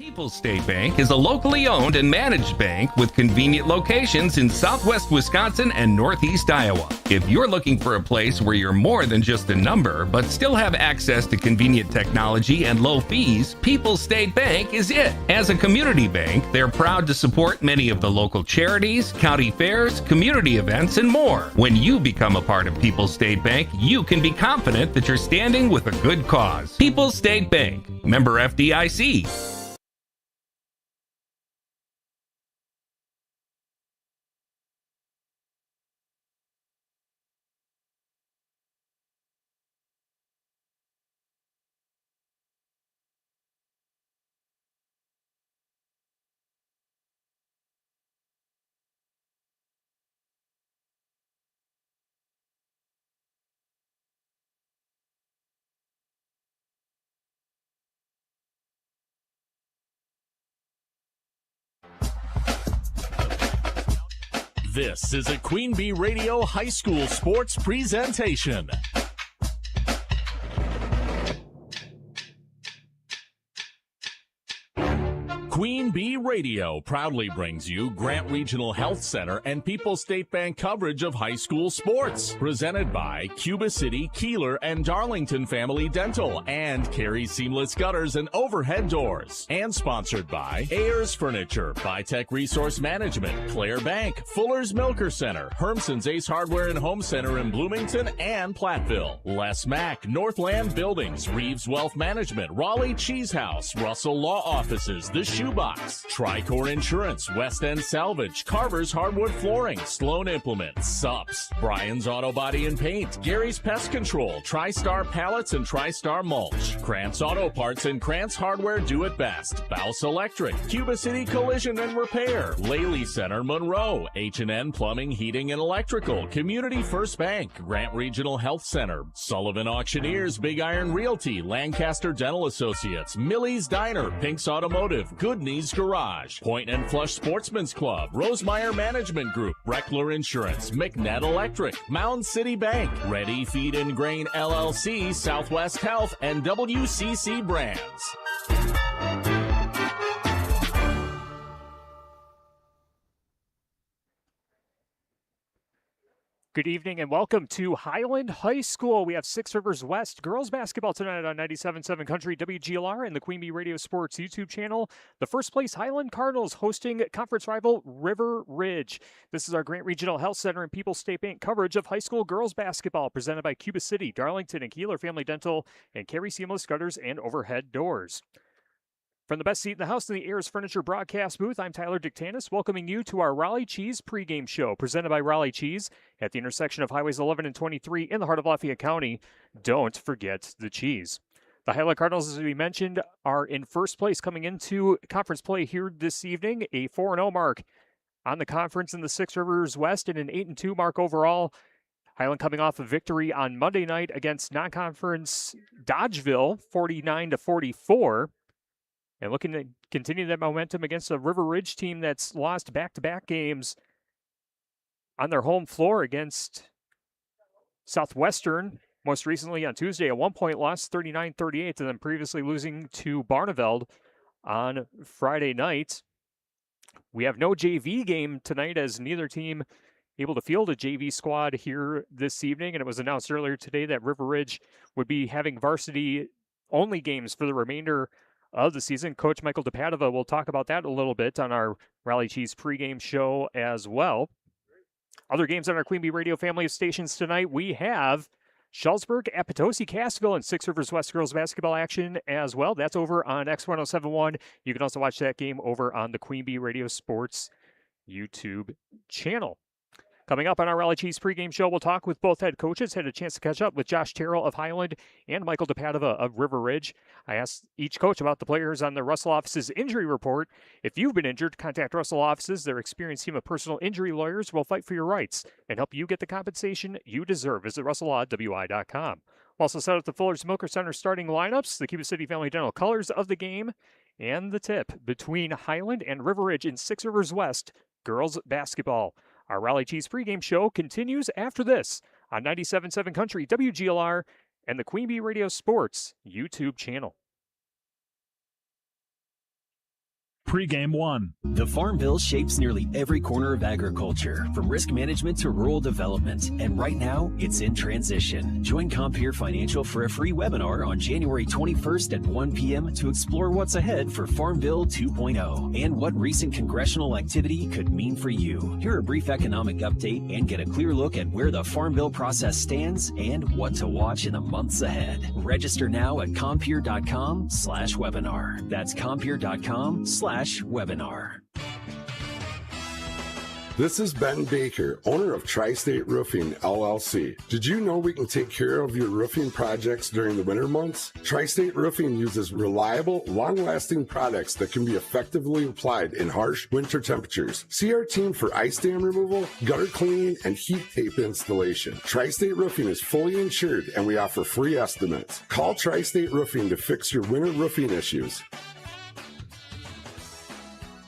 People's State Bank is a locally owned and managed bank with convenient locations in southwest Wisconsin and northeast Iowa. If you're looking for a place where you're more than just a number, but still have access to convenient technology and low fees, People's State Bank is it. As a community bank, they're proud to support many of the local charities, county fairs, community events, and more. When you become a part of People's State Bank, you can be confident that you're standing with a good cause. People's State Bank, member FDIC. This is a Queen Bee Radio High School Sports presentation. Queen Bee Radio proudly brings you Grant Regional Health Center and People's State Bank coverage of high school sports. Presented by Cuba City, Kieler, and Darlington Family Dental and Carey Seamless Gutters and Overhead Doors. And sponsored by Ayers Furniture, Bitech Resource Management, Claire Bank, Fuller's Milker Center, Hermson's Ace Hardware and Home Center in Bloomington and Platteville, Les Mack, Northland Buildings, Reeves Wealth Management, Raleigh Cheese House, Russell Law Offices, The Shoebox, Tricor Insurance, West End Salvage, Carver's Hardwood Flooring, Sloan Implements, Sups, Brian's Auto Body and Paint, Gary's Pest Control, TriStar Pallets and TriStar Mulch, Krantz Auto Parts and Krantz Hardware Do It Best, Bouse Electric, Cuba City Collision and Repair, Laley Center Monroe, H&N Plumbing, Heating and Electrical, Community First Bank, Grant Regional Health Center, Sullivan Auctioneers, Big Iron Realty, Lancaster Dental Associates, Millie's Diner, Pink's Automotive, Good Knees Garage, Point and Flush Sportsman's Club, Rosemeyer Management Group, Reckler Insurance, McNett Electric, Mound City Bank, Ready Feed and Grain LLC, Southwest Health, and WCC Brands. Good evening and welcome to Highland High School. We have Six Rivers West girls basketball tonight on 97.7 Country WGLR and the Queen Bee Radio Sports YouTube channel. The first place Highland Cardinals hosting conference rival River Ridge. This is our Grant Regional Health Center and People's State Bank coverage of high school girls basketball presented by Cuba City, Darlington, and Kieler Family Dental and Carey Seamless Gutters and Overhead Doors. From the best seat in the house in the Ayers Furniture broadcast booth, I'm Tyler Dictanis, welcoming you to our Raleigh Cheese pregame show, presented by Raleigh Cheese at the intersection of Highways 11 and 23 in the heart of Lafayette County. Don't forget the cheese. The Highland Cardinals, as we mentioned, are in first place coming into conference play here this evening, a 4-0 mark on the conference in the Six Rivers West and an 8-2 mark overall. Highland coming off a victory on Monday night against non-conference Dodgeville, 49-44. And looking to continue that momentum against a River Ridge team that's lost back-to-back games on their home floor against Southwestern, most recently on Tuesday, a 1-point loss, 39-38, and then previously losing to Barneveld on Friday night. We have no JV game tonight as neither team able to field a JV squad here this evening, and it was announced earlier today that River Ridge would be having varsity-only games for the remainder of the season. Coach Michael DePadova will talk about that a little bit on our Raleigh Cheese pregame show as well. Other games on our Queen Bee Radio family of stations tonight, we have Schulzburg at Potosi Cassville and Six Rivers West girls basketball action as well. That's over on X1071. You can also watch that game over on the Queen Bee Radio Sports YouTube channel. Coming up on our Raleigh Cheese pregame show, we'll talk with both head coaches. Had a chance to catch up with Josh Terrell of Highland and Michael DePadova of River Ridge. I asked each coach about the players on the Russell Office's injury report. If you've been injured, contact Russell Offices. Their experienced team of personal injury lawyers will fight for your rights and help you get the compensation you deserve. Visit RussellLawWI.com. We'll also set up the Fuller's Milker Center starting lineups, the Cuba City Family Dental colors of the game, and the tip between Highland and River Ridge in Six Rivers West girls basketball. Our Raleigh Cheese pregame show continues after this on 97.7 Country WGLR and the Queen Bee Radio Sports YouTube channel. Pre-game one. The Farm Bill shapes nearly every corner of agriculture, from risk management to rural development. And right now, it's in transition. Join Compeer Financial for a free webinar on January 21st at 1 p.m. to explore what's ahead for Farm Bill 2.0 and what recent congressional activity could mean for you. Hear a brief economic update and get a clear look at where the Farm Bill process stands and what to watch in the months ahead. Register now at compeer.com/webinar. That's compeer.com/webinar. This is Ben Baker, owner of Tri-State Roofing, LLC. Did you know we can take care of your roofing projects during the winter months? Tri-State Roofing uses reliable, long-lasting products that can be effectively applied in harsh winter temperatures. See our team for ice dam removal, gutter cleaning, and heat tape installation. Tri-State Roofing is fully insured, and we offer free estimates. Call Tri-State Roofing to fix your winter roofing issues.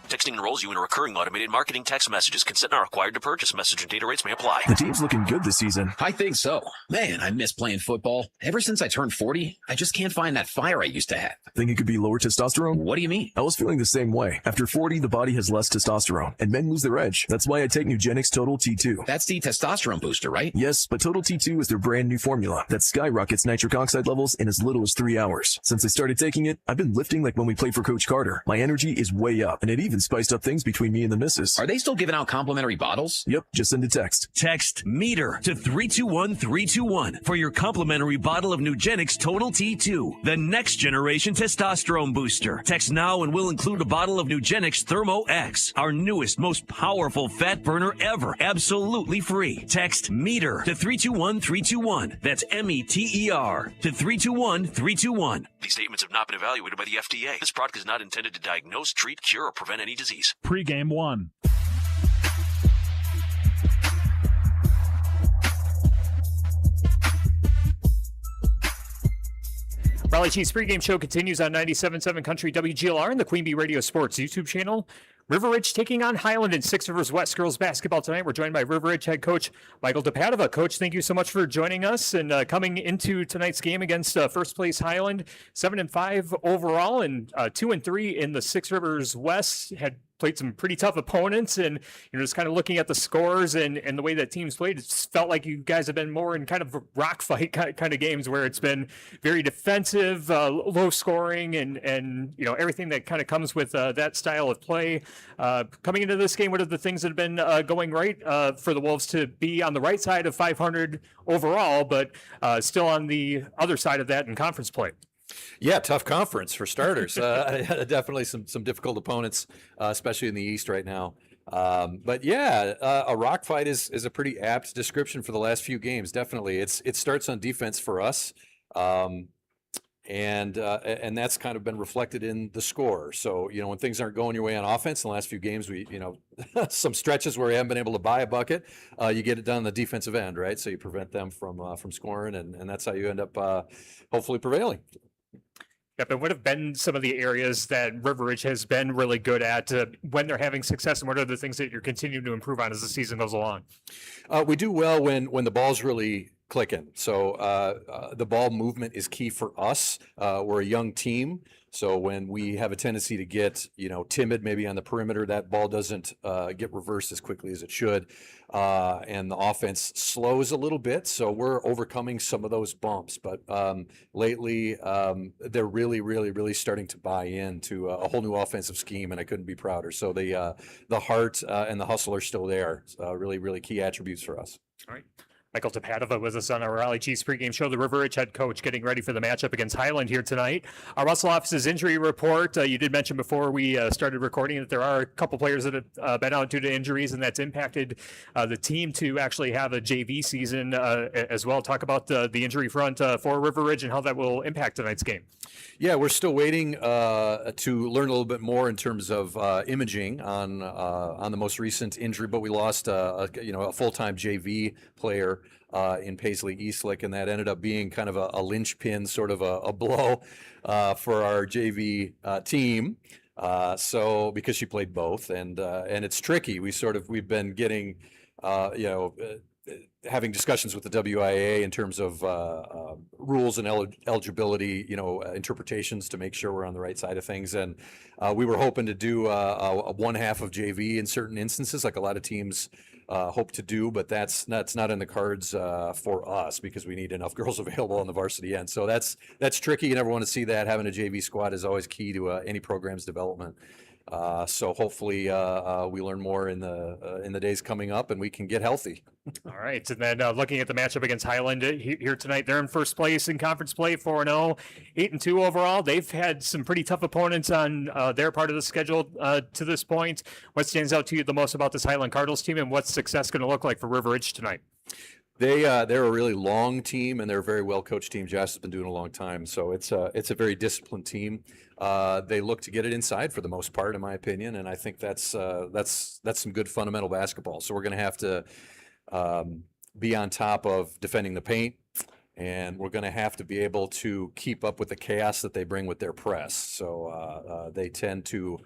Texting enrolls you in recurring automated marketing text messages. Consent not required to purchase. Message and data rates may apply. The team's looking good this season. I think so. Man, I miss playing football. Ever since I turned 40, I just can't find that fire I used to have. Think it could be lower testosterone? What do you mean? I was feeling the same way. After 40, the body has less testosterone, and men lose their edge. That's why I take Nugenix Total T2. That's the testosterone booster, right? Yes, but Total T2 is their brand new formula that skyrockets nitric oxide levels in as little as 3 hours. Since I started taking it, I've been lifting like when we played for Coach Carter. My energy is way up, and it even spiced up things between me and the missus. Are they still giving out complimentary bottles? Yep, just send a text. Text METER to 321-321 for your complimentary bottle of Nugenix Total T2, the next generation testosterone booster. Text now and we'll include a bottle of Nugenix Thermo X, our newest, most powerful fat burner ever, absolutely free. Text METER to 321-321. That's METER to 321-321. These statements have not been evaluated by the FDA. This product is not intended to diagnose, treat, cure, or prevent any disease. Pre-game one. Raleigh Chiefs pregame show continues on 97.7 Country WGLR and the Queen Bee Radio Sports YouTube channel. River Ridge taking on Highland in Six Rivers West girls basketball tonight. We're joined by River Ridge head coach Michael DePadova. Coach, thank you so much for joining us and coming into tonight's game against first place Highland, 7-5 overall and 2-3 in the Six Rivers West. Had played some pretty tough opponents, and just kind of looking at the scores and the way that teams played, it just felt like you guys have been more in kind of rock fight kind of games where it's been very defensive, low scoring, and everything that kind of comes with that style of play. Coming into this game, what are the things that have been going right for the Wolves to be on the right side of 500 overall, but still on the other side of that in conference play? Yeah, tough conference for starters. Definitely some difficult opponents, especially in the East right now. But yeah, a rock fight is a pretty apt description for the last few games. Definitely, it starts on defense for us, and that's kind of been reflected in the score. So when things aren't going your way on offense in the last few games, we some stretches where we haven't been able to buy a bucket, you get it done on the defensive end, right? So you prevent them from scoring, and that's how you end up hopefully prevailing. Yep, and what have been some of the areas that River Ridge has been really good at when they're having success, and what are the things that you're continuing to improve on as the season goes along? We do well when the ball's really clicking. So the ball movement is key for us. We're a young team, so when we have a tendency to get timid maybe on the perimeter, that ball doesn't get reversed as quickly as it should, and the offense slows a little bit. So we're overcoming some of those bumps. But lately, they're really starting to buy into a whole new offensive scheme, and I couldn't be prouder. So the heart and the hustle are still there. Really key attributes for us. All right. Michael DePadova with us on our Raleigh Chiefs pregame show. The River Ridge head coach getting ready for the matchup against Highland here tonight. Our Russell office's injury report. You did mention before we started recording that there are a couple players that have been out due to injuries, and that's impacted the team to actually have a JV season as well. Talk about the injury front for River Ridge and how that will impact tonight's game. Yeah, we're still waiting to learn a little bit more in terms of imaging on the most recent injury, but we lost a full-time JV player in Paisley Eastlick, and that ended up being kind of a linchpin, sort of a blow for our JV team. So because she played both, and it's tricky. We've been getting having discussions with the WIA in terms of rules and eligibility, interpretations to make sure we're on the right side of things. And we were hoping to do a one half of JV in certain instances, like a lot of teams hope to do, but that's not in the cards for us because we need enough girls available on the varsity end. So that's tricky. You never want to see that. Having a JV squad is always key to any program's development. So hopefully we learn more in the days coming up and we can get healthy. All right. And then looking at the matchup against Highland here tonight, they're in first place in conference play, 4-0, 8-2 overall. They've had some pretty tough opponents on their part of the schedule to this point. What stands out to you the most about this Highland Cardinals team, and what's success going to look like for River Ridge tonight? They're a really long team, and they're a very well coached team. Josh has been doing a long time, so it's a very disciplined team. They look to get it inside for the most part, in my opinion, and I think that's some good fundamental basketball. So we're going to have to be on top of defending the paint, and we're going to have to be able to keep up with the chaos that they bring with their press. So they tend to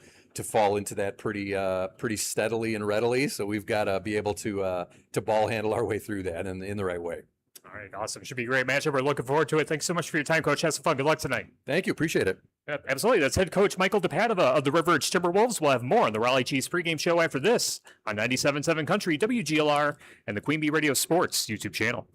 fall into that pretty steadily and readily. So we've got to be able to ball handle our way through that in the right way. All right, awesome. Should be a great matchup. We're looking forward to it. Thanks so much for your time, Coach. Have some fun. Good luck tonight. Thank you. Appreciate it. Yep, absolutely. That's head coach Michael DePadova of the River Ridge Timberwolves. We'll have more on the Raleigh Chiefs pregame show after this on 97.7 Country, WGLR, and the Queen Bee Radio Sports YouTube channel.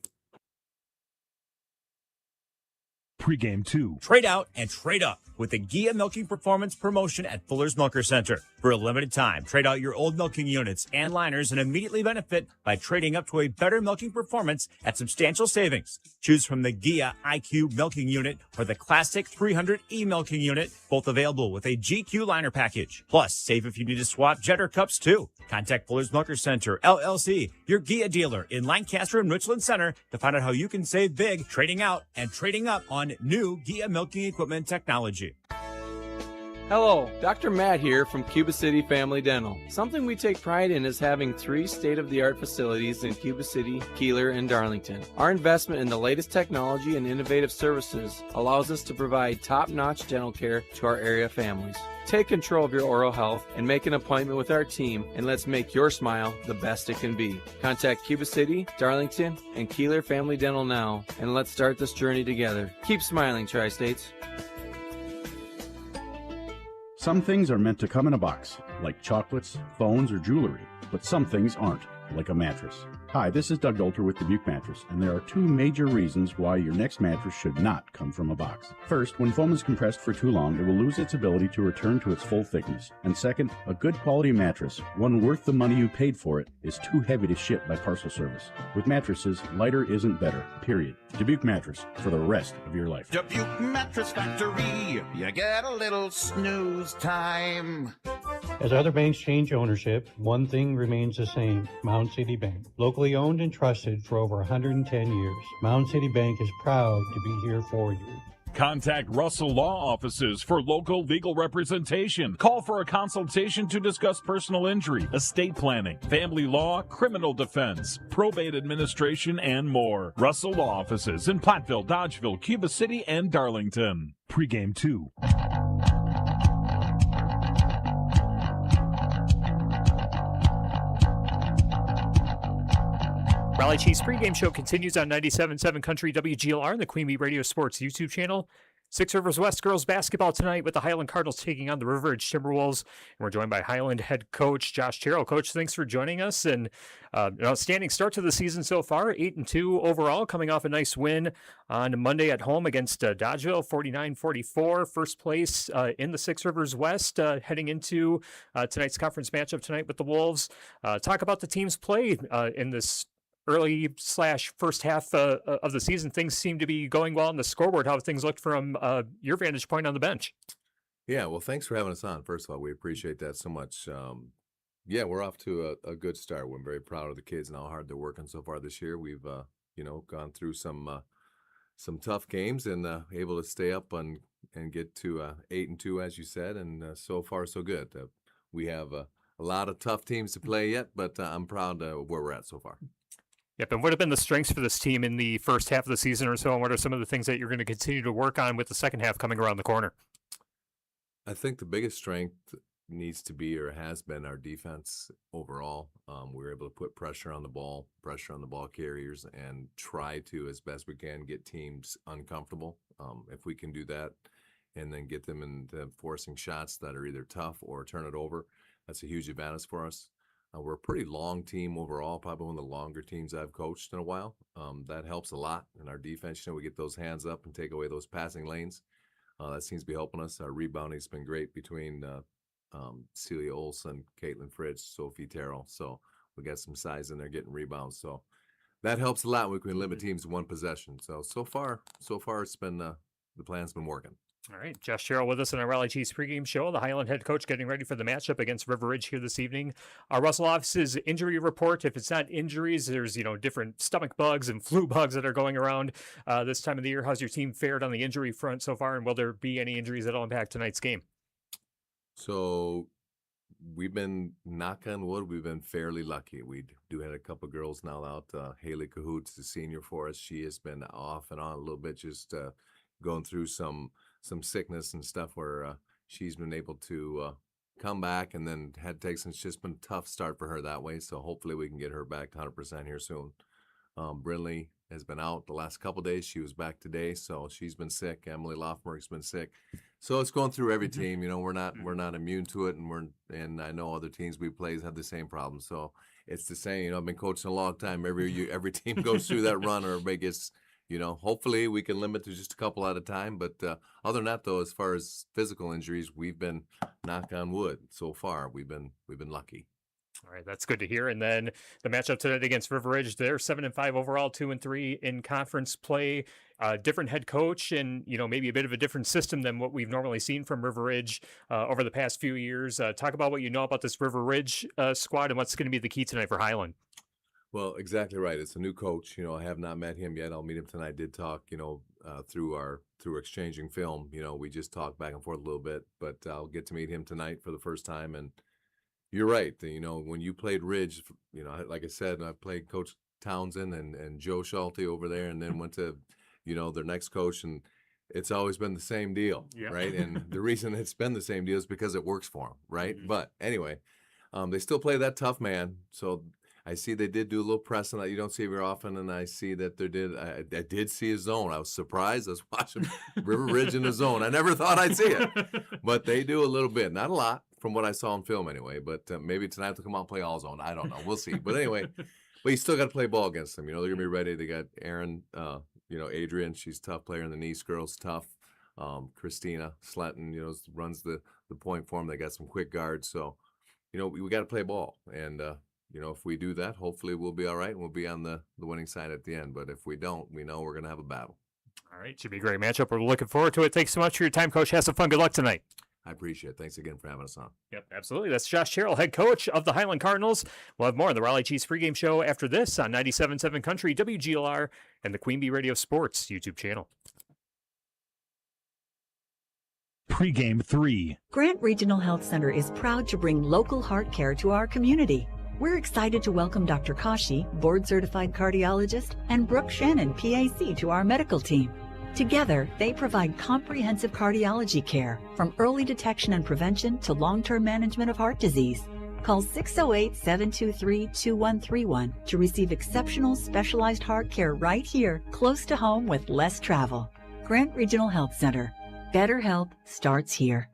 Pregame 2. Trade out and trade up with the Gia Milking Performance promotion at Fuller's Milker Center. For a limited time, trade out your old milking units and liners and immediately benefit by trading up to a better milking performance at substantial savings. Choose from the Gia IQ milking unit or the classic 300E milking unit, both available with a GQ liner package. Plus, save if you need to swap Jetter cups too. Contact Fuller's Milker Center, LLC, your Gia dealer in Lancaster and Richland Center to find out how you can save big trading out and trading up on new Gia milking equipment technology. Hello, Dr. Matt here from Cuba City Family Dental. Something we take pride in is having 3 state-of-the-art facilities in Cuba City, Kieler, and Darlington. Our investment in the latest technology and innovative services allows us to provide top-notch dental care to our area families. Take control of your oral health and make an appointment with our team, and let's make your smile the best it can be. Contact Cuba City, Darlington, and Kieler Family Dental now, and let's start this journey together. Keep smiling, Tri-States. Some things are meant to come in a box, like chocolates, phones, or jewelry, but some things aren't, like a mattress. Hi, this is Doug Dolter with Dubuque Mattress, and there are 2 major reasons why your next mattress should not come from a box. First, when foam is compressed for too long, it will lose its ability to return to its full thickness. And second, a good quality mattress, one worth the money you paid for it, is too heavy to ship by parcel service. With mattresses, lighter isn't better, period. Dubuque Mattress, for the rest of your life. Dubuque Mattress Factory, you get a little snooze time. As other banks change ownership, one thing remains the same: Mound City Bank. Locally owned and trusted for over 110 years, Mound City Bank is proud to be here for you. Contact Russell Law Offices for local legal representation. Call for a consultation to discuss personal injury, estate planning, family law, criminal defense, probate administration, and more. Russell Law Offices in Platteville, Dodgeville, Cuba City, and Darlington. Pregame 2. Raleigh Chiefs pregame show continues on 97.7 Country, WGLR, and the Queen Bee Radio Sports YouTube channel. Six Rivers West girls basketball tonight with the Highland Cardinals taking on the River Ridge Timberwolves. And we're joined by Highland head coach Josh Terrell. Coach, thanks for joining us. And an outstanding start to the season so far, 8-2 overall, coming off a nice win on Monday at home against Dodgeville, 49-44. First place in the Six Rivers West, heading into tonight's conference matchup tonight with the Wolves. Talk about the team's play in this early/first half of the season. Things seem to be going well on the scoreboard. How have things looked from your vantage point on the bench? Yeah, well, thanks for having us on. First of all, we appreciate that so much. Yeah, we're off to a good start. We're very proud of the kids and how hard they're working so far this year. We've gone through some tough games and able to stay up and get to 8-2, as you said, and so far so good. We have a lot of tough teams to play yet, but I'm proud of where we're at so far. Yep, and what have been the strengths for this team in the first half of the season or so, and what are some of the things that you're going to continue to work on with the second half coming around the corner? I think the biggest strength needs to be or has been our defense overall. We were able to put pressure on the ball carriers, and try to, as best we can, get teams uncomfortable. If we can do that and then get them into forcing shots that are either tough or turn it over, that's a huge advantage for us. We're a pretty long team overall, probably one of the longer teams I've coached in a while. That helps a lot in our defense. We get those hands up and take away those passing lanes. That seems to be helping us. Our rebounding's been great between Celia Olson, Caitlin Fritz, Sophie Terrell. So we got some size in there getting rebounds. So that helps a lot. We can limit teams to one possession. So far it's been the plan's been working. All right, Josh Sherrill with us in our Raleigh Chiefs pregame show. The Highland head coach getting ready for the matchup against River Ridge here this evening. Russell Office's injury report. If it's not injuries, there's different stomach bugs and flu bugs that are going around this time of the year. How's your team fared on the injury front so far, and will there be any injuries that'll impact tonight's game? So we've been, knock on wood, we've been fairly lucky. We do have a couple girls now out. Haley Cahoots, the senior for us, she has been off and on a little bit, just going through some sickness and stuff where she's been able to come back and then had to take some. It's just been a tough start for her that way. So hopefully we can get her back to 100% here soon. Brindley has been out the last couple days. She was back today, so she's been sick. Emily Lofmerk's been sick. So it's going through every team. We're not immune to it, and I know other teams we play have the same problem. So it's the same. I've been coaching a long time. Every team goes through that run, or everybody gets. Hopefully we can limit to just a couple at a time. But other than that, though, as far as physical injuries, we've been, knock on wood, so far we've been lucky. All right, that's good to hear. And then the matchup tonight against River Ridge, they're 7-5 overall, 2-3 in conference play. Different head coach, and maybe a bit of a different system than what we've normally seen from River Ridge over the past few years. Talk about what you know about this River Ridge squad and what's going to be the key tonight for Highland. Well, exactly right. It's a new coach. I have not met him yet. I'll meet him tonight. I did talk, through exchanging film. We just talked back and forth a little bit, but I'll get to meet him tonight for the first time. And you're right. When you played Ridge, like I said, I played Coach Townsend and Joe Schulte over there, and then went to, their next coach, and it's always been the same deal, right? And the reason it's been the same deal is because it works for them, right? Mm-hmm. But anyway, they still play that tough man. So I see they did do a little pressing that you don't see very often, and I see that I did see a zone. I was surprised. I was watching River Ridge in the zone. I never thought I'd see it, but they do a little bit. Not a lot from what I saw on film anyway, but maybe tonight they'll come out and play all zone. I don't know. We'll see. But anyway, but you still got to play ball against them. They're going to be ready. They got Aaron, Adrian. She's a tough player in the Nice girls, tough. Christina Sletton, runs the point for them. They got some quick guards. So, we got to play ball. And, if we do that, hopefully we'll be all right and we'll be on the winning side at the end. But if we don't, we know we're going to have a battle. All right. Should be a great matchup. We're looking forward to it. Thanks so much for your time, Coach. Have some fun. Good luck tonight. I appreciate it. Thanks again for having us on. Yep, absolutely. That's Josh Sherrill, head coach of the Highland Cardinals. We'll have more on the Raleigh Chiefs pregame show after this on 97.7 Country, WGLR, and the Queen Bee Radio Sports YouTube channel. Pregame 3. Grant Regional Health Center is proud to bring local heart care to our community. We're excited to welcome Dr. Kashi, board-certified cardiologist, and Brooke Shannon, PAC, to our medical team. Together, they provide comprehensive cardiology care, from early detection and prevention to long-term management of heart disease. Call 608-723-2131 to receive exceptional specialized heart care right here, close to home with less travel. Grant Regional Health Center. Better health starts here.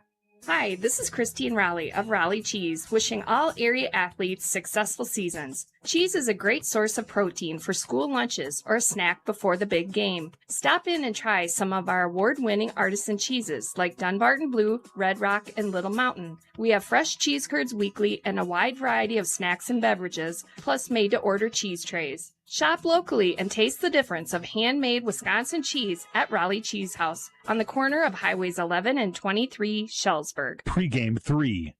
Hi, this is Christine Raleigh of Raleigh Cheese, wishing all area athletes successful seasons. Cheese is a great source of protein for school lunches or a snack before the big game. Stop in and try some of our award-winning artisan cheeses like Dunbarton Blue, Red Rock, and Little Mountain. We have fresh cheese curds weekly and a wide variety of snacks and beverages, plus made-to-order cheese trays. Shop locally and taste the difference of handmade Wisconsin cheese at Raleigh Cheese House on the corner of Highways 11 and 23, Shellsburg. Pregame 3.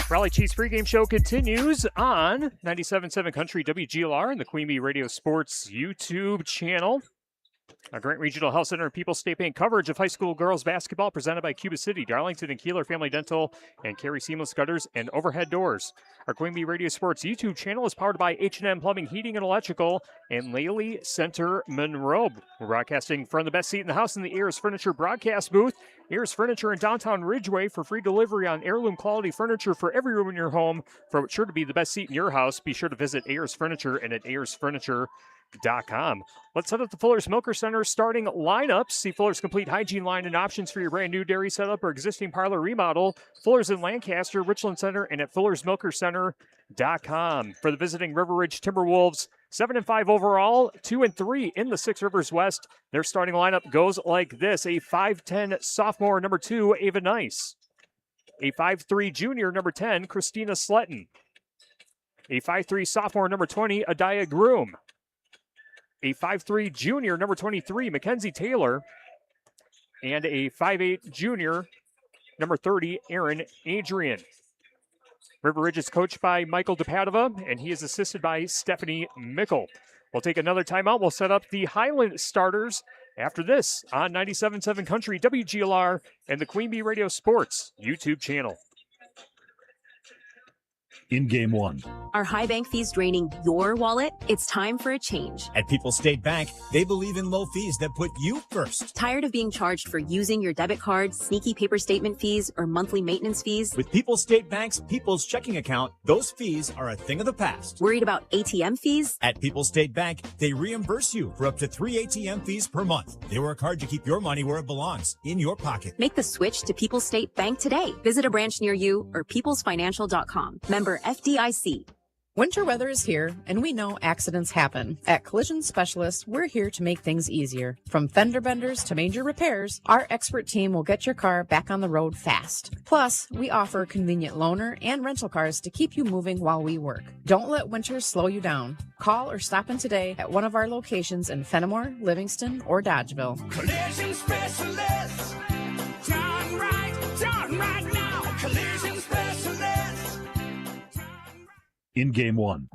Raleigh Chiefs pregame show continues on 97.7 Country, WGLR, and the Queen Bee Radio Sports YouTube channel. Our Grant Regional Health Center and People's State Bank coverage of high school girls basketball presented by Cuba City, Darlington and Kieler Family Dental, and Carey Seamless Gutters and Overhead Doors. Our Queen Bee Radio Sports YouTube channel is powered by H&M Plumbing, Heating, and Electrical and Laley Center Monroe. We're broadcasting from the best seat in the house in the Ayers Furniture broadcast booth. Ayers Furniture in downtown Ridgeway for free delivery on heirloom quality furniture for every room in your home. For what's sure to be the best seat in your house, be sure to visit Ayers Furniture and at ayersfurniture.com. Let's head up to Fuller's Milker Center starting lineups. See Fuller's complete hygiene line and options for your brand new dairy setup or existing parlor remodel. Fuller's in Lancaster, Richland Center, and at fullersmilkercenter.com. For the visiting River Ridge Timberwolves, 7-5 overall, 2-3 in the Six Rivers West. Their starting lineup goes like this: a 5'10 sophomore, number 2, Ava Nice; a 5'3 junior, number 10, Christina Sletton; a 5'3 sophomore, number 20, Adaya Groom; a 5'3 junior, number 23, Mackenzie Taylor; and a 5'8 junior, number 30, Aaron Adrian. River Ridge is coached by Michael DePadova, and he is assisted by Stephanie Mickle. We'll take another timeout. We'll set up the Highland starters after this on 97.7 Country, WGLR, and the Queen Bee Radio Sports YouTube channel. In game one. Are high bank fees draining your wallet? It's time for a change. At People's State Bank, they believe in low fees that put you first. Tired of being charged for using your debit card, sneaky paper statement fees, or monthly maintenance fees? With People's State Bank's People's Checking Account, those fees are a thing of the past. Worried about ATM fees? At People's State Bank, they reimburse you for up to 3 ATM fees per month. They work hard to keep your money where it belongs, in your pocket. Make the switch to People's State Bank today. Visit a branch near you or peoplesfinancial.com. Member FDIC. Winter weather is here, and we know accidents happen. At Collision Specialists, we're here to make things easier. From fender benders to major repairs, our expert team will get your car back on the road fast. Plus, we offer convenient loaner and rental cars to keep you moving while we work. Don't let winter slow you down. Call or stop in today at one of our locations in Fenimore, Livingston, or Dodgeville. Collision Specialists, done right now. Collision Specialists. In game one.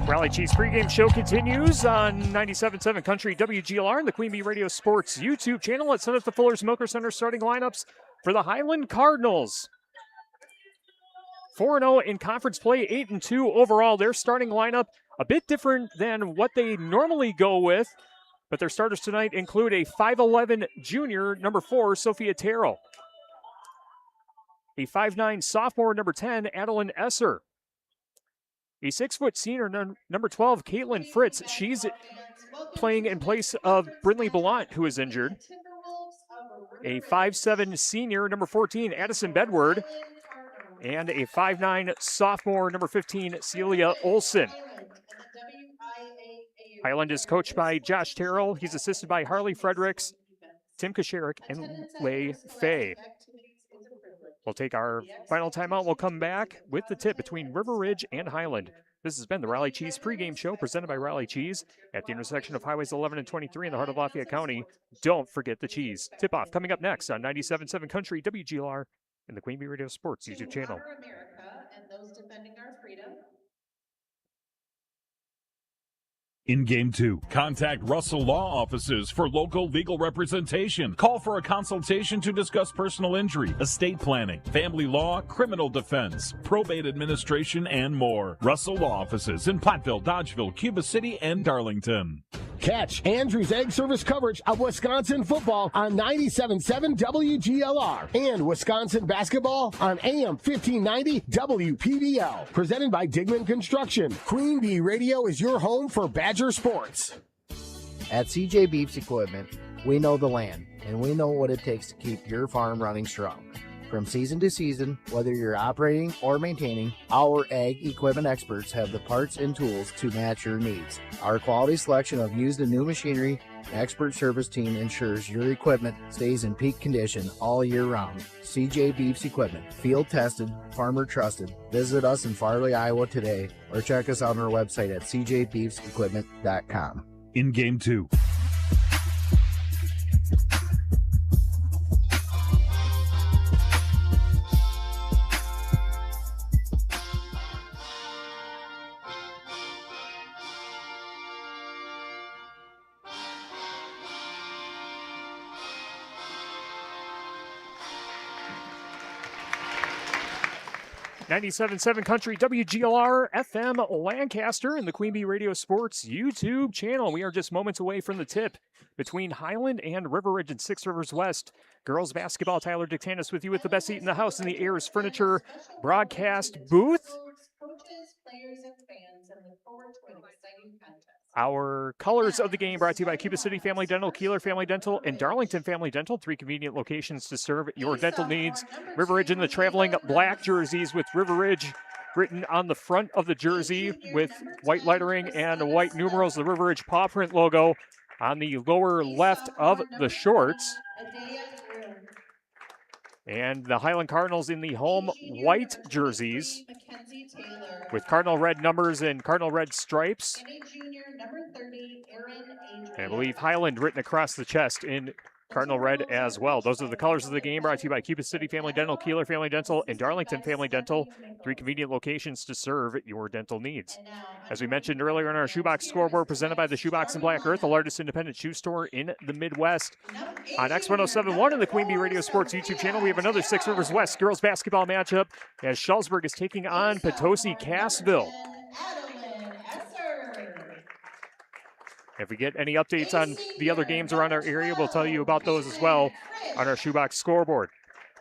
Raleigh Chiefs pregame show continues on 97.7 Country, WGLR, and the Queen Bee Radio Sports YouTube channel. Let's set up the Fuller's Milker Center starting lineups for the Highland Cardinals. 4-0 in conference play, 8-2 overall. Their starting lineup a bit different than what they normally go with, but their starters tonight include a 5'11 junior, number 4, Sophia Terrell; a 5'9 sophomore, number 10, Adeline Esser; a 6-foot senior, number 12, Caitlin Fritz. She's playing in place of Brindley Ballant, who is injured; a 5'7 senior, number 14, Addison Bedward; and a 5'9 sophomore, number 15, Celia Olson. Highland is coached by Josh Terrell. He's assisted by Harley Fredericks, Tim Kasherik, and Leigh Fay. We'll take our final timeout. We'll come back with the tip between River Ridge and Highland. This has been the Raleigh Cheese pregame show presented by Raleigh Cheese at the intersection of Highways 11 and 23 in the heart of Lafayette County. Don't forget the cheese. Tip-off coming up next on 97.7 Country, WGLR, and the Queen Bee Radio Sports YouTube channel. America and those defending our freedom. In game two. Contact Russell Law Offices for local legal representation. Call for a consultation to discuss personal injury, estate planning, family law, criminal defense, probate administration, and more. Russell Law Offices in Platteville, Dodgeville, Cuba City, and Darlington. Catch Andrew's Egg Service coverage of Wisconsin football on 97.7 WGLR and Wisconsin basketball on AM 1590 WPDL. Presented by Digman Construction. Queen Bee Radio is your home for Badger sports. At CJ Beeps Equipment, we know the land, and we know what it takes to keep your farm running strong. From season to season, whether you're operating or maintaining, our ag equipment experts have the parts and tools to match your needs. Our quality selection of used and new machinery and expert service team ensures your equipment stays in peak condition all year round. CJ Beeps Equipment, field tested, farmer trusted. Visit us in Farley, Iowa today or check us out on our website at cjbeepsequipment.com. In game two. 97.7 Country WGLR FM Lancaster and the Queen Bee Radio Sports YouTube channel. We are just moments away from the tip between Highland and River Ridge and Six Rivers West. Girls basketball, Tyler Dictanis with you with the best seat in the house in the Ayers Furniture broadcast booth. Coaches, players, and fans, and look forward to an exciting contest. Our colors of the game brought to you by Cuba City Family Dental, Kieler Family Dental, and Darlington Family Dental. 3 convenient locations to serve your dental needs. River Ridge in the traveling black jerseys with River Ridge written on the front of the jersey with white lettering and white numerals. The River Ridge paw print logo on the lower left of the shorts. And the Highland Cardinals in the home white jerseys with cardinal red numbers and cardinal red stripes. And I believe Highland written across the chest in cardinal red as well. Those are the colors of the game brought to you by Cuba City Family Dental, Kieler Family Dental, and Darlington Family Dental. 3 convenient locations to serve your dental needs. As we mentioned earlier in our Shoebox Scoreboard, presented by the Shoebox in Black Earth, the largest independent shoe store in the Midwest. On X1071 and the Queen Bee Radio Sports YouTube channel, we have another Six Rivers West girls basketball matchup as Schallsburg is taking on Potosi Cassville. If we get any updates on the other games around our area, we'll tell you about those as well on our Shoebox Scoreboard.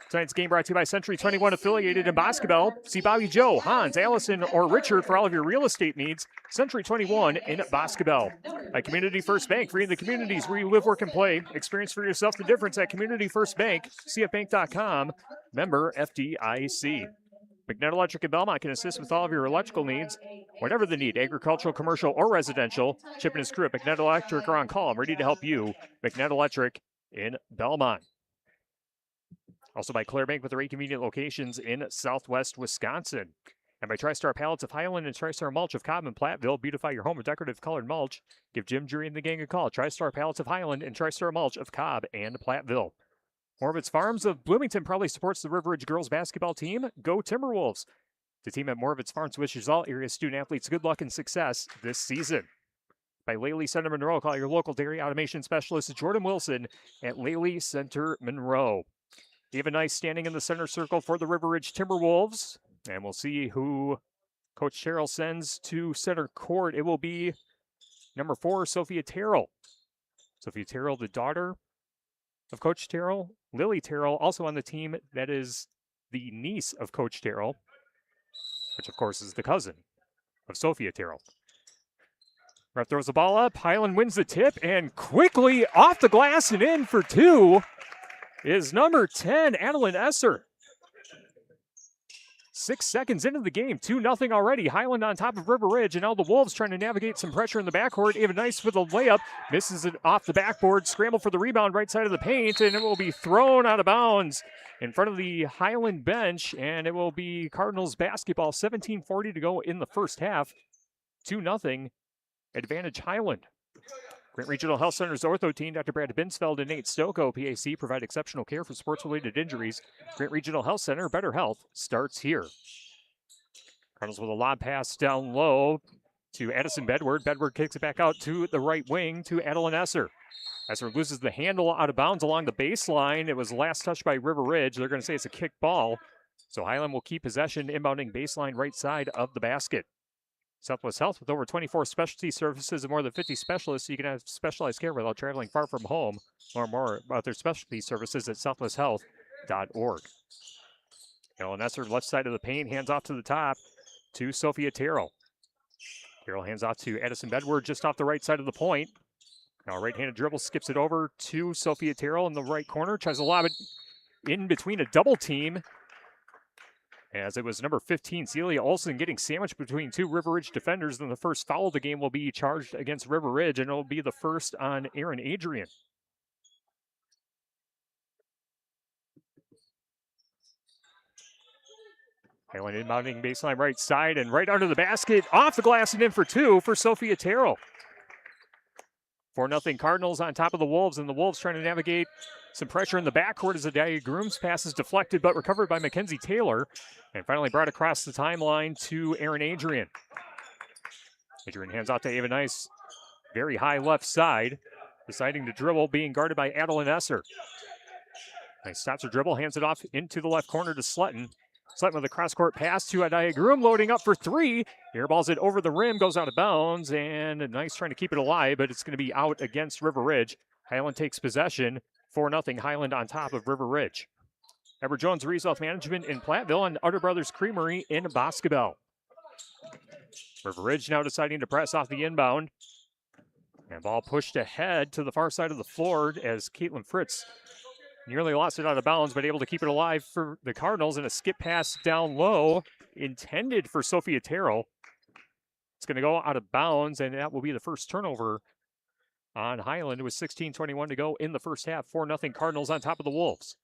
Tonight's game brought to you by Century 21 affiliated in Boscobel. See Bobby Joe, Hans, Allison, or Richard for all of your real estate needs. Century 21 in Boscobel. By Community First Bank, free in the communities where you live, work, and play. Experience for yourself the difference at Community First Bank, cfbank.com, member FDIC. McNett Electric in Belmont can assist with all of your electrical needs, whatever the need, agricultural, commercial, or residential. Chip and his crew at McNett Electric are on call. I'm ready to help you. McNett Electric in Belmont. Also by Claire Bank with their 8 convenient locations in southwest Wisconsin. And by TriStar Pallets of Highland and TriStar Mulch of Cobb and Platteville. Beautify your home with decorative colored mulch. Give Jim, Jury, and the gang a call. TriStar Pallets of Highland and TriStar Mulch of Cobb and Platteville. Moravitz Farms of Bloomington proudly supports the River Ridge girls basketball team. Go Timberwolves. The team at Moravitz Farms wishes all area student athletes good luck and success this season. By Laley Center Monroe, call your local dairy automation specialist Jordan Wilson at Laley Center Monroe. Eva Nice standing in the center circle for the River Ridge Timberwolves. And we'll see who Coach Terrell sends to center court. It will be number 4, Sophia Terrell. Sophia Terrell, the daughter of Coach Terrell. Lily Terrell, also on the team, that is the niece of Coach Terrell, which of course is the cousin of Sophia Terrell. Ref throws the ball up. Highland wins the tip and quickly off the glass and in for 2 is number 10, Adeline Esser. 6 seconds into the game, 2-0 already. Highland on top of River Ridge, and now the Wolves trying to navigate some pressure in the backcourt. Ava Nice with a layup, misses it off the backboard, scramble for the rebound right side of the paint, and it will be thrown out of bounds in front of the Highland bench, and it will be Cardinals basketball. 17:40 to go in the first half. 2-0, advantage Highland. Grant Regional Health Center's ortho team, Dr. Brad Binsfeld and Nate Stocco, PAC, provide exceptional care for sports-related injuries. Grant Regional Health Center, better health starts here. Cardinals with a lob pass down low to Addison Bedward. Bedward kicks it back out to the right wing to Adeline Esser. Esser loses the handle out of bounds along the baseline. It was last touched by River Ridge. They're going to say it's a kick ball. So Highland will keep possession, inbounding baseline right side of the basket. Southwest Health, with over 24 specialty services and more than 50 specialists, so you can have specialized care without traveling far from home. Learn more about their specialty services at southwesthealth.org. Adeline Esser, left side of the paint, hands off to the top to Sophia Terrell. Terrell hands off to Addison Bedward just off the right side of the point. Now a right-handed dribble, skips it over to Sophia Terrell in the right corner, tries to lob it in between a double team. As it was number 15, Celia Olsen, getting sandwiched between 2 River Ridge defenders. And the first foul of the game will be charged against River Ridge, and it will be the first on Aaron Adrian. Highland inbounding baseline right side and right under the basket, off the glass and in for 2 for Sophia Terrell. 4-0 Cardinals on top of the Wolves, and the Wolves trying to navigate some pressure in the backcourt as Adalia Grooms pass is deflected but recovered by Mackenzie Taylor and finally brought across the timeline to Aaron Adrian. Adrian hands off to Ava Nice, very high left side, deciding to dribble, being guarded by Adeline Esser. Nice stops her dribble, hands it off into the left corner to Slutton. Sutton with a cross-court pass to Adaya Groom, loading up for three. Airballs it over the rim, goes out of bounds, and a nice trying to keep it alive, but it's going to be out against River Ridge. Highland takes possession, 4-0 Highland on top of River Ridge. Edward Jones Resource Management in Platteville and Utter Brothers Creamery in Boscobel. River Ridge now deciding to press off the inbound. And ball pushed ahead to the far side of the floor as Caitlin Fritz nearly lost it out of bounds, but able to keep it alive for the Cardinals, and a skip pass down low intended for Sophia Terrell. It's going to go out of bounds, and that will be the first turnover on Highland with 16:21 to go in the first half. 4-0 Cardinals on top of the Wolves.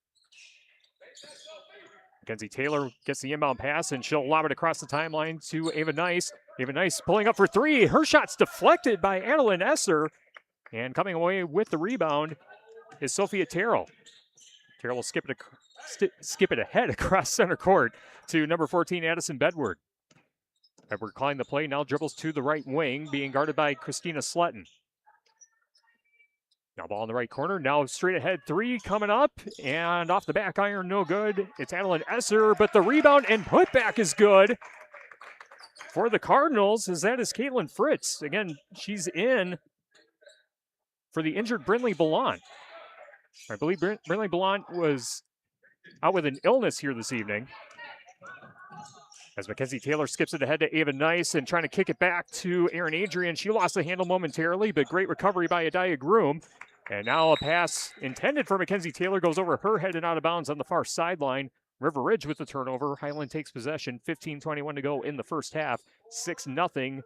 Mackenzie Taylor gets the inbound pass, and she'll lob it across the timeline to Ava Nice. Ava Nice pulling up for three. Her shot's deflected by Annalyn Esser, and coming away with the rebound is Sophia Terrell. Terrell will skip it ahead across center court to number 14, Addison Bedward. Bedward calling the play, now dribbles to the right wing, being guarded by Christina Slutton. Now ball in the right corner, now straight ahead three coming up, and off the back iron, no good. It's Annalyn Esser, but the rebound and putback is good for the Cardinals, as that is Caitlin Fritz. Again, she's in for the injured Brinley Ballant. I believe Brinley Ballant was out with an illness here this evening. As Mackenzie Taylor skips it ahead to Ava Nice and trying to kick it back to Erin Adrian. She lost the handle momentarily, but great recovery by Adaya Groom. And now a pass intended for Mackenzie Taylor goes over her head and out of bounds on the far sideline. River Ridge with the turnover. Highland takes possession. 15:21 to go in the first half. 6-0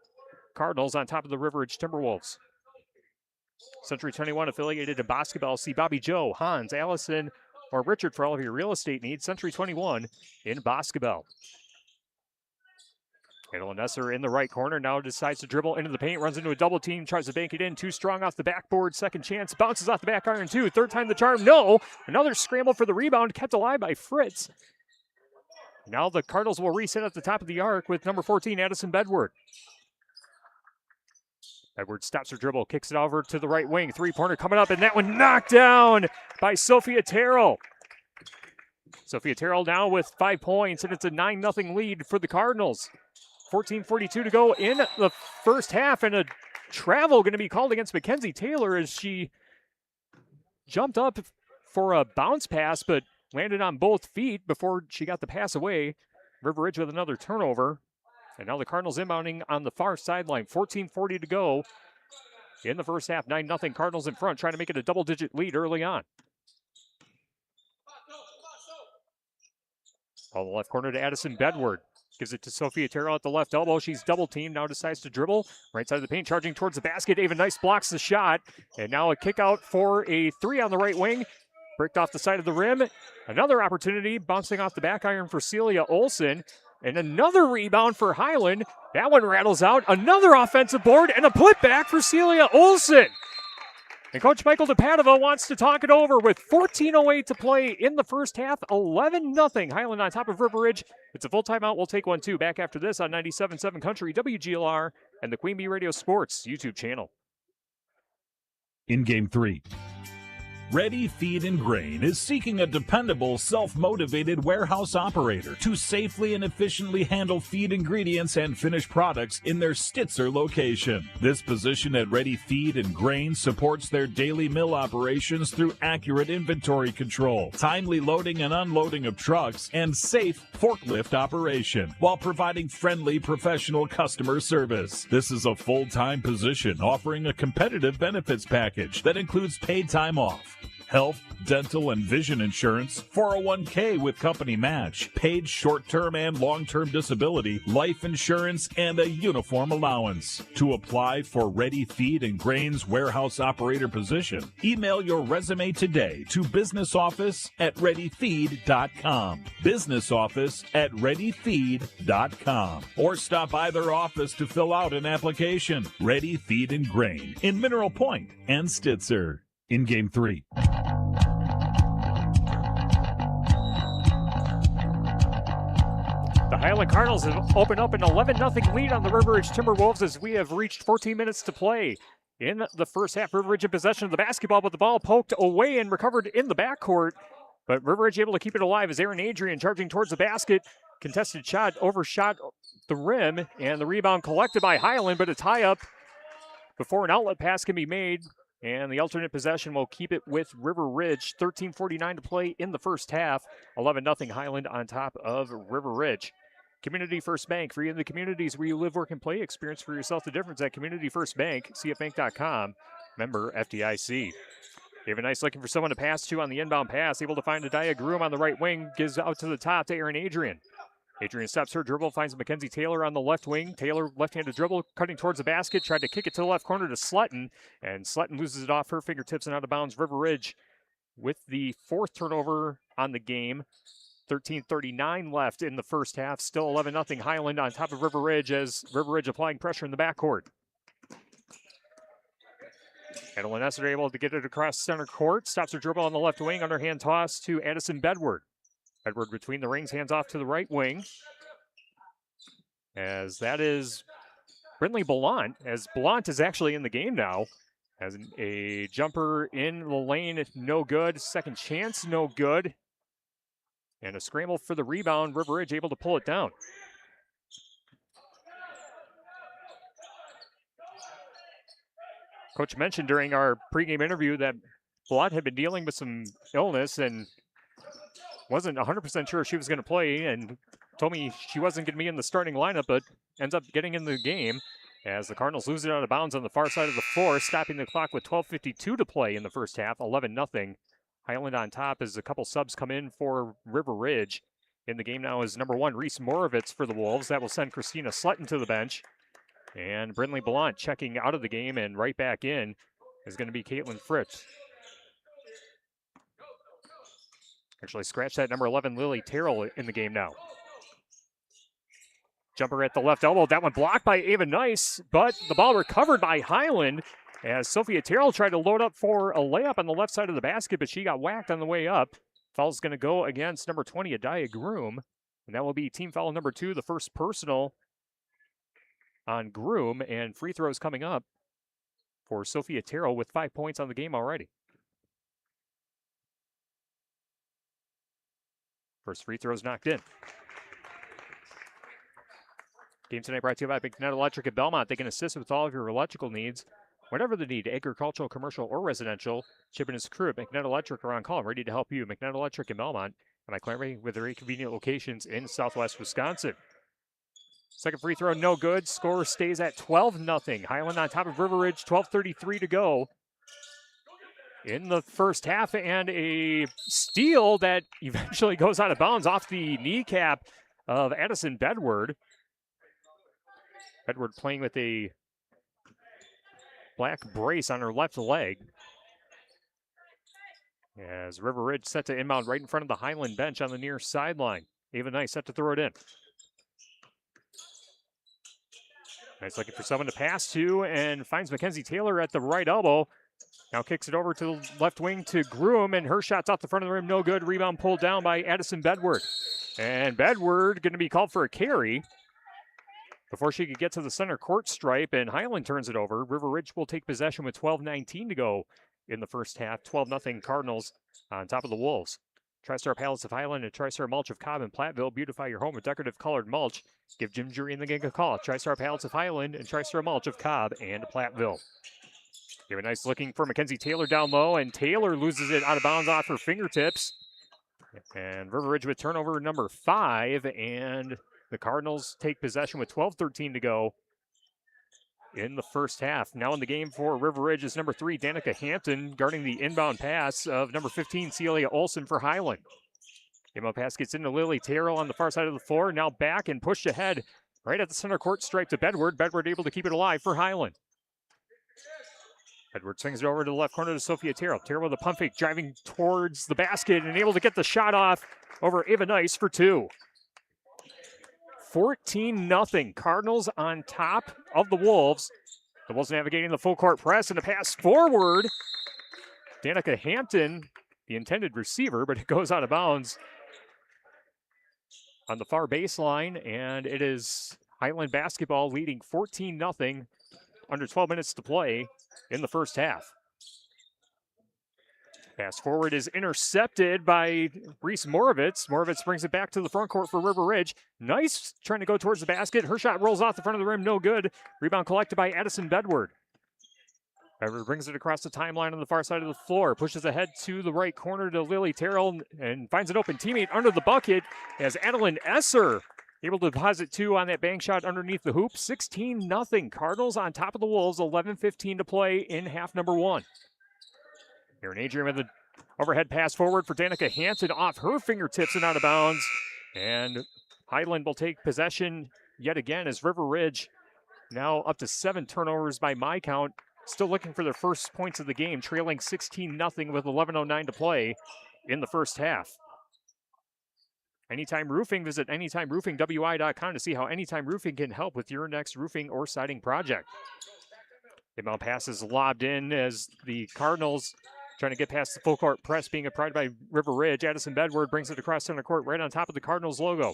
Cardinals on top of the River Ridge Timberwolves. Century 21 affiliated in Boscobel. See Bobby Joe, Hans, Allison, or Richard for all of your real estate needs. Century 21 in Boscobel. Annalyn Esser in the right corner, now decides to dribble into the paint, runs into a double team, tries to bank it in, too strong off the backboard, second chance, bounces off the back iron two, third time the charm, no. Another scramble for the rebound, kept alive by Fritz. Now the Cardinals will reset at the top of the arc with number 14, Addison Bedward. Bedward stops her dribble, kicks it over to the right wing, three-pointer coming up, and that one knocked down by Sophia Terrell. Sophia Terrell now with 5 points, and it's a 9-0 lead for the Cardinals. 14:42 to go in the first half, and a travel going to be called against Mackenzie Taylor as she jumped up for a bounce pass, but landed on both feet before she got the pass away. River Ridge with another turnover. And now the Cardinals inbounding on the far sideline. 14:40 to go in the first half. 9-0 Cardinals in front, trying to make it a double-digit lead early on. On the left corner to Addison Bedward. Gives it to Sophia Terrell at the left elbow. She's double teamed, now decides to dribble. Right side of the paint, charging towards the basket. Ava Nice blocks the shot. And now a kick out for a three on the right wing. Bricked off the side of the rim. Another opportunity, bouncing off the back iron for Celia Olson. And another rebound for Highland. That one rattles out. Another offensive board and a putback for Celia Olson. And Coach Michael DePadova wants to talk it over with 14:08 to play in the first half. 11-0 Highland on top of River Ridge. It's a full timeout. We'll take one, too. Back after this on 97.7 Country, WGLR, and the Queen Bee Radio Sports YouTube channel. In Game 3. Ready Feed and Grain is seeking a dependable, self-motivated warehouse operator to safely and efficiently handle feed ingredients and finished products in their Stitzer location. This position at Ready Feed and Grain supports their daily mill operations through accurate inventory control, timely loading and unloading of trucks, and safe forklift operation, while providing friendly, professional customer service. This is a full-time position offering a competitive benefits package that includes paid time off, health, dental, and vision insurance, 401k with company match, paid short-term and long-term disability, life insurance, and a uniform allowance. To apply for Ready Feed and Grain's warehouse operator position, email your resume today to businessoffice@readyfeed.com. businessoffice@readyfeed.com. Or stop by their office to fill out an application. Ready Feed and Grain in Mineral Point and Stitzer. In Game 3. The Highland Cardinals have opened up an 11-0 lead on the River Ridge Timberwolves as we have reached 14 minutes to play in the first half. River Ridge in possession of the basketball, but the ball poked away and recovered in the backcourt. But River Ridge able to keep it alive as Erin Adrian charging towards the basket. contested shot overshot the rim, and the rebound collected by Highland, but a tie-up before an outlet pass can be made, and the alternate possession will keep it with River Ridge. 13:49 to play in the first half. 11-0 Highland on top of River Ridge. Community First Bank, for you in the communities where you live, work, and play. Experience for yourself the difference at Community First Bank, cfbank.com, member FDIC. David Nice looking for someone to pass to on the inbound pass, able to find Adiah Groom on the right wing, gives out to the top to Aaron Adrian. Adrian stops her dribble, finds Mackenzie Taylor on the left wing. Taylor, left-handed dribble, cutting towards the basket, tried to kick it to the left corner to Slutton, and Slutton loses it off her fingertips and out of bounds. River Ridge with the fourth turnover on the game. 13:39 left in the first half. Still 11-0 Highland on top of River Ridge as River Ridge applying pressure in the backcourt. Adeline Esser able to get it across center court. Stops her dribble on the left wing. Underhand toss to Addison Bedward. Bedward between the rings, hands off to the right wing. As that is Brindley Ballant. As Ballant is actually in the game now. As a jumper in the lane, no good. Second chance, no good. And a scramble for the rebound. River Ridge able to pull it down. Coach mentioned during our pregame interview that Ballant had been dealing with some illness and wasn't 100% sure she was going to play, and told me she wasn't going to be in the starting lineup, but ends up getting in the game as the Cardinals lose it out of bounds on the far side of the floor, stopping the clock with 12:52 to play in the first half. 11-0. Highland on top as a couple subs come in for River Ridge. In the game now is number 1, Reese Morovitz for the Wolves. That will send Christina Slutton to the bench. And Brindley Ballant checking out of the game and right back in is going to be Caitlin Fritz. Actually, scratch that, number 11, Lily Terrell in the game now. Jumper at the left elbow. That one blocked by Ava Nice, but the ball recovered by Highland as Sophia Terrell tried to load up for a layup on the left side of the basket, but she got whacked on the way up. Foul's going to go against number 20, Adiah Groom, and that will be team foul number 2, the first personal on Groom, and free throws coming up for Sophia Terrell with 5 points on the game already. First free throws knocked in. Game tonight brought to you by McNutt Electric at Belmont. They can assist with all of your electrical needs, whatever the need, agricultural, commercial, or residential. Chip and his crew at McNutt Electric are on call, ready to help you. McNutt Electric in Belmont, and Mike Clary with very convenient locations in southwest Wisconsin. Second free throw, no good. Score stays at 12-0. Highland on top of River Ridge, 12:33 to go in the first half, and a steal that eventually goes out of bounds off the kneecap of Addison Bedward. Bedward playing with a black brace on her left leg. As River Ridge set to inbound right in front of the Highland bench on the near sideline. Ava Nice set to throw it in. Nice looking for someone to pass to and finds Mackenzie Taylor at the right elbow. Now kicks it over to the left wing to Groom, and her shot's off the front of the rim, no good. Rebound pulled down by Addison Bedward. And Bedward going to be called for a carry before she could get to the center court stripe, and Highland turns it over. River Ridge will take possession with 12:19 to go in the first half. 12-0 Cardinals on top of the Wolves. TriStar Pallets of Highland and TriStar Mulch of Cobb and Platteville. Beautify your home with decorative colored mulch. Give Jim Jury and the gang a call. TriStar Pallets of Highland and TriStar Mulch of Cobb and Platteville. Give a nice looking for Mackenzie Taylor down low, and Taylor loses it out of bounds off her fingertips. And River Ridge with turnover number 5, and the Cardinals take possession with 12:13 to go in the first half. Now in the game for River Ridge is number 3, Danica Hampton, guarding the inbound pass of number 15, Celia Olson for Highland. Inbound pass gets into Lily Terrell on the far side of the floor, now back and pushed ahead right at the center court stripe to Bedward. Bedward able to keep it alive for Highland. Edward swings it over to the left corner to Sophia Terrell. Terrell with a pump fake, driving towards the basket and able to get the shot off over Ava Nice for 2. 14-0. Cardinals on top of the Wolves. The Wolves navigating the full court press and a pass forward. Danica Hampton, the intended receiver, but it goes out of bounds on the far baseline, and it is Highland basketball leading 14-0. Under 12 minutes to play in the first half. Pass forward is intercepted by Reese Moravitz. Moravitz brings it back to the front court for River Ridge. Nice, trying to go towards the basket. Her shot rolls off the front of the rim, no good. Rebound collected by Addison Bedward. Bedward brings it across the timeline on the far side of the floor. Pushes ahead to the right corner to Lily Terrell and finds an open teammate under the bucket as Adeline Esser able to deposit 2 on that bank shot underneath the hoop. 16-0. Cardinals on top of the Wolves. 11:15 to play in half number 1. Aaron Adrian with an overhead pass forward for Danica Hampton off her fingertips and out of bounds. And Highland will take possession yet again as River Ridge now up to 7 turnovers by my count. Still looking for their first points of the game, trailing 16-0 with 11:09 to play in the first half. Anytime Roofing, visit anytimeroofingwi.com to see how Anytime Roofing can help with your next roofing or siding project. Inbound pass is lobbed in as the Cardinals trying to get past the full court press being applied by River Ridge. Addison Bedward brings it across center court right on top of the Cardinals logo.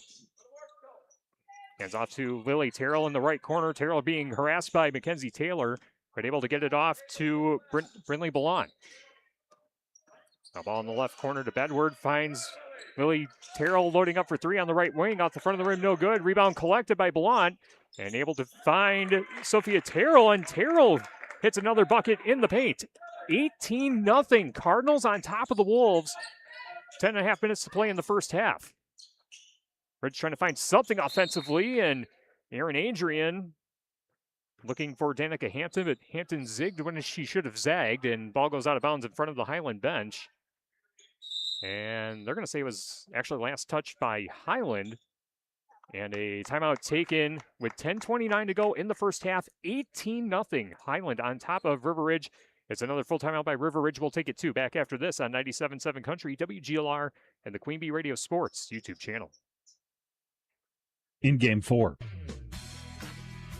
Hands off to Lily Terrell in the right corner. Terrell being harassed by Mackenzie Taylor, but able to get it off to Brinley Ballon. Now ball in the left corner to Bedward, finds Lily Terrell loading up for 3 on the right wing. Off the front of the rim, no good. Rebound collected by Ballon, and able to find Sophia Terrell, and Terrell hits another bucket in the paint. 18-0. Cardinals on top of the Wolves. 10.5 minutes to play in the first half. Ridge trying to find something offensively, and Aaron Adrian looking for Danica Hampton, but Hampton zigged when she should have zagged, and ball goes out of bounds in front of the Highland bench. And they're going to say it was actually last touched by Highland. And a timeout taken with 10:29 to go in the first half. 18-0. Highland on top of River Ridge. It's another full timeout by River Ridge. We'll take it 2. Back after this on 97.7 Country, WGLR, and the Queen Bee Radio Sports YouTube channel. In Game 4.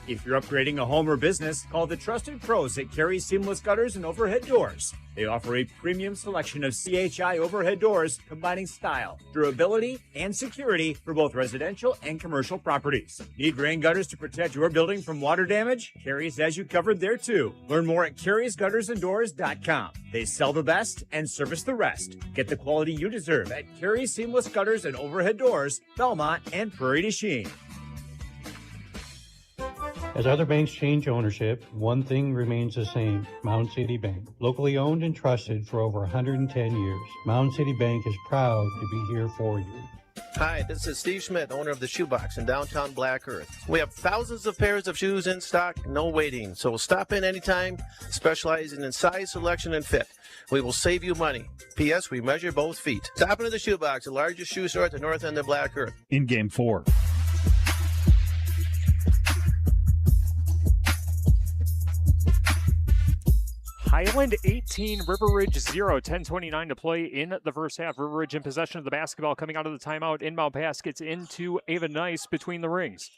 If you're upgrading a home or business, call the trusted pros at Carey Seamless Gutters and Overhead Doors. They offer a premium selection of CHI overhead doors, combining style, durability, and security for both residential and commercial properties. Need rain gutters to protect your building from water damage? Carey's has you covered there too. Learn more at Carey'sGuttersandDoors.com. They sell the best and service the rest. Get the quality you deserve at Carey Seamless Gutters and Overhead Doors, Belmont, and Prairie du Chien. As other banks change ownership, one thing remains the same: Mound City Bank. Locally owned and trusted for over 110 years, Mound City Bank is proud to be here for you. Hi, this is Steve Schmidt, owner of the Shoebox in downtown Black Earth. We have thousands of pairs of shoes in stock, no waiting. So stop in anytime, specializing in size, selection, and fit. We will save you money. P.S. We measure both feet. Stop into the Shoebox, the largest shoe store at the north end of Black Earth. In Game 4. Highland 18, River Ridge 0. 10:29 to play in the first half. River Ridge in possession of the basketball coming out of the timeout. Inbound pass gets into Ava Nice between the rings.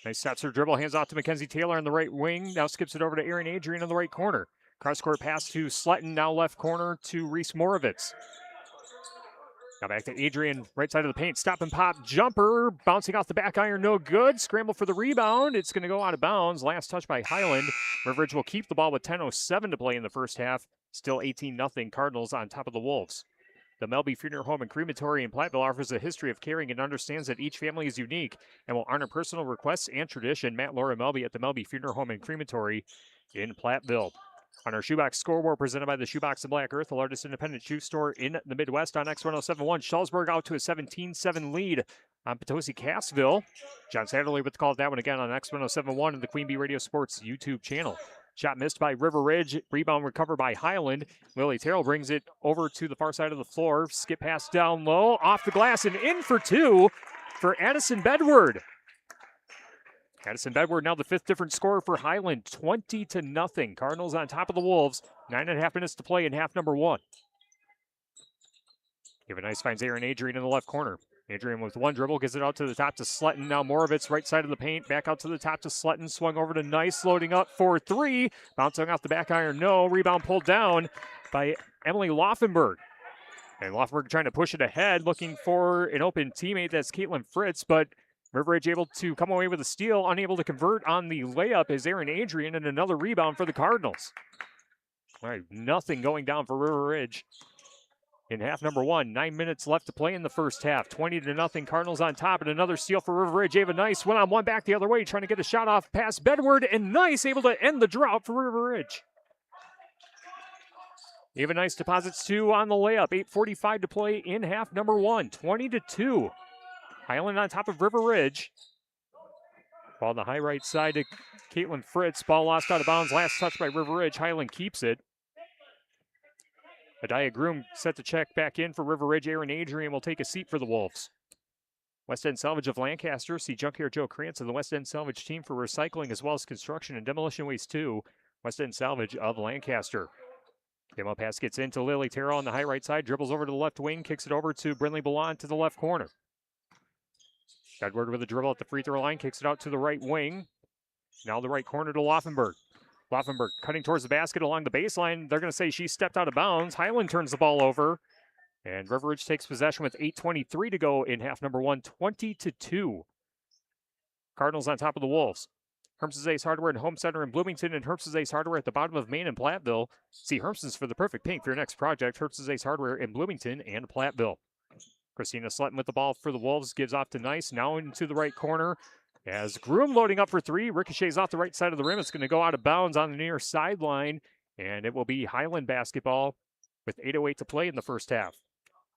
Nice stops her dribble, hands off to Mackenzie Taylor on the right wing. Now skips it over to Aaron Adrian on the right corner. Cross-court pass to Sletton, now left corner to Reese Moravitz. Now back to Adrian, right side of the paint. Stop and pop jumper. Bouncing off the back iron, no good. Scramble for the rebound. It's going to go out of bounds. Last touch by Highland. River Ridge will keep the ball with 10:07 to play in the first half. Still 18-0 Cardinals on top of the Wolves. The Melby Funeral Home and Crematory in Platteville offers a history of caring and understands that each family is unique and will honor personal requests and tradition. Matt Laura Melby at the Melby Funeral Home and Crematory in Platteville. On our Shoebox scoreboard, presented by the Shoebox of Black Earth, the largest independent shoe store in the Midwest. On X1071, Schallsburg out to a 17-7 lead on Potosi Cassville. John Satterley with the call of that one again on X1071 and the Queen Bee Radio Sports YouTube channel. Shot missed by River Ridge. Rebound recovered by Highland. Lily Terrell brings it over to the far side of the floor. Skip pass down low, off the glass, and in for 2 for Addison Bedward. Addison Bedward now the 5th different scorer for Highland, 20-0. Cardinals on top of the Wolves. 9.5 minutes to play in half number 1. Give a nice finds Aaron Adrian in the left corner. Adrian with one dribble gets it out to the top to Sletton. Now Moravitz right side of the paint. Back out to the top to Sletton. Swung over to Nice, loading up for 3. Bouncing off the back iron, no. Rebound pulled down by Emily Laufenberg. And Laufenberg trying to push it ahead, looking for an open teammate. That's Caitlin Fritz, but River Ridge able to come away with a steal, unable to convert on the layup is Aaron Adrian, and another rebound for the Cardinals. All right, nothing going down for River Ridge. in half number one. 9 minutes left to play in the first half. 20-0. Cardinals on top, and another steal for River Ridge. Ava Nice one-on-one back the other way, trying to get a shot off past Bedward, and Nice able to end the drought for River Ridge. Ava Nice deposits 2 on the layup. 8:45 to play in half number one. 20-2. Highland on top of River Ridge. Ball on the high right side to Caitlin Fritz. Ball lost out of bounds. Last touch by River Ridge. Highland keeps it. Adiah Groom set to check back in for River Ridge. Aaron Adrian will take a seat for the Wolves. West End Salvage of Lancaster. See Junkyard Joe Krantz of the West End Salvage team for recycling as well as construction and demolition waste too. West End Salvage of Lancaster. Demo pass gets into Lily Terrell on the high right side. Dribbles over to the left wing. Kicks it over to Brinley Ballant to the left corner. Edward with a dribble at the free throw line. Kicks it out to the right wing. Now the right corner to Laufenberg. Laufenberg cutting towards the basket along the baseline. They're going to say she stepped out of bounds. Highland turns the ball over. And River Ridge takes possession with 8:23 to go in half number one, 20-2. Cardinals on top of the Wolves. Hermson's Ace Hardware and Home Center in Bloomington, and Hermson's Ace Hardware at the bottom of Main and Platteville. See Hermson's for the perfect paint for your next project. Hermson's Ace Hardware in Bloomington and Platteville. Christina Slutton with the ball for the Wolves. Gives off to Nice. Now into the right corner. As Groom loading up for three. Ricochets off the right side of the rim. It's going to go out of bounds on the near sideline. And it will be Highland basketball with 8:08 to play in the first half.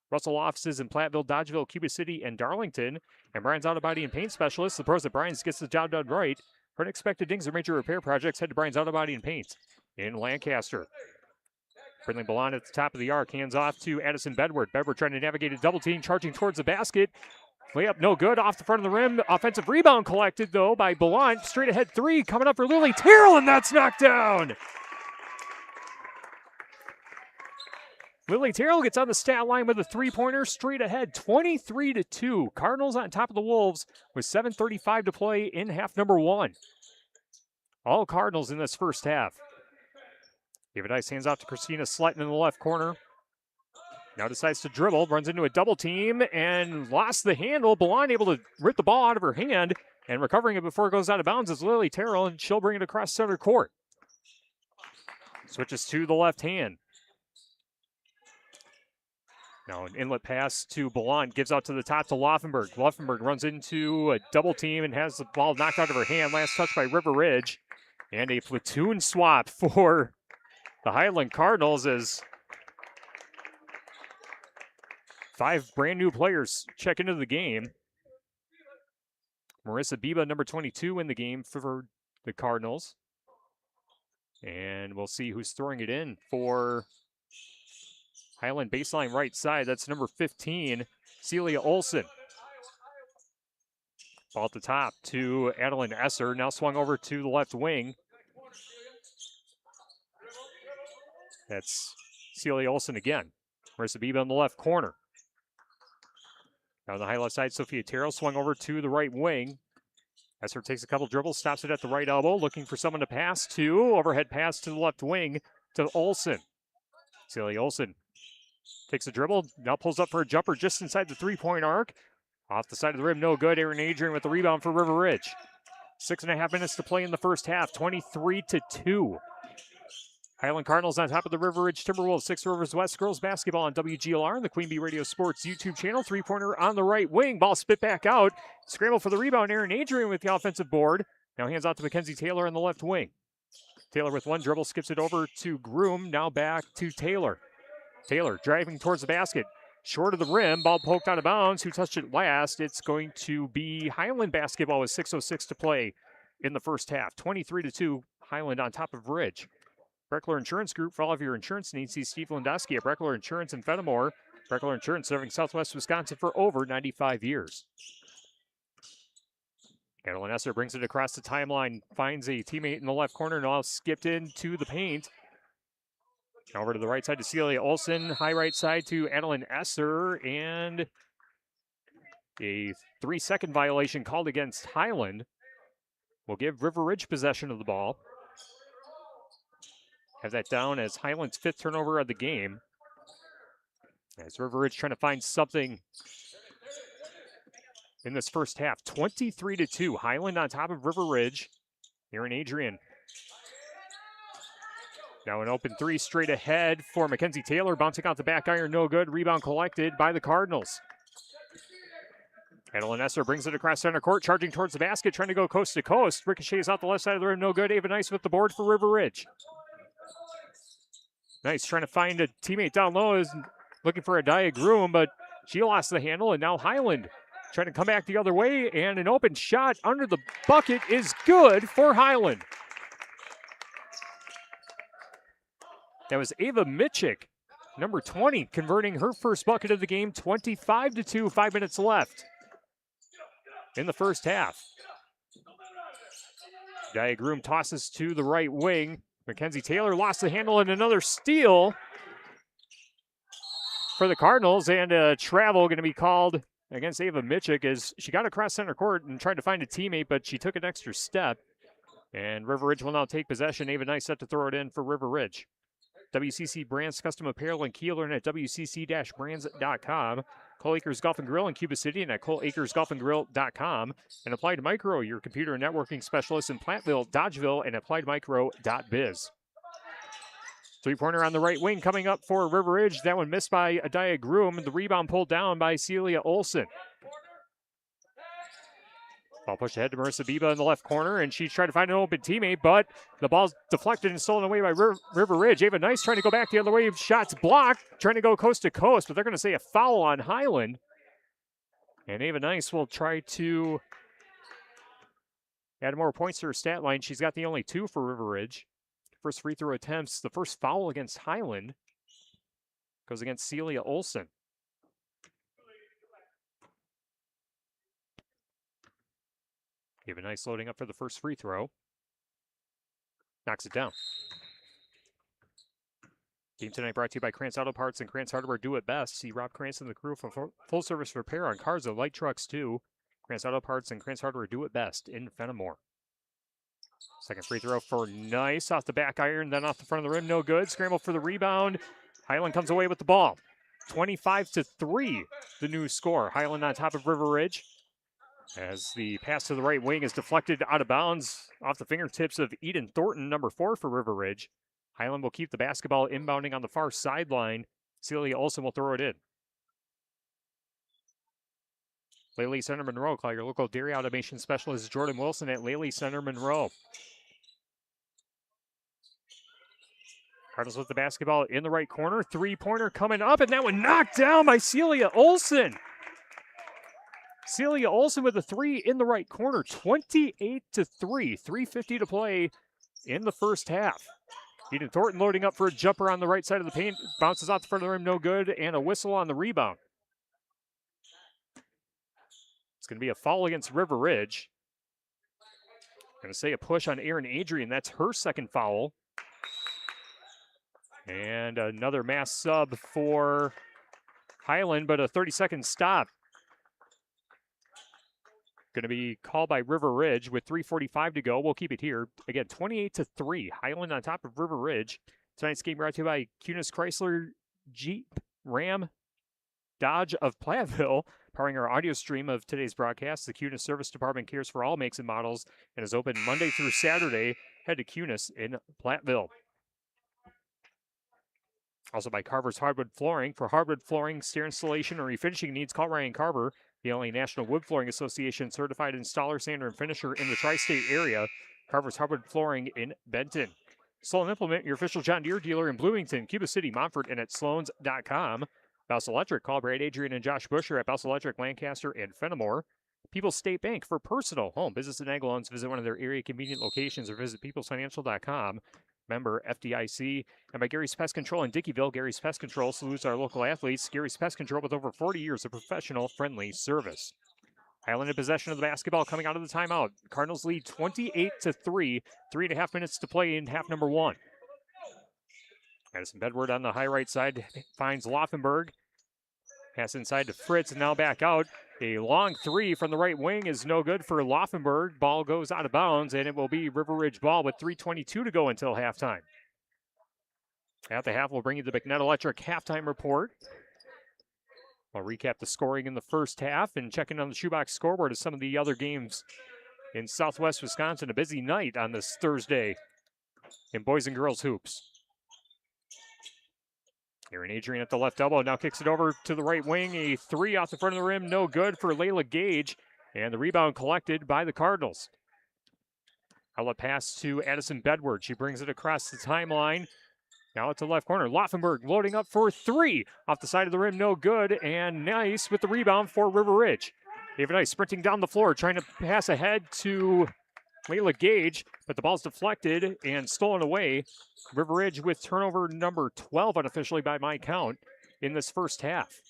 Russell offices in Platteville, Dodgeville, Cuba City, and Darlington. And Brian's Auto Body and Paint Specialist. The pros at Brian's gets the job done right. For unexpected dings or major repair projects, head to Brian's Auto Body and Paint in Lancaster. Brinley Ballant at the top of the arc. Hands off to Addison Bedward. Bedward trying to navigate a double team, charging towards the basket. Layup no good, off the front of the rim. Offensive rebound collected, though, by Ballant. Straight ahead three coming up for Lily Terrell, and that's knocked down. Lily Terrell gets on the stat line with a three-pointer straight ahead, 23-2. Cardinals on top of the Wolves with 7:35 to play in half number one. All Cardinals in this first half. David Ice hands off to Christina Slutton in the left corner. Now decides to dribble, runs into a double team, and lost the handle. Ballant able to rip the ball out of her hand, and recovering it before it goes out of bounds is Lily Terrell, and she'll bring it across center court. Switches to the left hand. Now an inlet pass to Ballant, gives out to the top to Laufenberg. Laufenberg runs into a double team and has the ball knocked out of her hand. Last touch by River Ridge. And a platoon swap for the Highland Cardinals as 5 brand new players check into the game. Marissa Biba, number 22, in the game for the Cardinals. And we'll see who's throwing it in for Highland baseline right side. That's number 15, Celia Olson. Ball at the top to Adeline Esser. Now swung over to the left wing. That's Celia Olson again. Marissa Biba on the left corner. Now on the high left side, Sophia Terrell swung over to the right wing. Esser takes a couple dribbles, stops it at the right elbow, looking for someone to pass to. Overhead pass to the left wing to Olson. Celia Olson takes a dribble, now pulls up for a jumper just inside the three-point arc. Off the side of the rim, no good. Aaron Adrian with the rebound for River Ridge. 6.5 minutes to play in the first half, 23-2. Highland Cardinals on top of the River Ridge Timberwolves. Six Rivers West girls basketball on WGLR and the Queen Bee Radio Sports YouTube channel. Three-pointer on the right wing. Ball spit back out. Scramble for the rebound. Aaron Adrian with the offensive board. Now hands out to Mackenzie Taylor on the left wing. Taylor with one dribble skips it over to Groom. Now back to Taylor. Taylor driving towards the basket. Short of the rim. Ball poked out of bounds. Who touched it last? It's going to be Highland basketball with 6:06 to play in the first half. 23-2. Highland on top of Ridge. Breckler Insurance Group, for all of your insurance needs, see Steve Lindowski at Breckler Insurance in Fenimore. Breckler Insurance serving Southwest Wisconsin for over 95 years. Adeline Esser brings it across the timeline, finds a teammate in the left corner, now skipped into the paint. Over to the right side to Celia Olson, high right side to Adeline Esser, and a 3-second violation called against Highland will give River Ridge possession of the ball. Have that down as Highland's 5th turnover of the game. As River Ridge trying to find something in this first half. 23-2. Highland on top of River Ridge. Aaron Adrian Now an open three straight ahead for Mackenzie Taylor. Bouncing out the back iron, no good. Rebound collected by the Cardinals. Adeline Esser brings it across center court, charging towards the basket, trying to go coast to coast. Ricochets out the left side of the rim, no good. Ava Nice with the board for River Ridge. Nice, trying to find a teammate down low, is looking for Adaya Groom, but she lost the handle, and now Highland trying to come back the other way, and an open shot under the bucket is good for Highland. That was Ava Mitchik, number 20, converting her first bucket of the game, 25-2, 5 minutes left in the first half. Adaya Groom tosses to the right wing. Mackenzie Taylor lost the handle, and another steal for the Cardinals, and a travel going to be called against Ava Mitchik as she got across center court and tried to find a teammate, but she took an extra step. And River Ridge will now take possession. Ava Nice set to throw it in for River Ridge. WCC Brands Custom Apparel in Kieler and at WCC-brands.com. Cole Acres Golf and Grill in Cuba City and at ColeAcresGolfandGrill.com. And Applied Micro, your computer and networking specialist in Platteville, Dodgeville, and AppliedMicro.biz. Three-pointer on the right wing coming up for River Ridge. That one missed by Adaya Groom. The rebound pulled down by Celia Olson. Ball pushed ahead to Marissa Biba in the left corner, and she's trying to find an open teammate, but the ball's deflected and stolen away by River Ridge. Ava Nice trying to go back the other way. Shots blocked, trying to go coast to coast, but they're going to say a foul on Highland. And Ava Nice will try to add more points to her stat line. She's got the only 2 for River Ridge. First free throw attempts. The first foul against Highland goes against Celia Olson. Ava Nice loading up for the first free throw. Knocks it down. Game tonight brought to you by Krantz Auto Parts and Krantz Hardware Do It Best. See Rob Krantz and the crew for full service repair on cars and light trucks too. Krantz Auto Parts and Krantz Hardware Do It Best in Fenimore. Second free throw for Nice off the back iron, then off the front of the rim, no good. Scramble for the rebound. Highland comes away with the ball. 25-3, the new score. Highland on top of River Ridge. As the pass to the right wing is deflected out of bounds off the fingertips of Eden Thornton, number 4 for River Ridge. Highland will keep the basketball inbounding on the far sideline. Celia Olson will throw it in. Lely Center Monroe, call your local dairy automation specialist Jordan Wilson at Lely Center Monroe. Cardinals with the basketball in the right corner. Three-pointer coming up, and that one knocked down by Celia Olson. Celia Olson with a 3 in the right corner, 28-3, 3:50 to play in the first half. Eden Thornton loading up for a jumper on the right side of the paint, bounces off the front of the rim, no good, and a whistle on the rebound. It's going to be a foul against River Ridge. Going to say a push on Erin Adrian, that's her second foul. And another mass sub for Highland, but a 30-second stop. Going to be called by River Ridge with 3:45 to go. We'll keep it here. Again, 28-3. Highland on top of River Ridge. Tonight's game brought to you by Cunis Chrysler Jeep Ram Dodge of Platteville. Powering our audio stream of today's broadcast, the Cunis Service Department cares for all makes and models and is open Monday through Saturday. Head to Cunis in Platteville. Also by Carver's Hardwood Flooring. For hardwood flooring, stair installation, or refinishing needs, call Ryan Carver, the only National Wood Flooring Association certified installer, sander, and finisher in the tri-state area. Carver's Hardwood Flooring in Benton. Sloan Implement, your official John Deere dealer in Bloomington, Cuba City, Montfort, and at Sloans.com. Bouse Electric, call Brad Adrian and Josh Busher at Bouse Electric, Lancaster, and Fenimore. People's State Bank, for personal, home, business, and ag loans, visit one of their area convenient locations or visit peoplesfinancial.com. Member FDIC. And by Gary's Pest Control in Dickeyville. Gary's Pest Control salutes our local athletes. Gary's Pest Control with over 40 years of professional, friendly service. Highland in possession of the basketball coming out of the timeout. Cardinals lead 28-3. 3.5 minutes to play in half number 1. Madison Bedward on the high right side finds Laufenberg. Pass inside to Fritz and now back out. A long 3 from the right wing is no good for Laufenberg. Ball goes out of bounds, and it will be River Ridge ball with 3:22 to go until halftime. At the half, we'll bring you the McNett Electric halftime report. I'll recap the scoring in the first half and check in on the shoebox scoreboard of some of the other games in Southwest Wisconsin. A busy night on this Thursday in boys and girls hoops. Aaron Adrian at the left elbow, now kicks it over to the right wing. A three off the front of the rim, no good for Layla Gage. And the rebound collected by the Cardinals. Outlet pass to Addison Bedward. She brings it across the timeline. Now it's the left corner. Laufenberg loading up for three. Off the side of the rim, no good. And Nice with the rebound for River Ridge. Ava Nice sprinting down the floor, trying to pass ahead to Layla Gage, but the ball's deflected and stolen away. River Ridge with turnover number 12 unofficially by my count in this first half.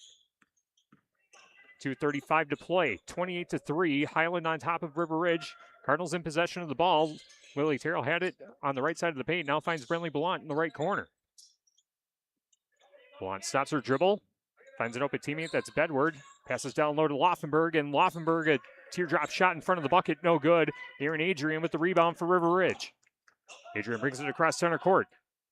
2:35 to play, 28-3. Highland on top of River Ridge. Cardinals in possession of the ball. Lily Terrell had it on the right side of the paint, now finds Brenly Ballant in the right corner. Ballant stops her dribble, finds an open teammate, that's Bedward. Passes down low to Laufenberg, and Laufenberg, a teardrop shot in front of the bucket, no good. Aaron Adrian with the rebound for River Ridge. Adrian brings it across center court.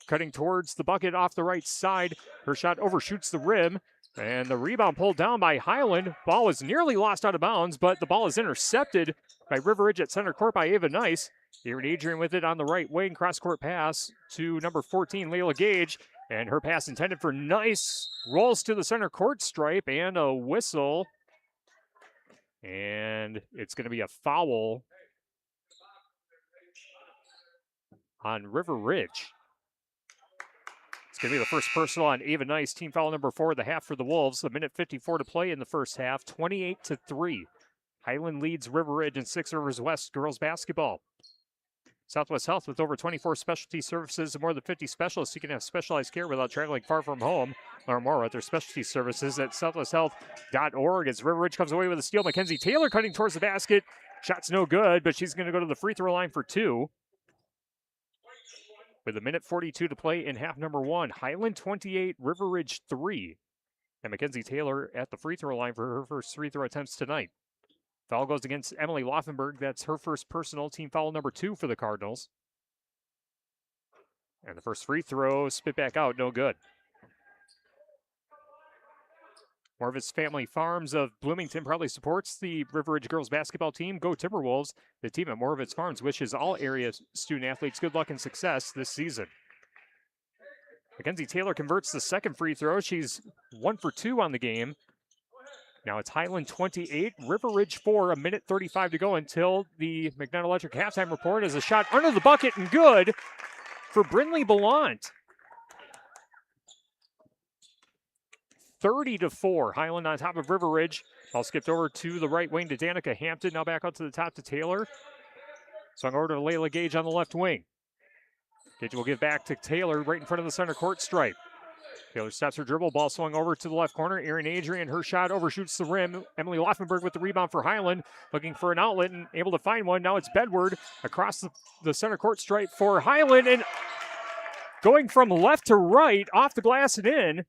Cutting towards the bucket off the right side. Her shot overshoots the rim, and the rebound pulled down by Highland. Ball was nearly lost out of bounds, but the ball is intercepted by River Ridge at center court by Ava Nice. Aaron Adrian with it on the right wing, cross-court pass to number 14, Layla Gage. And her pass intended for Nice rolls to the center court stripe and a whistle. And it's going to be a foul on River Ridge. It's going to be the first personal on Ava Nice, team foul number 4 of the half for the Wolves. A minute 54 to play in the first half, 28-3. Highland leads River Ridge in Six Rivers West girls basketball. Southwest Health, with over 24 specialty services and more than 50 specialists, you can have specialized care without traveling far from home. Learn more about their specialty services at southwesthealth.org. As River Ridge comes away with a steal, Mackenzie Taylor cutting towards the basket. Shot's no good, but she's going to go to the free throw line for 2. With a minute 42 to play in half number 1. Highland 28, River Ridge 3. And Mackenzie Taylor at the free throw line for her first free throw attempts tonight. Foul goes against Emily Laufenberg. That's her first personal, team foul number 2 for the Cardinals. And the first free throw spit back out, no good. Morvis Family Farms of Bloomington proudly supports the River Ridge girls basketball team. Go Timberwolves. The team at Morvis Farms wishes all area student athletes good luck and success this season. Mackenzie Taylor converts the second free throw. She's 1 for 2 on the game. Now it's Highland 28, River Ridge 4, a minute 35 to go until the McNutt Electric halftime report is a shot under the bucket and good for Brenly Ballant. 30-4, Highland on top of River Ridge. Ball skipped over to the right wing to Danica Hampton, now back out to the top to Taylor. Swung over to Layla Gage on the left wing. Gage will give back to Taylor right in front of the center court stripe. Taylor stops her dribble, ball swung over to the left corner. Aaron Adrian, her shot overshoots the rim. Emily Laufenberg with the rebound for Highland, looking for an outlet and able to find one. Now it's Bedward across the center court stripe for Highland, and going from left to right, off the glass and in,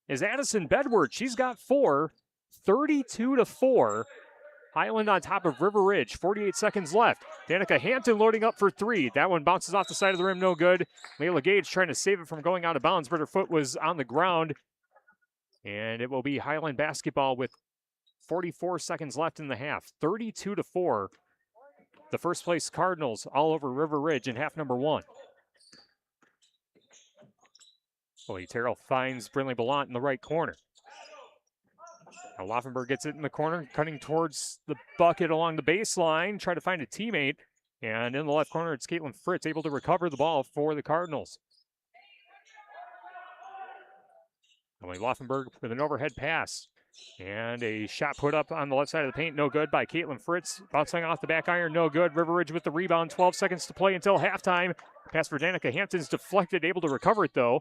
is Addison Bedward. She's got 4, 32-4. Highland on top of River Ridge, 48 seconds left. Danica Hampton loading up for 3. That one bounces off the side of the rim, no good. Layla Gage trying to save it from going out of bounds, but her foot was on the ground. And it will be Highland basketball with 44 seconds left in the half, 32-4. The first place Cardinals all over River Ridge in half number 1. Lily Terrell finds Brenly Ballant in the right corner. Now Laufenberg gets it in the corner, cutting towards the bucket along the baseline, try to find a teammate. And in the left corner, it's Caitlin Fritz able to recover the ball for the Cardinals. Emily Laufenberg with an overhead pass. And a shot put up on the left side of the paint, no good by Caitlin Fritz. Bouncing off the back iron, no good. River Ridge with the rebound, 12 seconds to play until halftime. Pass for Danica Hampton's deflected, able to recover it though.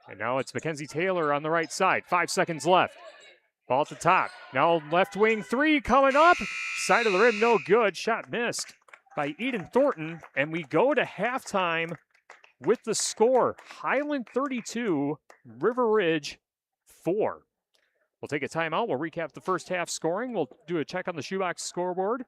And now it's Mackenzie Taylor on the right side, 5 seconds left. Ball at the top. Now left wing 3 coming up. Side of the rim, no good. Shot missed by Eden Thornton. And we go to halftime with the score. Highland 32, River Ridge 4. We'll take a timeout. We'll recap the first half scoring. We'll do a check on the shoebox scoreboard.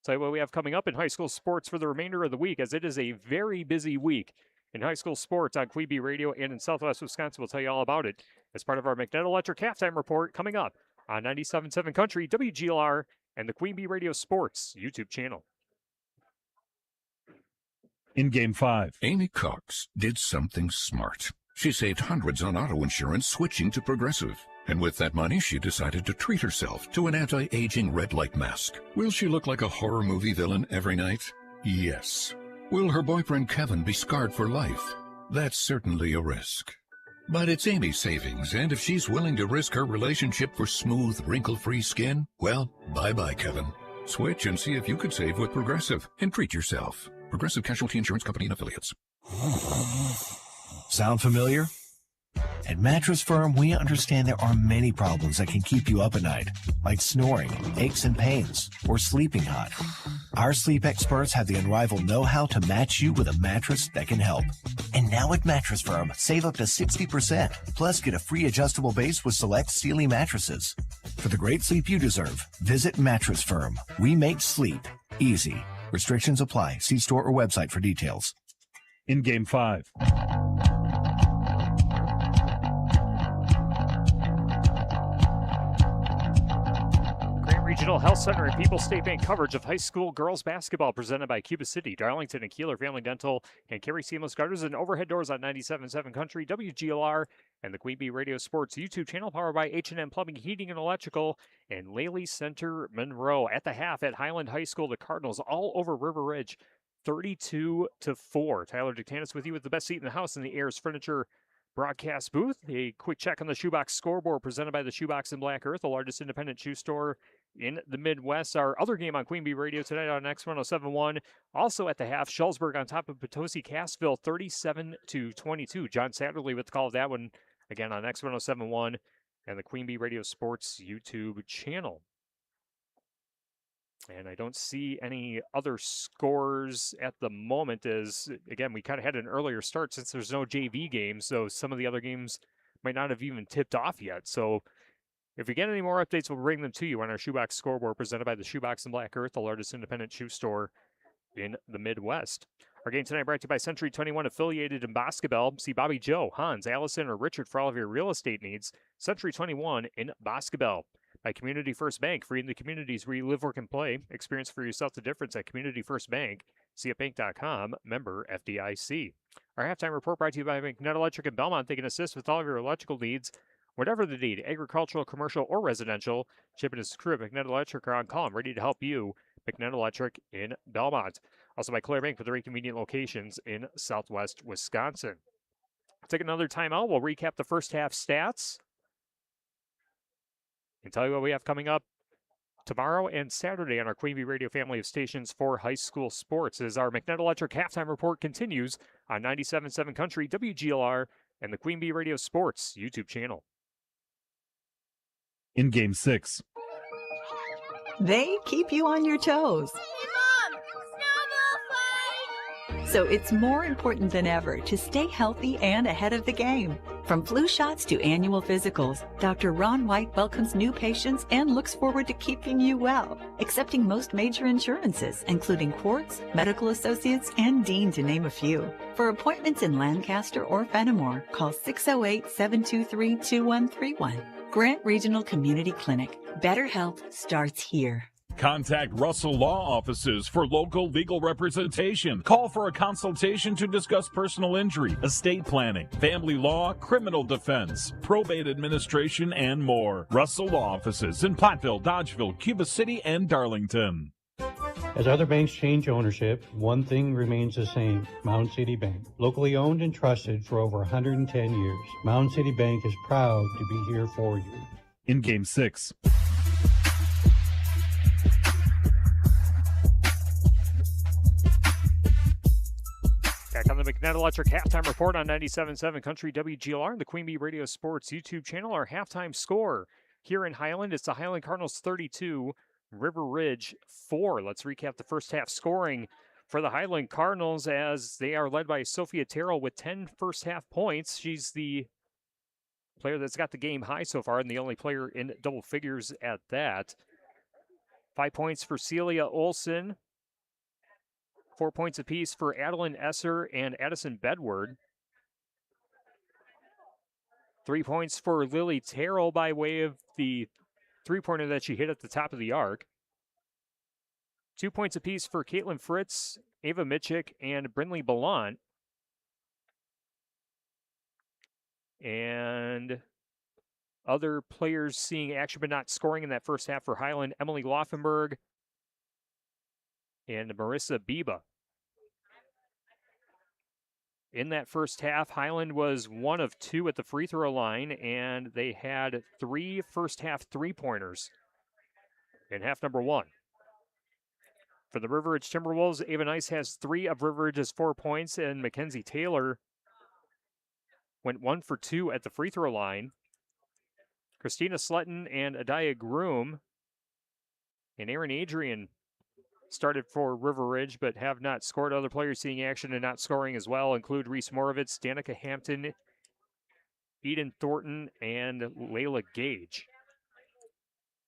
Tell you what we have coming up in high school sports for the remainder of the week, as it is a very busy week in high school sports on Quebe Radio and in Southwest Wisconsin. We'll tell you all about it as part of our McNutt Electric halftime report coming up on 97.7 Country, WGLR, and the Quebe Radio Sports YouTube channel. In Game 5, Amy Cox did something smart. She saved hundreds on auto insurance switching to Progressive. And with that money, she decided to treat herself to an anti-aging red light mask. Will she look like a horror movie villain every night? Yes. Will her boyfriend Kevin be scarred for life? That's certainly a risk. But it's Amy's savings, and if she's willing to risk her relationship for smooth, wrinkle-free skin, well, bye-bye, Kevin. Switch and see if you could save with Progressive and treat yourself. Progressive Casualty Insurance Company and Affiliates. Sound familiar? At Mattress Firm, we understand there are many problems that can keep you up at night, like snoring, aches and pains, or sleeping hot. Our sleep experts have the unrivaled know-how to match you with a mattress that can help. And now at Mattress Firm, save up to 60%, plus get a free adjustable base with select Sealy mattresses. For the great sleep you deserve, visit Mattress Firm. We make sleep easy. Restrictions apply. See store or website for details. In Game 5. Regional Health Center and People's State Bank coverage of high school girls basketball presented by Cuba City, Darlington, and Kieler Family Dental, and Carey Seamless Gutters and Overhead Doors on 97.7 Country, WGLR, and the Queen Bee Radio Sports YouTube channel powered by H&M Plumbing, Heating, and Electrical, and Laley Center Monroe. At the half at Highland High School, the Cardinals all over River Ridge, 32-4. Tyler Dictanis with you with the best seat in the house in the Ayers Furniture broadcast booth. A quick check on the Shoebox scoreboard presented by the Shoebox in Black Earth, the largest independent shoe store in the Midwest. Our other game on Queen Bee Radio tonight on X1071. Also at the half, Schulzberg on top of Potosi Cassville, 37-22. John Satterley with the call of that one again on X1071 and the Queen Bee Radio Sports YouTube channel. And I don't see any other scores at the moment as, again, we kind of had an earlier start since there's no JV games, so some of the other games might not have even tipped off yet. So if we get any more updates, we'll bring them to you on our Shoebox scoreboard presented by the Shoebox in Black Earth, the largest independent shoe store in the Midwest. Our game tonight brought to you by Century 21 affiliated in Boscobel. See Bobby Joe, Hans, Allison, or Richard for all of your real estate needs. Century 21 in Boscobel. By Community First Bank, freeing the communities where you live, work, and play. Experience for yourself the difference at Community First Bank. CFBank.com, member FDIC. Our halftime report brought to you by McNutt Electric in Belmont. They can assist with all of your electrical needs, whatever the need, agricultural, commercial, or residential. Chip and his crew at McNutt Electric are on call and ready to help you. McNutt Electric in Belmont. Also by Claire Bank with 3 convenient locations in southwest Wisconsin. Take another timeout. We'll recap the first half stats and tell you what we have coming up tomorrow and Saturday on our Queen Bee Radio family of stations for high school sports as our McNutt Electric halftime report continues on 97.7 Country, WGLR, and the Queen Bee Radio Sports YouTube channel. In Game 6. They keep you on your toes. So it's more important than ever to stay healthy and ahead of the game. From flu shots to annual physicals, Dr. Ron White welcomes new patients and looks forward to keeping you well, accepting most major insurances, including Quartz, Medical Associates, and Dean, to name a few. For appointments in Lancaster or Fenimore, call 608-723-2131. Grant Regional Community Clinic. Better health starts here. Contact Russell Law Offices for local legal representation. Call for a consultation to discuss personal injury, estate planning, family law, criminal defense, probate administration, and more. Russell Law Offices in Platteville, Dodgeville, Cuba City, and Darlington. As other banks change ownership, one thing remains the same: Mound City Bank. Locally owned and trusted for over 110 years, Mound City Bank is proud to be here for you. In Game 6. Back on the McNutt Electric halftime report on 97.7 Country, WGLR, and the Queen Bee Radio Sports YouTube channel. Our halftime score here in Highland, it's the Highland Cardinals 32, River Ridge 4. Let's recap the first half scoring for the Highland Cardinals as they are led by Sophia Terrell with 10 first half points. She's the player that's got the game high so far and the only player in double figures at that. 5 points for Celia Olson. 4 points apiece for Adeline Esser and Addison Bedward. 3 points for Lily Terrell by way of the three-pointer that she hit at the top of the arc. 2 points apiece for Caitlin Fritz, Ava Mitchick, and Brinley Ballant. And other players seeing action but not scoring in that first half for Highland, Emily Laufenberg and Marissa Biba. In that first half, Highland was 1 of 2 at the free throw line, and they had 3 first half three-pointers in half number 1. For the River Ridge Timberwolves, Ava Nice has 3 of River Ridge's 4 points, and Mackenzie Taylor went 1 for 2 at the free throw line. Christina Slutton and Adaya Groom and Aaron Adrian started for River Ridge, but have not scored. Other players seeing action and not scoring as well include Reese Morovitz, Danica Hampton, Eden Thornton, and Layla Gage.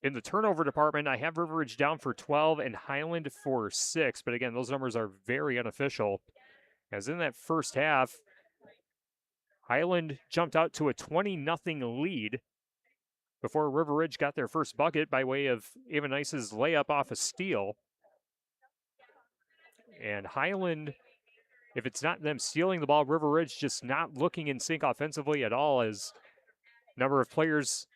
In the turnover department, I have River Ridge down for 12 and Highland for 6, but again, those numbers are very unofficial. As in that first half, Highland jumped out to a 20-0 lead before River Ridge got their first bucket by way of Ava Nice's layup off a steal. And Highland, if it's not them stealing the ball, River Ridge just not looking in sync offensively at all, as number of players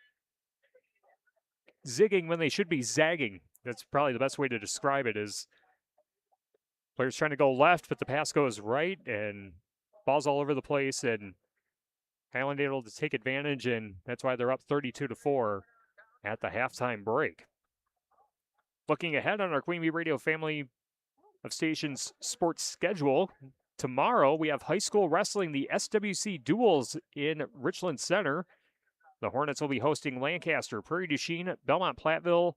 zigging when they should be zagging. That's probably the best way to describe it, is players trying to go left, but the pass goes right, and ball's all over the place, and Highland able to take advantage, and that's why they're up 32-4 at the halftime break. Looking ahead on our Queen Bee Radio family of stations sports schedule, tomorrow we have high school wrestling, the SWC duels in Richland Center. The Hornets will be hosting Lancaster. Prairie du Chien, Belmont Platteville,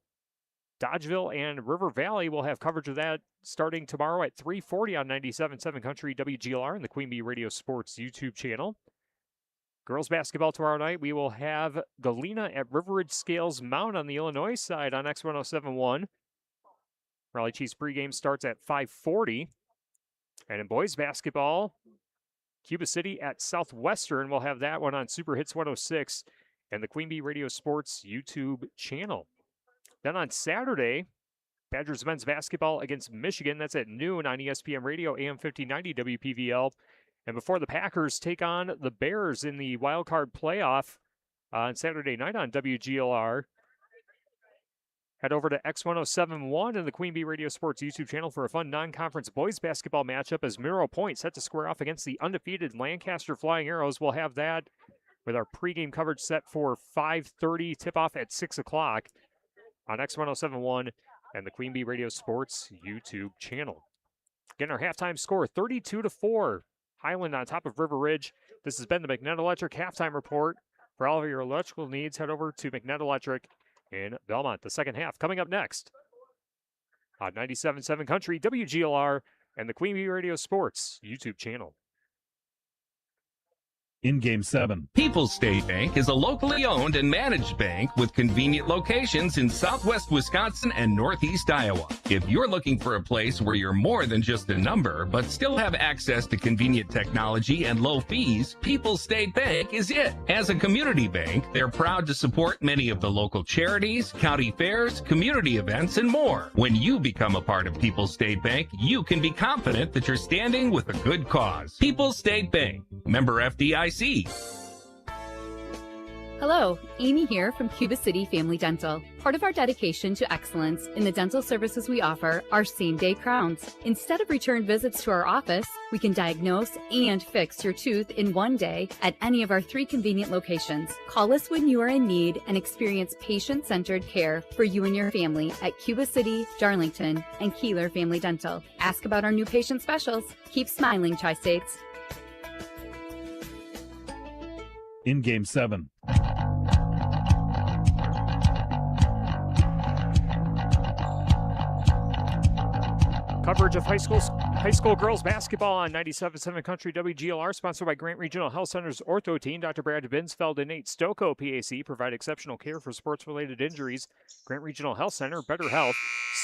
Dodgeville, and River Valley will have coverage of that starting tomorrow at 3:40 on 97.7 Country WGLR and the Queen Bee Radio Sports YouTube channel. Girls basketball tomorrow night, we will have Galena at River Ridge Scales Mount on the Illinois side on X1071. Raleigh Chiefs pregame starts at 5:40. And in boys basketball, Cuba City at Southwestern. We'll have that one on Super Hits 106 and the Queen Bee Radio Sports YouTube channel. Then on Saturday, Badgers men's basketball against Michigan. That's at noon on ESPN Radio, AM 1590 WPVL. And before the Packers take on the Bears in the wild card playoff on Saturday night on WGLR, head over to X1071 and the Queen Bee Radio Sports YouTube channel for a fun non-conference boys basketball matchup as Mineral Point set to square off against the undefeated Lancaster Flying Arrows. We'll have that with our pregame coverage set for 5:30, tip-off at 6 o'clock on X1071 and the Queen Bee Radio Sports YouTube channel. Again, our halftime score, 32-4. Highland on top of River Ridge. This has been the McNett Electric halftime report. For all of your electrical needs, head over to McNett Electric in Belmont. The second half coming up next on 97.7 Country, WGLR, and the Queen Bee Radio Sports YouTube channel. In Game 7. People's State Bank is a locally owned and managed bank with convenient locations in southwest Wisconsin and northeast Iowa. If you're looking for a place where you're more than just a number, but still have access to convenient technology and low fees, People's State Bank is it. As a community bank, they're proud to support many of the local charities, county fairs, community events, and more. When you become a part of People's State Bank, you can be confident that you're standing with a good cause. People's State Bank, member FDIC. Hello, Amy here from Cuba City Family Dental. Part of our dedication to excellence in the dental services we offer are same-day crowns. Instead of return visits to our office, we can diagnose and fix your tooth in one day at any of our 3 convenient locations. Call us when you are in need and experience patient-centered care for you and your family at Cuba City, Darlington, and Kieler Family Dental. Ask about our new patient specials. Keep smiling, Tri-States. In Game 7. Coverage of high school girls basketball on 97.7 Country WGLR, sponsored by Grant Regional Health Center's Ortho Team. Dr. Brad Binsfeld and Nate Stocco, PAC, provide exceptional care for sports-related injuries. Grant Regional Health Center, better health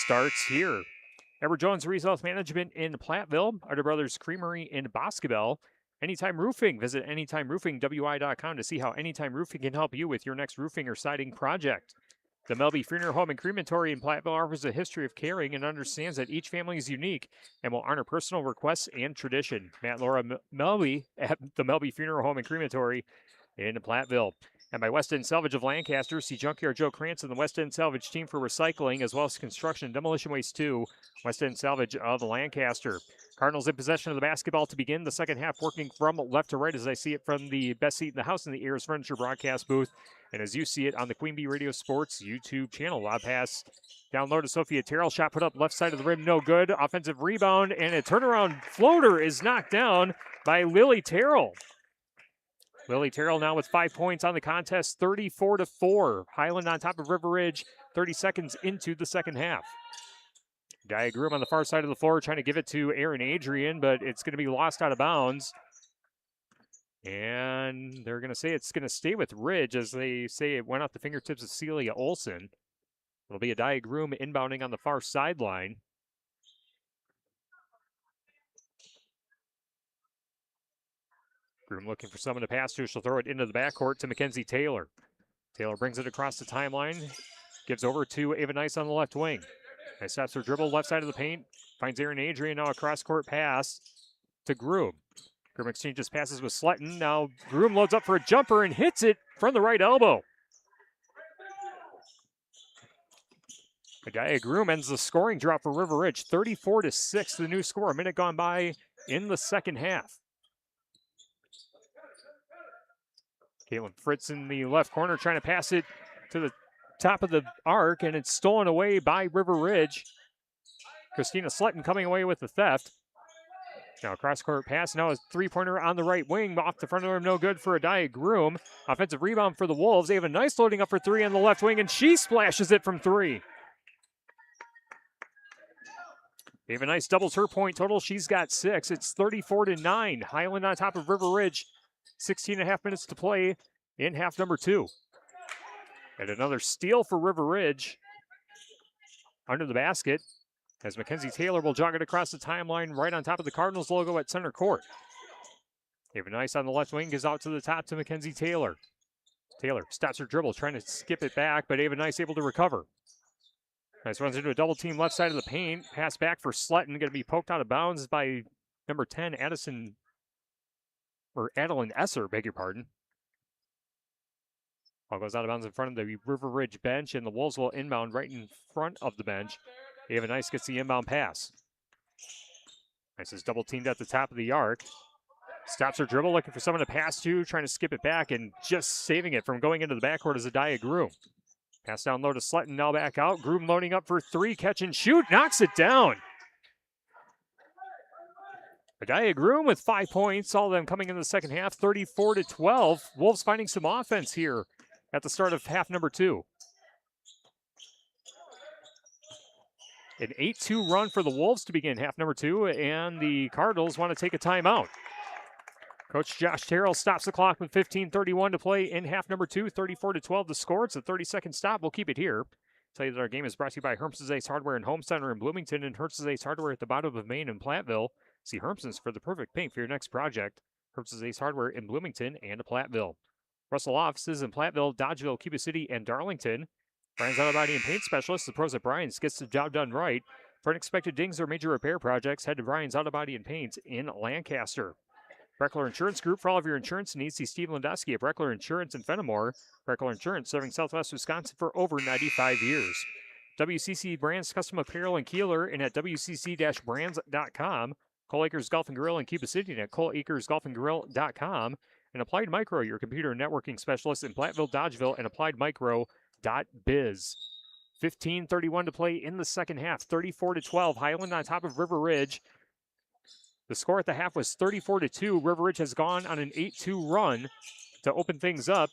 starts here. Edward Jones Health Management in Platteville, Arter Brothers Creamery in Boscobel. Anytime Roofing, visit anytimeroofingwi.com to see how Anytime Roofing can help you with your next roofing or siding project. The Melby Funeral Home and Crematory in Platteville offers a history of caring and understands that each family is unique and will honor personal requests and tradition. Matt Laura Melby at the Melby Funeral Home and Crematory in Platteville. And by West End Salvage of Lancaster, see Junkyard Joe Cranston, the West End Salvage team for recycling, as well as construction and demolition waste too. West End Salvage of Lancaster. Cardinals in possession of the basketball to begin the second half, working from left to right as I see it from the best seat in the house in the Ayers Furniture broadcast booth. And as you see it on the Queen Bee Radio Sports YouTube channel. Lob pass down low to Sophia Terrell. Shot put up left side of the rim, no good. Offensive rebound, and a turnaround floater is knocked down by Lily Terrell. Lily Terrell now with 5 points on the contest, 34-4. Highland on top of River Ridge, 30 seconds into the second half. Diagram on the far side of the floor trying to give it to Aaron Adrian, but it's going to be lost out of bounds. And they're going to say it's going to stay with Ridge as they say it went off the fingertips of Celia Olson. It'll be a Diagram inbounding on the far sideline. Groom looking for someone to pass to. She'll throw it into the backcourt to Mackenzie Taylor. Taylor brings it across the timeline. Gives over to Ava Nice on the left wing. Nice stops her dribble left side of the paint. Finds Aaron Adrian. Now a cross-court pass to Groom. Groom exchanges passes with Sletton. Now Groom loads up for a jumper and hits it from the right elbow. Adaya Groom ends the scoring drop for River Ridge. 34-6, the new score. A minute gone by in the second half. Caitlin Fritz in the left corner trying to pass it to the top of the arc, and it's stolen away by River Ridge. Christina Sletton coming away with the theft. Now a cross-court pass. Now a three-pointer on the right wing. Off the front of the rim, no good for Adaya Groom. Offensive rebound for the Wolves. They have a nice loading up for three on the left wing, and she splashes it from three. Ava Nice doubles her point total. She's got 6. It's 34-9. Highland on top of River Ridge. 16 and a half minutes to play in half number 2. And another steal for River Ridge under the basket as Mackenzie Taylor will jog it across the timeline right on top of the Cardinals logo at center court. Ava Nice on the left wing gives out to the top to Mackenzie Taylor. Taylor stops her dribble, trying to skip it back, but Ava Nice able to recover. Nice runs into a double team left side of the paint. Pass back for Sletton, going to be poked out of bounds by number 10, Adeline Esser, beg your pardon. Ball goes out of bounds in front of the River Ridge bench, and the Wolves will inbound right in front of the bench. Ava Nice gets the inbound pass. Nice is double teamed at the top of the arc. Stops her dribble, looking for someone to pass to, trying to skip it back, and just saving it from going into the backcourt is Adaya Groom. Pass down low to Sletton, now back out. Groom loading up for three, catch and shoot, knocks it down. Adaya Groom with 5 points, all of them coming in the second half, 34-12. Wolves finding some offense here at the start of half number 2. An 8-2 run for the Wolves to begin half number 2, and the Cardinals want to take a timeout. Coach Josh Terrell stops the clock with 15:31 to play in half number 2, 34-12 the score. It's a 30-second stop. We'll keep it here. Tell you that our game is brought to you by Hermson's Ace Hardware and Home Center in Bloomington and Hermson's Ace Hardware at the bottom of Maine and Platteville. See Hermson's for the perfect paint for your next project. Hermson's Ace Hardware in Bloomington and Platteville. Russell offices in Platteville, Dodgeville, Cuba City, and Darlington. Brian's Auto Body and Paint Specialist, the pros at Brian's, gets the job done right. For unexpected dings or major repair projects, head to Brian's Auto Body and Paint in Lancaster. Breckler Insurance Group, for all of your insurance needs, see Steve Landowski at Breckler Insurance in Fenimore. Breckler Insurance, serving Southwest Wisconsin for over 95 years. WCC Brands Custom Apparel in Kieler and at WCC-brands.com. Cole Acres Golf and Grill in Cuba City and at ColeAcresGolfandGrill.com. And Applied Micro, your computer networking specialist in Platteville, Dodgeville, and AppliedMicro.biz. 15:31 to play in the second half, 34-12. Highland on top of River Ridge. The score at the half was 34-2. River Ridge has gone on an 8-2 run to open things up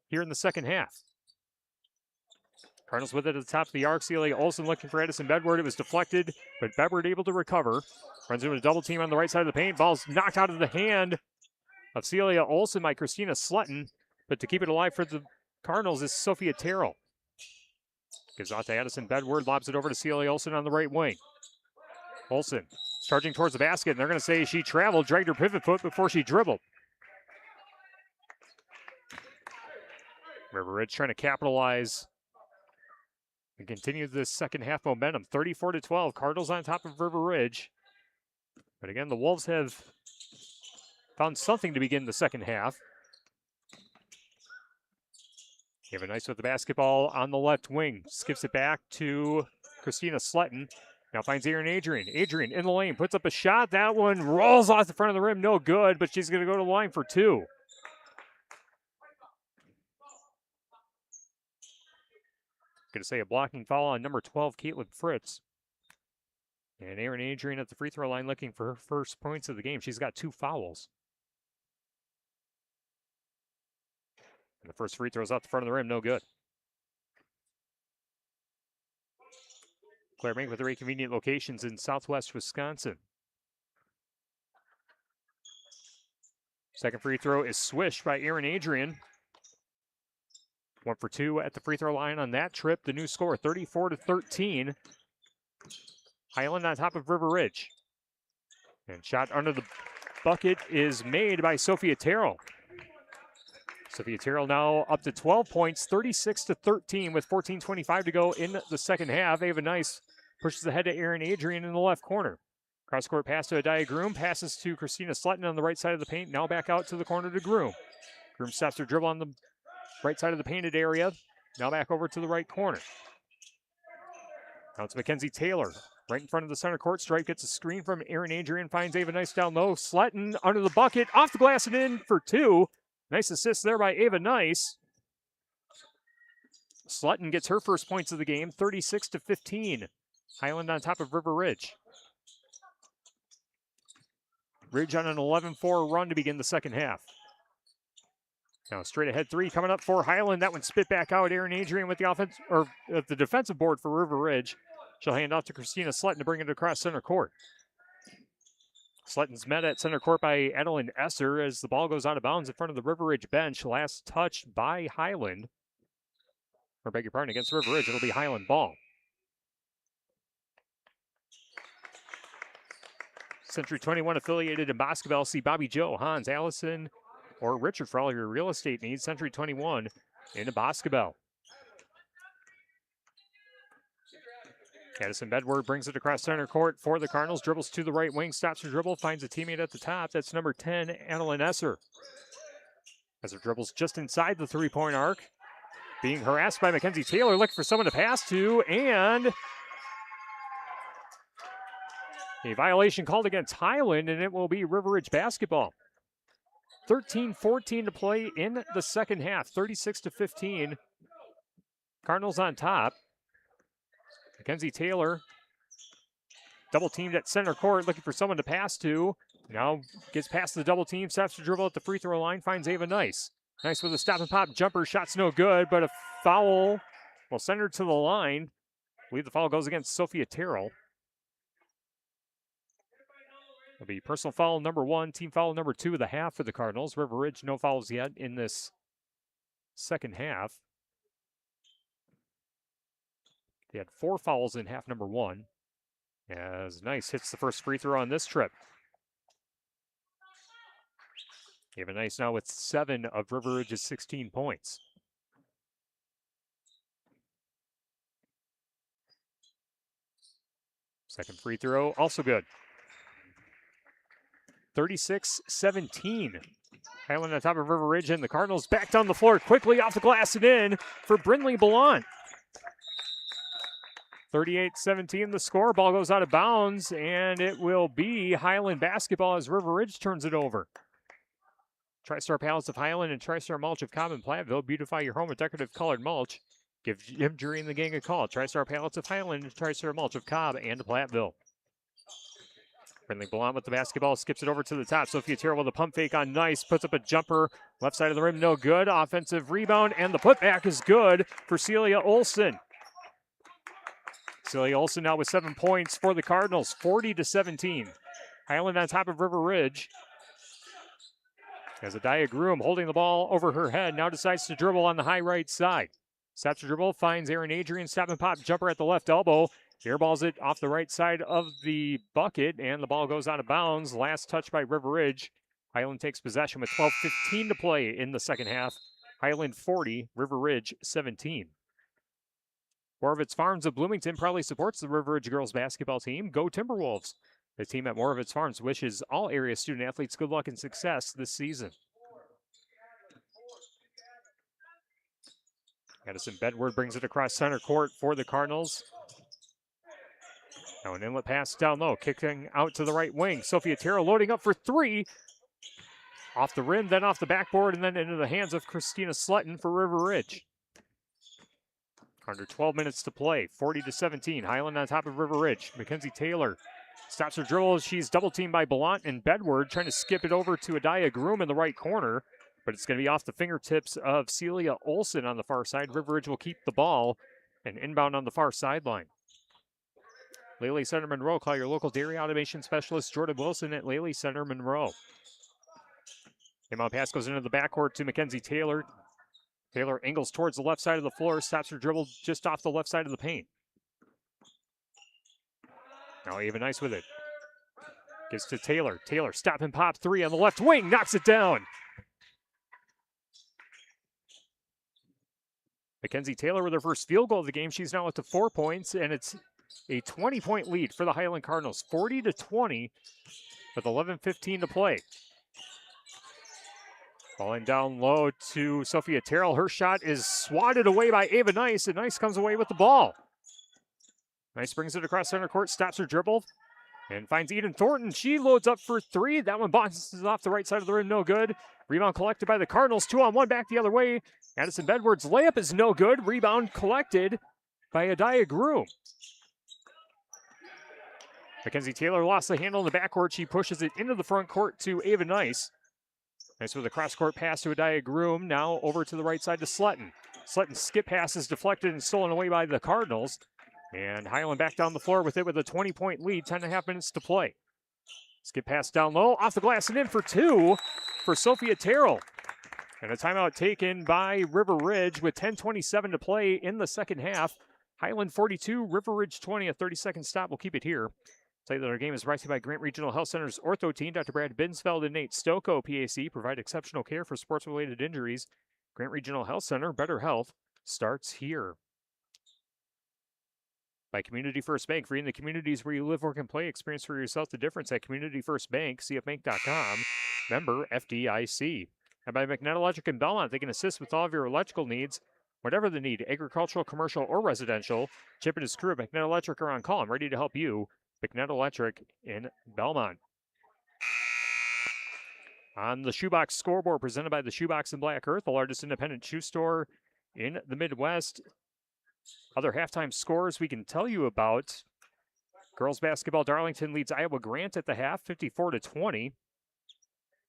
here in the second half. Cardinals with it at the top of the arc. Celia Olsen looking for Edison Bedward. It was deflected, but Bedward able to recover. Runs into a double team on the right side of the paint. Ball's knocked out of the hand of Celia Olsen by Christina Sletton. But to keep it alive for the Cardinals is Sophia Terrell. Gives out to Addison Bedward. Lobs it over to Celia Olsen on the right wing. Olsen charging towards the basket, and they're going to say she traveled, dragged her pivot foot before she dribbled. River Ridge trying to capitalize and continue this second half momentum. 34-12, Cardinals on top of River Ridge. But again, the Wolves have found something to begin the second half. Ava Nice with the basketball on the left wing. Skips it back to Christina Sletton. Now finds Aaron Adrian. Adrian in the lane, puts up a shot. That one rolls off the front of the rim. No good, but she's going to go to the line for two. Going to say a blocking foul on number 12, Caitlin Fritz. And Aaron Adrian at the free throw line looking for her first points of the game. She's got 2 fouls. And the first free throw is out the front of the rim. No good. Claire Bank with 3 convenient locations in southwest Wisconsin. Second free throw is swished by Aaron Adrian. 1 for 2 at the free throw line on that trip. The new score, 34-13. Highland on top of River Ridge. And shot under the bucket is made by Sophia Terrell. Sophia Terrell now up to 12 points, 36-13 with 14:25 to go in the second half. Ava Nice pushes ahead to Aaron Adrian in the left corner. Cross-court pass to Adiah Groom, passes to Christina Sletton on the right side of the paint. Now back out to the corner to Groom. Groom stops her dribble on the right side of the painted area. Now back over to the right corner. Now it's Mackenzie Taylor. Right in front of the center court stripe, gets a screen from Aaron Adrian, finds Ava Nice down low. Sletton under the bucket, off the glass and in for 2. Nice assist there by Ava Nice. Sletton gets her first points of the game, 36-15. Highland on top of River Ridge. Ridge on an 11-4 run to begin the second half. Now straight ahead 3 coming up for Highland. That one spit back out. Aaron Adrian with the offense or the defensive board for River Ridge. She'll hand off to Christina Sletton to bring it across center court. Sletton's met at center court by Adeline Esser as the ball goes out of bounds in front of the River Ridge bench. Last touched by Highland. Or beg your pardon, against River Ridge. It'll be Highland ball. Century 21 affiliated in basketball. See Bobby Joe, Hans, Allison, or Richard for all your real estate needs. Century 21 in basketball. Addison Bedward brings it across center court for the Cardinals. Dribbles to the right wing, stops her dribble, finds a teammate at the top. That's number 10, Adeline Esser. Esser dribbles just inside the three-point arc. Being harassed by Mackenzie Taylor, looking for someone to pass to, and a violation called against Highland, and it will be River Ridge basketball. 13-14 to play in the second half, 36-15. Cardinals on top. Mackenzie Taylor double teamed at center court, looking for someone to pass to. Now gets past the double team, stops to dribble at the free throw line, finds Ava Nice. Nice with a stop and pop jumper, shot's no good, but a foul will send her to the line. I believe the foul goes against Sophia Terrell. It'll be personal foul number 1, team foul number 2 of the half for the Cardinals. River Ridge, no fouls yet in this second half. They had 4 fouls in half number 1. As Nice hits the first free throw on this trip. Ava Nice now with 7 of River Ridge's 16 points. Second free throw, also good. 36-17. Highland on top of River Ridge, and the Cardinals back down the floor quickly off the glass and in for Brindley Ballant. 38-17 the score. Ball goes out of bounds, and it will be Highland basketball as River Ridge turns it over. TriStar Pallets of Highland and TriStar Mulch of Cobb and Platteville. Beautify your home with decorative colored mulch. Give Jim Jury and the gang a call. TriStar Pallets of Highland and TriStar Mulch of Cobb and Platteville. Brindley Ballant with the basketball, skips it over to the top. Sophia Terrell with a pump fake on Nice, puts up a jumper, left side of the rim, no good. Offensive rebound, and the putback is good for Celia Olson. Celia Olson now with 7 points for the Cardinals, 40-17. Highland on top of River Ridge. As Adiah Groom holding the ball over her head, now decides to dribble on the high right side. Stops to dribble, finds Aaron Adrian, stop and pop jumper at the left elbow. Airballs it off the right side of the bucket, and the ball goes out of bounds. Last touch by River Ridge. Highland takes possession with 12:15 to play in the second half. Highland 40, River Ridge 17. Moravitz Farms of Bloomington proudly supports the River Ridge girls basketball team. Go Timberwolves! The team at Moravitz Farms wishes all area student athletes good luck and success this season. Addison Bedward brings it across center court for the Cardinals. Now an inlet pass down low, kicking out to the right wing. Sophia Terrell loading up for three. Off the rim, then off the backboard, and then into the hands of Christina Slutton for River Ridge. Under 12 minutes to play, 40-17. Highland on top of River Ridge. Mackenzie Taylor stops her dribble. She's double teamed by Belant and Bedward, trying to skip it over to Adaya Groom in the right corner. But it's going to be off the fingertips of Celia Olson on the far side. River Ridge will keep the ball and inbound on the far sideline. Lely Center Monroe, call your local dairy automation specialist Jordan Wilson at Lely Center Monroe. Inbound pass goes into the backcourt to Mackenzie Taylor. Taylor angles towards the left side of the floor, stops her dribble just off the left side of the paint. Now Ava Nice with it. Gives to Taylor. Taylor, stop and pop three on the left wing, knocks it down. Mackenzie Taylor with her first field goal of the game. She's now up to 4 points, and it's a 20-point lead for the Highland Cardinals, 40-20 with 11:15 to play. Falling down low to Sophia Terrell. Her shot is swatted away by Ava Nice, and Nice comes away with the ball. Nice brings it across center court, stops her dribble, and finds Eden Thornton. She loads up for three. That one bounces off the right side of the rim, no good. Rebound collected by the Cardinals, 2-on-1 back the other way. Addison Bedward's layup is no good. Rebound collected by Adaya Groom. Mackenzie Taylor lost the handle in the backcourt. She pushes it into the front court to Ava Nice. Nice with a cross-court pass to Adaya Groom. Now over to the right side to Slutton. Slutton's skip pass is deflected and stolen away by the Cardinals. And Highland back down the floor with it with a 20-point lead, 10.5 minutes to play. Skip pass down low, off the glass and in for two for Sophia Terrell. And a timeout taken by River Ridge with 10:27 to play in the second half. Highland 42, River Ridge 20, a 30-second stop. We'll keep it here. Tell you that our game is brought to you by Grant Regional Health Center's ortho team. Dr. Brad Binsfeld and Nate Stocco, PAC, provide exceptional care for sports-related injuries. Grant Regional Health Center, better health starts here. By Community First Bank, for you in the communities where you live, work, and play, experience for yourself the difference at Community First Bank, cfbank.com, member FDIC. And by McNett Electric in Belmont, they can assist with all of your electrical needs, whatever the need, agricultural, commercial, or residential. Chip and his crew at McNett Electric are on call and ready to help you. McNett Electric in Belmont. On the Shoebox scoreboard, presented by the Shoebox in Black Earth, the largest independent shoe store in the Midwest. Other halftime scores we can tell you about. Girls basketball, Darlington leads Iowa Grant at the half, 54-20.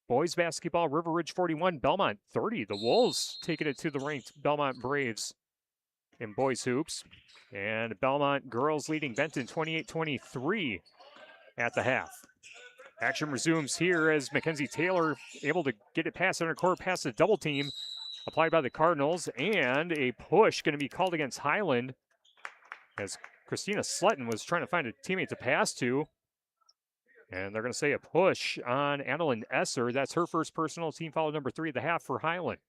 Boys basketball, River Ridge 41, Belmont 30. The Wolves taking it to the ranked Belmont Braves in boys hoops. And Belmont girls leading Benton 28-23 at the half. Action resumes here as Mackenzie Taylor able to get it past center court, past the double team applied by the Cardinals, and a push going to be called against Highland as Christina Slutton was trying to find a teammate to pass to. And they're going to say a push on Adeline Esser. That's her first personal, team foul number 3 at the half for Highland.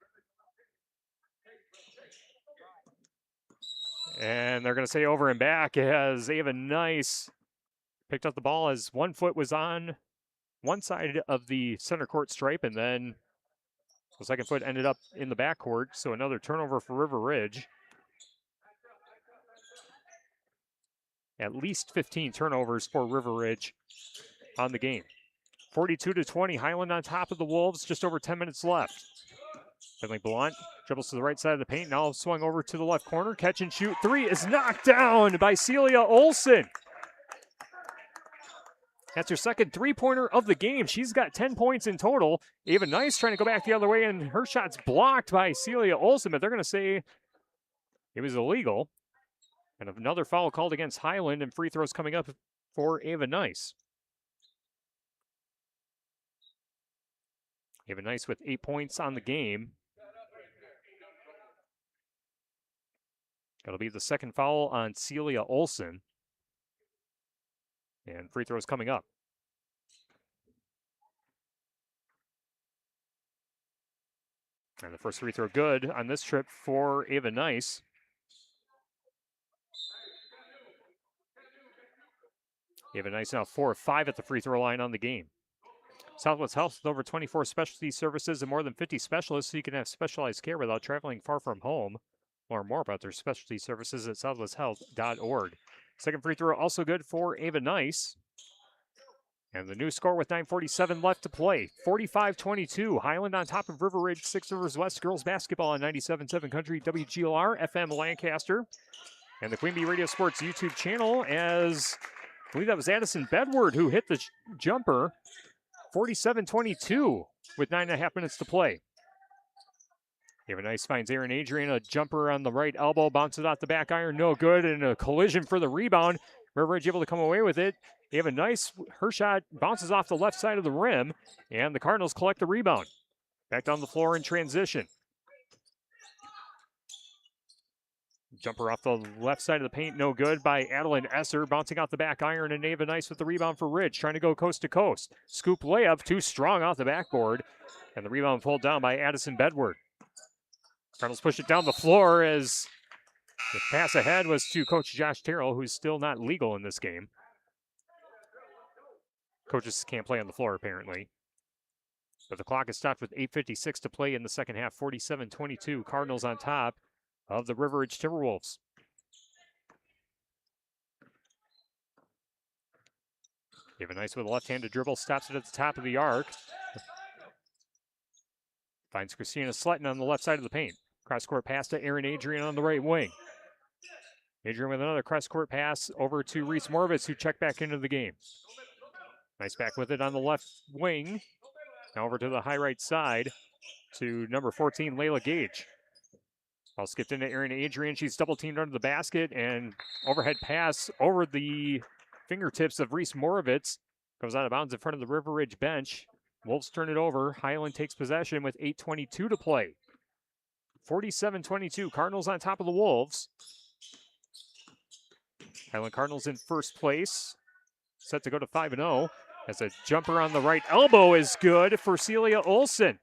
And they're going to say over and back as Ava Nice picked up the ball as one foot was on one side of the center court stripe, and then the second foot ended up in the backcourt. So another turnover for River Ridge. At least 15 turnovers for River Ridge on the game. 42-20, Highland on top of the Wolves, just over 10 minutes left. Finley Blunt dribbles to the right side of the paint, now swung over to the left corner. Catch and shoot three is knocked down by Celia Olson. That's her second three-pointer of the game. She's got 10 points in total. Ava Nice trying to go back the other way, and her shot's blocked by Celia Olson, but they're going to say it was illegal. And another foul called against Highland, and free throws coming up for Ava Nice. Ava Nice with 8 points on the game. That'll be the second foul on Celia Olson. And free throws coming up. And the first free throw good on this trip for Ava Nice. Ava Nice now 4 of 5 at the free throw line on the game. Southwest Health with over 24 specialty services and more than 50 specialists, so you can have specialized care without traveling far from home. Learn more about their specialty services at southwesthealth.org. Second free throw also good for Ava Nice. And the new score with 9:47 left to play. 45-22. Highland on top of River Ridge. Six Rivers West girls basketball on 97.7 Country WGLR FM Lancaster. And the Queen Bee Radio Sports YouTube channel, as I believe that was Addison Bedward who hit the jumper. 47-22 with 9.5 minutes to play. Ava Nice finds Aaron Adrian, a jumper on the right elbow, bounces out the back iron, no good, and a collision for the rebound. River Ridge able to come away with it. Ava Nice, her shot bounces off the left side of the rim, and the Cardinals collect the rebound. Back down the floor in transition. Jumper off the left side of the paint, no good by Adeline Esser, bouncing out the back iron, and Ava Nice with the rebound for Ridge, trying to go coast to coast. Scoop layup, too strong off the backboard, and the rebound pulled down by Addison Bedward. Cardinals push it down the floor as the pass ahead was to Coach Josh Terrell, who's still not legal in this game. Coaches can't play on the floor, apparently. But the clock is stopped with 8:56 to play in the second half. 47-22. Cardinals on top of the River Ridge Timberwolves. Ava Nice with a left-handed dribble, stops it at the top of the arc. Finds Christina Sletton on the left side of the paint. Cross-court pass to Aaron Adrian on the right wing. Adrian with another cross-court pass over to Reese Morvitz, who checked back into the game. Nice back with it on the left wing. Now over to the high right side to number 14, Layla Gage. Ball skipped into Aaron Adrian. She's double-teamed under the basket, and overhead pass over the fingertips of Reese Morovitz. Goes out of bounds in front of the River Ridge bench. Wolves turn it over. Highland takes possession with 8:22 to play. 47-22. Cardinals on top of the Wolves. Highland Cardinals in first place. Set to go to 5-0. As a jumper on the right elbow is good for Celia Olson.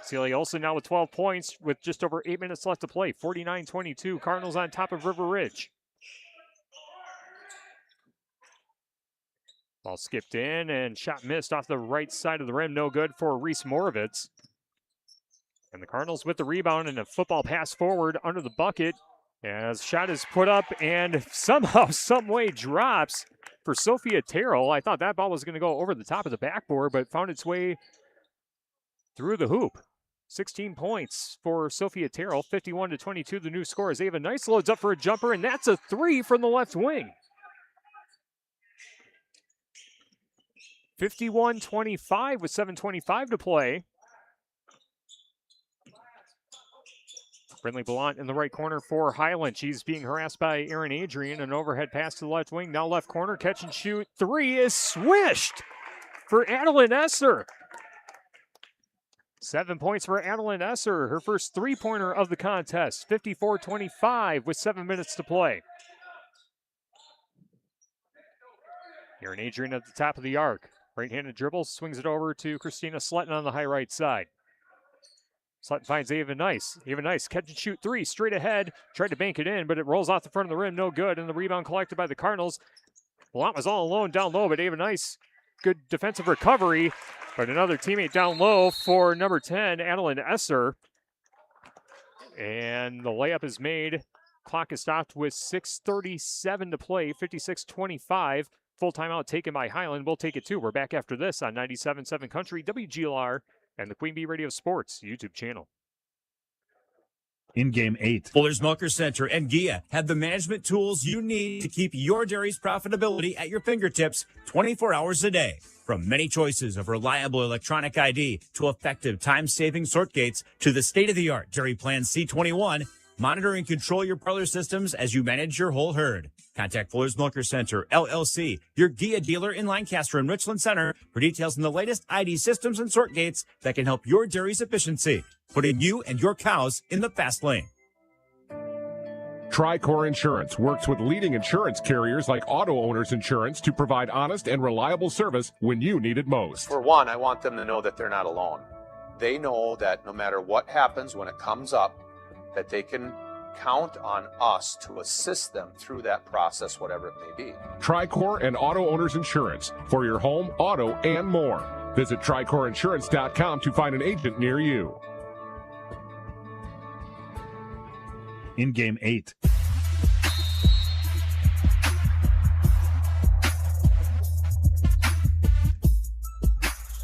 Celia Olson now with 12 points with just over 8 minutes left to play. 49-22. Cardinals on top of River Ridge. Ball skipped in and shot missed off the right side of the rim. No good for Reese Morovitz. And the Cardinals with the rebound and a football pass forward under the bucket. As shot is put up and somehow, some way drops for Sophia Terrell. I thought that ball was going to go over the top of the backboard, but found its way through the hoop. 16 points for Sophia Terrell. 51-22. The new score is Ava Nice loads up for a jumper, and that's a three from the left wing. 51-25 with 7:25 to play. Brindley Blount in the right corner for Highland. She's being harassed by Aaron Adrian. An overhead pass to the left wing. Now left corner. Catch and shoot. Three is swished for Adeline Esser. 7 points for Adeline Esser. Her first three-pointer of the contest. 54-25 with 7 minutes to play. Aaron Adrian at the top of the arc. Right-handed dribble. Swings it over to Christina Sletton on the high right side. Sletton finds Ava Nice. Ava Nice, catch and shoot three, straight ahead. Tried to bank it in, but it rolls off the front of the rim, no good. And the rebound collected by the Cardinals. Blount was all alone down low, but Ava Nice, good defensive recovery. But another teammate down low for number 10, Adeline Esser. And the layup is made. Clock is stopped with 6:37 to play, 56-25. Full timeout taken by Highland. We'll take it too. We're back after this on 97.7 Country, WGLR, and the Queen Bee Radio Sports YouTube channel. In Game 8, Fuller's Milker Center and Gia have the management tools you need to keep your dairy's profitability at your fingertips 24 hours a day. From many choices of reliable electronic ID to effective time-saving sort gates to the state-of-the-art Dairy Plan C21, monitor and control your parlor systems as you manage your whole herd. Contact Fuller's Milker Center, LLC, your Gia dealer in Lancaster and Richland Center for details on the latest ID systems and sort gates that can help your dairy's efficiency, putting you and your cows in the fast lane. Tricor Insurance works with leading insurance carriers like Auto Owners Insurance to provide honest and reliable service when you need it most. For one, I want them to know that they're not alone. They know that no matter what happens when it comes up, that they can count on us to assist them through that process, whatever it may be. Tricor and Auto Owners Insurance for your home, auto, and more. Visit TricorInsurance.com to find an agent near you. in Game 8.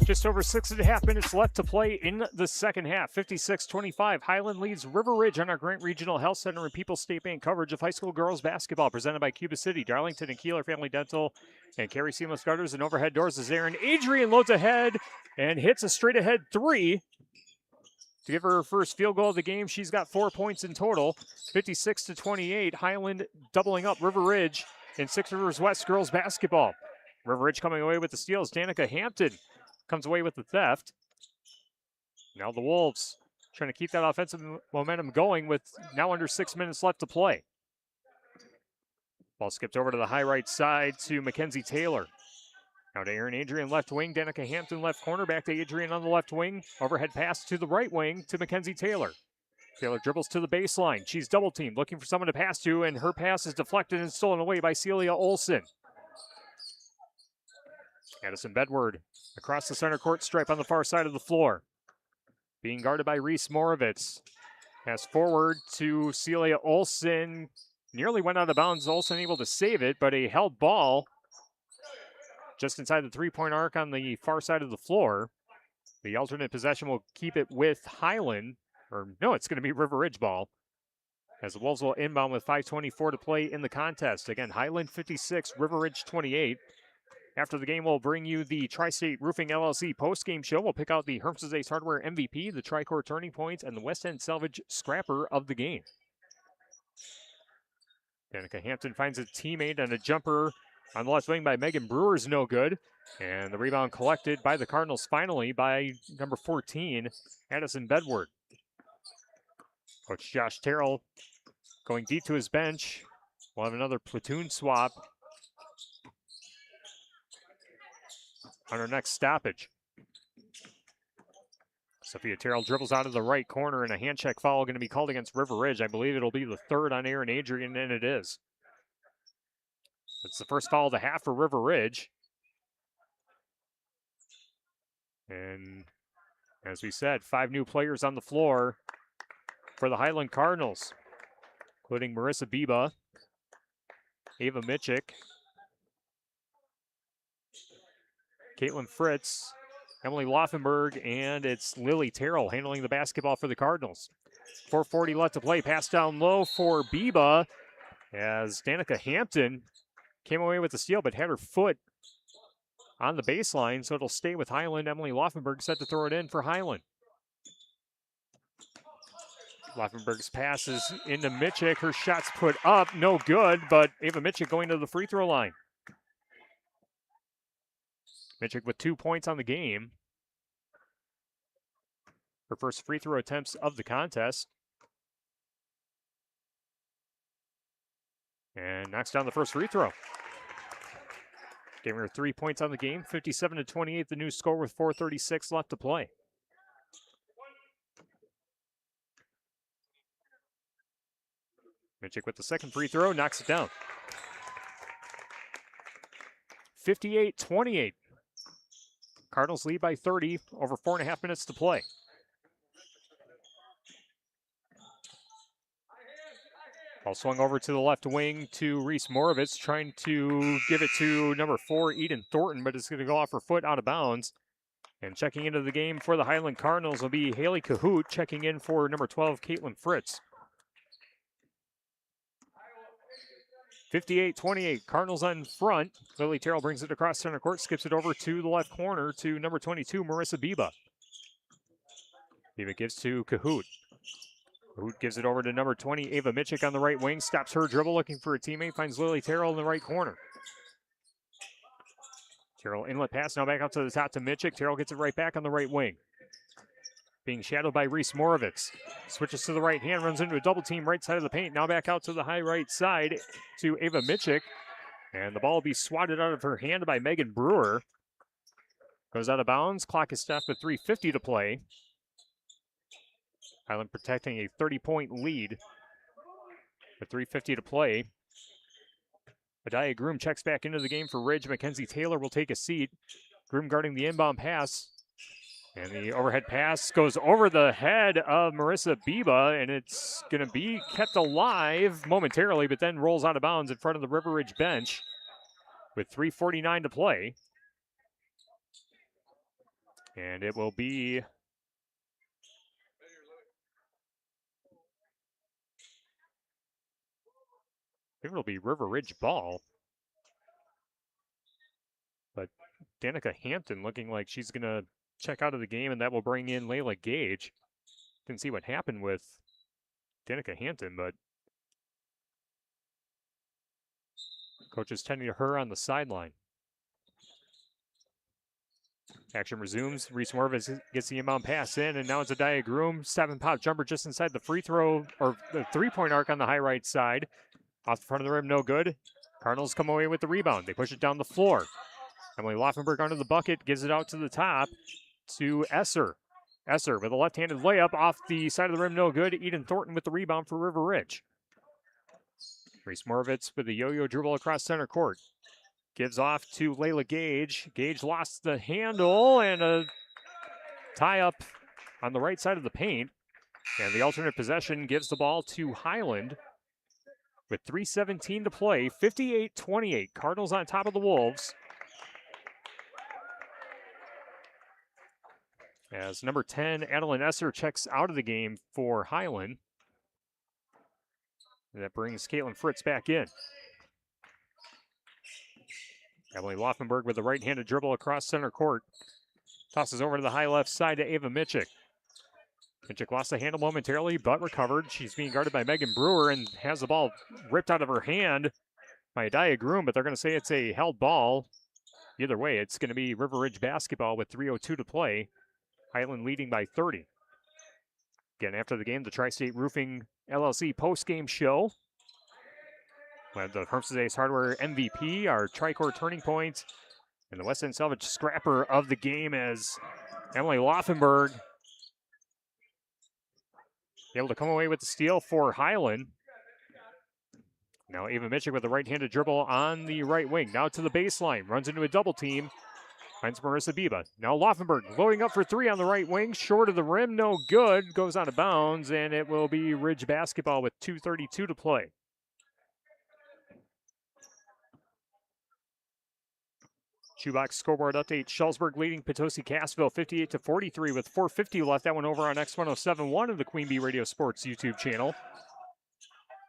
Just over 6.5 minutes left to play in the second half. 56-25. Highland leads River Ridge on our Grant Regional Health Center and People's State Bank coverage of high school girls basketball presented by Cuba City, Darlington, and Kieler Family Dental, and Carey Seamless Gutters and Overhead Doors. As Aaron Adrian loads ahead and hits a straight ahead three to give her first field goal of the game. She's got 4 points in total. 56-28. Highland doubling up River Ridge in Six Rivers West girls basketball. River Ridge coming away with the steals. Danica Hampton comes away with the theft. Now the Wolves trying to keep that offensive momentum going with now under 6 minutes left to play. Ball skipped over to the high right side to Mackenzie Taylor. Now to Aaron Adrian left wing. Danica Hampton left corner. Back to Adrian on the left wing. Overhead pass to the right wing to Mackenzie Taylor. Taylor dribbles to the baseline. She's double teamed, looking for someone to pass to, and her pass is deflected and stolen away by Celia Olson. Addison Bedward across the center court stripe on the far side of the floor. Being guarded by Reese Moravitz. Pass forward to Celia Olson. Nearly went out of bounds. Olson able to save it, but a held ball just inside the three-point arc on the far side of the floor. The alternate possession will keep it with Highland. Or no, it's going to be River Ridge ball. As the Wolves will inbound with 5:24 to play in the contest. Again, Highland 56, River Ridge 28. After the game, we'll bring you the Tri-State Roofing LLC post-game show. We'll pick out the Herms's Ace Hardware MVP, the Tri-Core Turning Points, and the West End Salvage Scrapper of the game. Danica Hampton finds a teammate, and a jumper on the left wing by Megan Brewer is no good. And the rebound collected by the Cardinals finally by number 14, Addison Bedward. Coach Josh Terrell going deep to his bench. We'll have another platoon swap on our next stoppage. Sophia Terrell dribbles out of the right corner, and a hand check foul going to be called against River Ridge. I believe it'll be the third on Aaron Adrian, and it is. It's the first foul of the half for River Ridge. And as we said, 5 new players on the floor for the Highland Cardinals, including Marissa Biba, Ava Mitchick, Caitlin Fritz, Emily Laufenberg, and it's Lily Terrell handling the basketball for the Cardinals. 4:40 left to play. Pass down low for Biba as Danica Hampton came away with the steal but had her foot on the baseline, so it'll stay with Highland. Emily Laufenberg set to throw it in for Highland. Laufenberg's pass is into Mitchick. Her shot's put up, no good, but Ava Mitchick going to the free throw line. Mitchick with 2 points on the game. Her first free throw attempts of the contest. And knocks down the first free throw. Giving her 3 points on the game. 57-28, the new score with 4:36 left to play. Mitchick with the second free throw, knocks it down. 58-28. Cardinals lead by 30, over 4.5 minutes to play. Ball swung over to the left wing to Reese Moravitz, trying to give it to number 4, Eden Thornton, but it's going to go off her foot out of bounds. And checking into the game for the Highland Cardinals will be Haley Cahoot, checking in for number 12, Caitlin Fritz. 58-28, Cardinals on front. Lily Terrell brings it across center court, skips it over to the left corner to number 22, Marissa Biba. Biba gives to Cahoot. Cahoot gives it over to number 20, Ava Mitchick on the right wing, stops her dribble looking for a teammate, finds Lily Terrell in the right corner. Terrell inlet pass, now back out to the top to Mitchick. Terrell gets it right back on the right wing. Being shadowed by Reese Moravitz. Switches to the right hand, runs into a double team right side of the paint. Now back out to the high right side to Ava Mitchick. And the ball will be swatted out of her hand by Megan Brewer. Goes out of bounds. Clock is stopped with 3:50 to play. Highland protecting a 30-point lead with 3:50 to play. Adaya Groom checks back into the game for Ridge. Mackenzie Taylor will take a seat. Groom guarding the inbound pass. And the overhead pass goes over the head of Marissa Biba, and it's going to be kept alive momentarily, but then rolls out of bounds in front of the River Ridge bench with 3:49 to play. And it will be River Ridge ball. But Danica Hampton looking like she's going to check out of the game, and that will bring in Layla Gage. Didn't see what happened with Danica Hampton, but coach is tending to her on the sideline. Action resumes. Reese Morvis gets the inbound pass in, and now it's a Diagroom 7-pop jumper just inside the free throw or the three-point arc on the high right side. Off the front of the rim, no good. Cardinals come away with the rebound. They push it down the floor. Emily Laufenberg under the bucket, gives it out to the top to Esser. Esser with a left-handed layup off the side of the rim, no good. Eden Thornton with the rebound for River Ridge. Reese Moravitz with a yo-yo dribble across center court. Gives off to Layla Gage. Gage lost the handle and a tie-up on the right side of the paint. And the alternate possession gives the ball to Highland with 3:17 to play. 58-28. Cardinals on top of the Wolves. As number 10, Adeline Esser, checks out of the game for Highland. And that brings Caitlin Fritz back in. Emily Laufenberg with the right-handed dribble across center court. Tosses over to the high left side to Ava Mitchell. Mitchell lost the handle momentarily, but recovered. She's being guarded by Megan Brewer and has the ball ripped out of her hand by Adia Groom, but they're going to say it's a held ball. Either way, it's going to be River Ridge basketball with 3:02 to play. Highland leading by 30. Again, after the game, the Tri-State Roofing LLC post-game show. We have the Hermsted's Ace Hardware MVP, our Tricor Turning Point, and the West End Salvage Scrapper of the game as Emily Laufenberg able to come away with the steal for Highland. Now Ava Mitchell with the right-handed dribble on the right wing. Now to the baseline, runs into a double team. Finds Marissa Biba. Now Laufenberg loading up for three on the right wing. Short of the rim, no good. Goes out of bounds, and it will be Ridge basketball with 2:32 to play. Shoebox scoreboard update. Schellsburg leading Potosi Cassville 58-43 with 4:50 left. That one over on X1071 of the Queen Bee Radio Sports YouTube channel.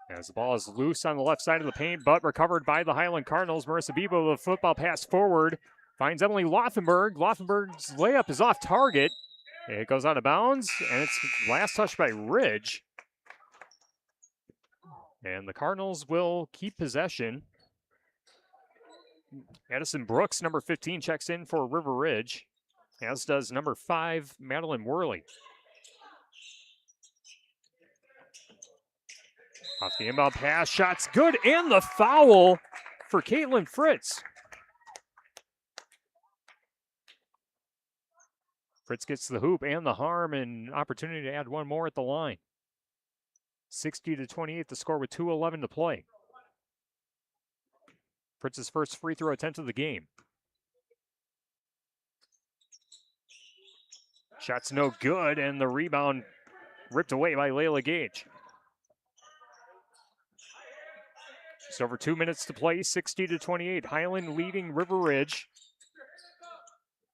As the ball is loose on the left side of the paint, but recovered by the Highland Cardinals. Marissa Biba with a football pass forward. Finds Emily Laufenberg. Laufenberg's layup is off target. It goes out of bounds, and it's last touched by Ridge. And the Cardinals will keep possession. Addison Brooks, number 15, checks in for River Ridge, as does number 5, Madeline Worley. Off the inbound pass, shot's good, and the foul for Caitlin Fritz. Fritz gets the hoop and the harm, and opportunity to add one more at the line. 60-28, the score with 2:11 to play. Fritz's first free throw attempt of the game. Shot's no good, and the rebound ripped away by Layla Gage. Just over 2 minutes to play, 60-28. Highland leading River Ridge.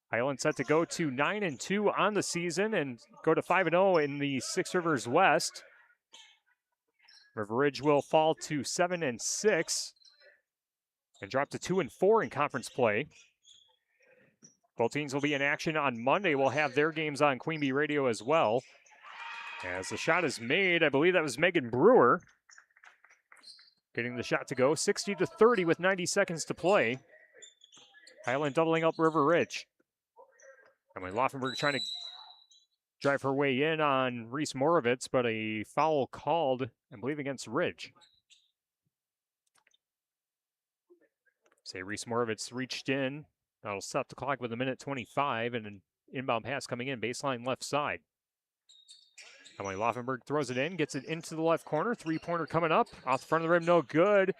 Highland set to go to 9-2 on the season and go to 5-0 in the Six Rivers West. River Ridge will fall to 7-6 and drop to 2-4 in conference play. Both teams will be in action on Monday. We'll have their games on Queen Bee Radio as well. As the shot is made, I believe that was Megan Brewer getting the shot to go. 60-30 with 90 seconds to play. Highland doubling up River Ridge. Emily Laufenberg trying to drive her way in on Reese Moravitz, but a foul called, I believe, against Ridge. Say Reese Moravitz reached in. That'll stop the clock with 1:25 and an inbound pass coming in, baseline left side. Emily Laufenberg throws it in, gets it into the left corner. Three-pointer coming up. Off the front of the rim, no good.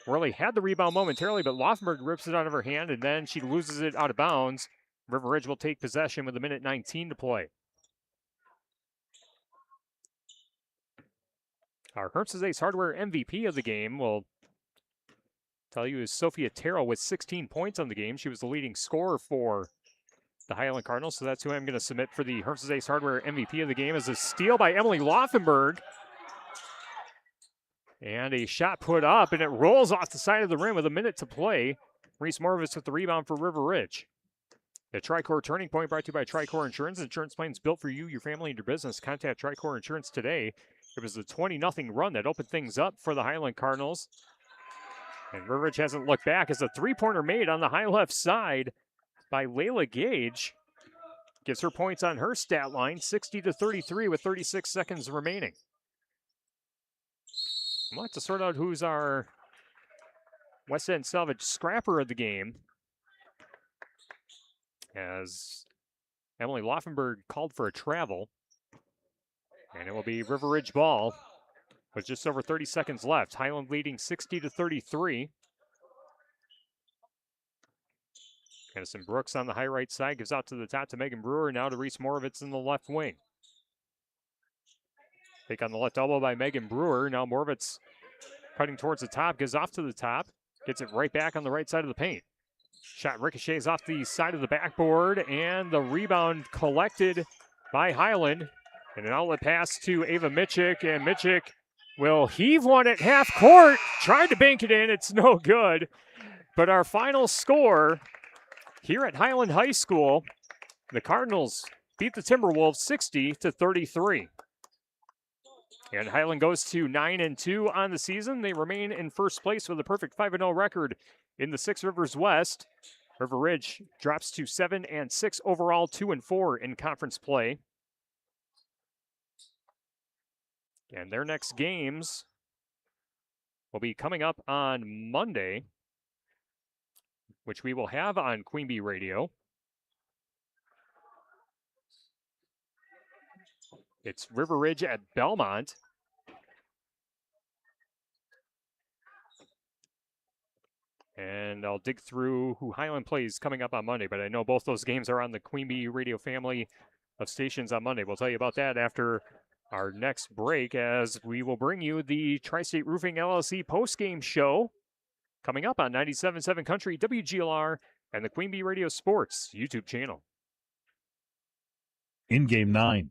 Worley had the rebound momentarily, but Laufenberg rips it out of her hand, and then she loses it out of bounds. River Ridge will take possession with 1:19 to play. Our Herbst's Ace Hardware MVP of the game will tell you is Sophia Terrell with 16 points on the game. She was the leading scorer for the Highland Cardinals, so that's who I'm going to submit for the Herbst's Ace Hardware MVP of the game. Is a steal by Emily Laufenberg. And a shot put up, and it rolls off the side of the rim with 1 minute to play. Reese Morovitz with the rebound for River Ridge. The Tricor Turning Point brought to you by Tricor Insurance. Insurance plans built for you, your family, and your business. Contact Tricor Insurance today. It was the 20-0 run that opened things up for the Highland Cardinals. And River Ridge hasn't looked back as a three-pointer made on the high left side by Layla Gage. Gives her points on her stat line, 60-33 with 36 seconds remaining. We'll have to sort out who's our West End Salvage scrapper of the game, as Emily Laufenberg called for a travel. And it will be River Ridge ball with just over 30 seconds left. Highland leading 60-33. Addison Brooks on the high right side gives out to the top to Megan Brewer. Now to Reese Morovitz in the left wing. Take on the left elbow by Megan Brewer. Now Morovitz cutting towards the top, gives off to the top. Gets it right back on the right side of the paint. Shot ricochets off the side of the backboard, and the rebound collected by Highland. And an outlet pass to Ava Mitchick, and Mitchick will heave one at half court. Tried to bank it in, it's no good. But our final score here at Highland High School, the Cardinals beat the Timberwolves 60-33. And Highland goes to 9-2 on the season. They remain in first place with a perfect 5-0 record in the Six Rivers West. River Ridge drops to 7-6 overall, 2-4 in conference play. And their next games will be coming up on Monday, which we will have on Queen Bee Radio. It's River Ridge at Belmont. And I'll dig through who Highland plays coming up on Monday, but I know both those games are on the Queen Bee Radio family of stations on Monday. We'll tell you about that after our next break, as we will bring you the Tri-State Roofing LLC post-game show coming up on 97.7 Country, WGLR, and the Queen Bee Radio Sports YouTube channel. In Game 9.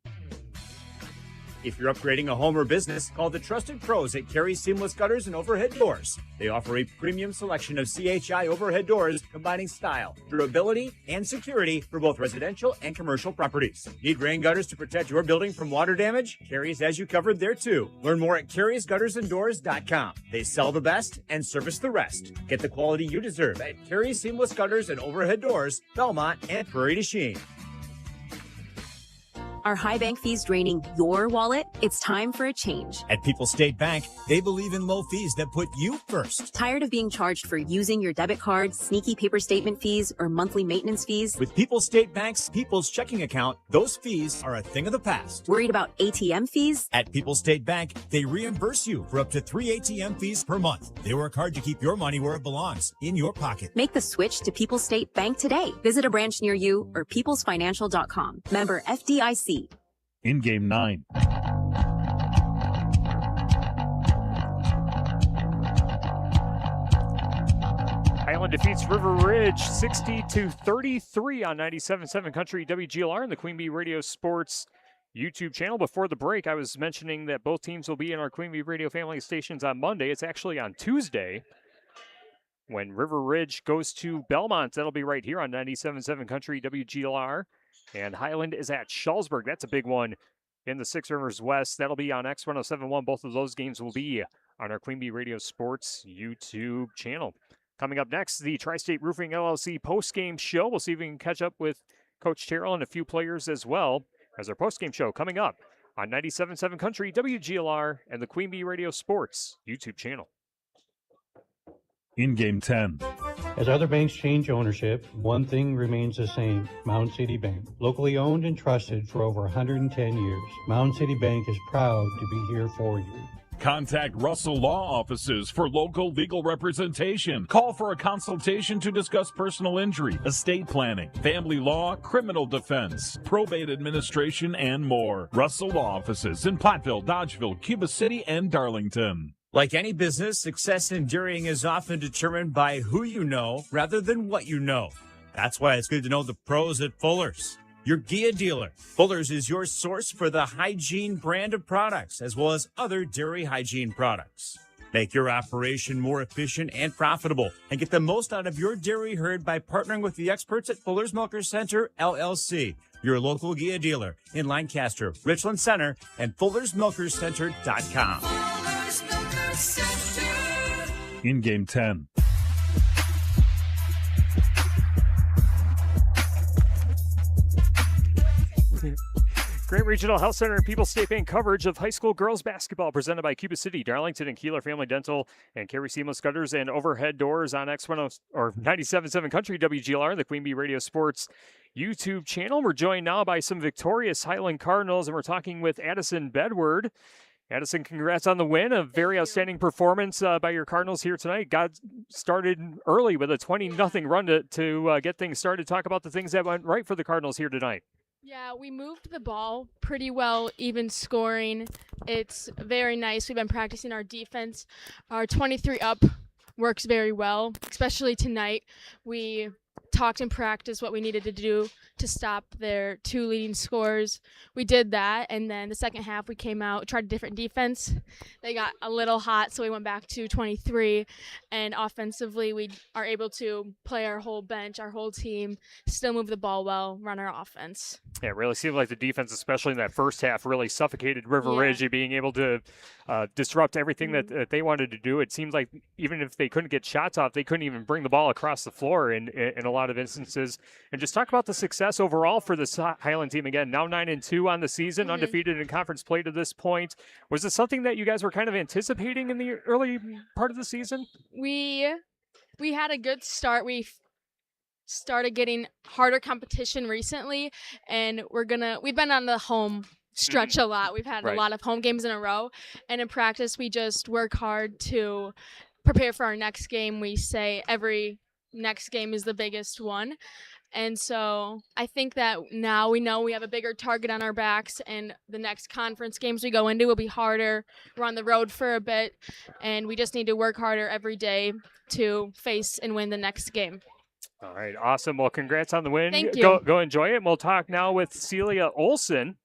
If you're upgrading a home or business, call the trusted pros at Carey Seamless Gutters and Overhead Doors. They offer a premium selection of CHI overhead doors, combining style, durability, and security for both residential and commercial properties. Need rain gutters to protect your building from water damage? Carey's has you covered there too. Learn more at Carey'sGuttersandDoors.com. They sell the best and service the rest. Get the quality you deserve at Carey Seamless Gutters and Overhead Doors, Belmont, and Prairie du Chien. Are high bank fees draining your wallet? It's time for a change. At People's State Bank, they believe in low fees that put you first. Tired of being charged for using your debit card, sneaky paper statement fees, or monthly maintenance fees? With People's State Bank's People's Checking Account, those fees are a thing of the past. Worried about ATM fees? At People's State Bank, they reimburse you for up to 3 ATM fees per month. They work hard to keep your money where it belongs, in your pocket. Make the switch to People's State Bank today. Visit a branch near you or peoplesfinancial.com. Member FDIC. In Game 9. Highland defeats River Ridge 60-33 on 97.7 Country, WGLR, and the Queen Bee Radio Sports YouTube channel. Before the break, I was mentioning that both teams will be in our Queen Bee Radio family stations on Monday. It's actually on Tuesday when River Ridge goes to Belmont. That'll be right here on 97.7 Country, WGLR. And Highland is at Shullsburg. That's a big one in the Six Rivers West. That'll be on X1071. Both of those games will be on our Queen Bee Radio Sports YouTube channel. Coming up next, the Tri-State Roofing LLC post-game show. We'll see if we can catch up with Coach Terrell and a few players as well as our post-game show coming up on 97.7 Country, WGLR, and the Queen Bee Radio Sports YouTube channel. In Game 10. As other banks change ownership, one thing remains the same: Mound City Bank. Locally owned and trusted for over 110 years, Mound City Bank is proud to be here for you. Contact Russell Law Offices for local legal representation. Call for a consultation to discuss personal injury, estate planning, family law, criminal defense, probate administration, and more. Russell Law Offices in Platteville, Dodgeville, Cuba City, and Darlington. Like any business, success in dairying is often determined by who you know rather than what you know. That's why it's good to know the pros at Fuller's, your Gia dealer. Fuller's is your source for the hygiene brand of products, as well as other dairy hygiene products. Make your operation more efficient and profitable, and get the most out of your dairy herd by partnering with the experts at Fuller's Milker Center, LLC, your local Gia dealer in Lancaster, Richland Center, and Fuller'sMilkerCenter.com. In Game 10. Great Regional Health Center and People's State Bank coverage of high school girls basketball presented by Cuba City, Darlington, and Kieler Family Dental, and Carey Seamless Gutters and Overhead Doors on X10 or 97.7 Country WGLR, the Queen Bee Radio Sports YouTube channel. We're joined now by some victorious Highland Cardinals, and we're talking with Addison Bedward. Addison, congrats on the win. A very outstanding performance by your Cardinals here tonight. Got started early with a 20-0 run to get things started. Talk about the things that went right for the Cardinals here tonight. Yeah, we moved the ball pretty well, even scoring. It's very nice. We've been practicing our defense. Our 23 up works very well, especially tonight. We talked in practice what we needed to do to stop their two leading scorers. We did that, and then the second half we came out, tried a different defense. They got a little hot, so we went back to 23, and offensively we are able to play our whole bench, our whole team, still move the ball well, run our offense. Yeah, it really seemed like the defense, especially in that first half, really suffocated River Ridge, being able to disrupt everything that they wanted to do. It seemed like even if they couldn't get shots off, they couldn't even bring the ball across the floor in a lot of instances. And just talk about the success overall for this Highland team. Again, now 9-2 on the season, undefeated in conference play to this point. Was this something that you guys were kind of anticipating in the early part of the season? We had a good start. We started getting harder competition recently, and we've been on the home stretch a lot. We've had a lot of home games in a row, and in practice we just work hard to prepare for our next game. We say every next game is the biggest one. And so I think that now we know we have a bigger target on our backs, and the next conference games we go into will be harder. We're on the road for a bit, and we just need to work harder every day to face and win the next game. All right, awesome. Well, congrats on the win. Thank you. Go enjoy it. And we'll talk now with Celia Olson,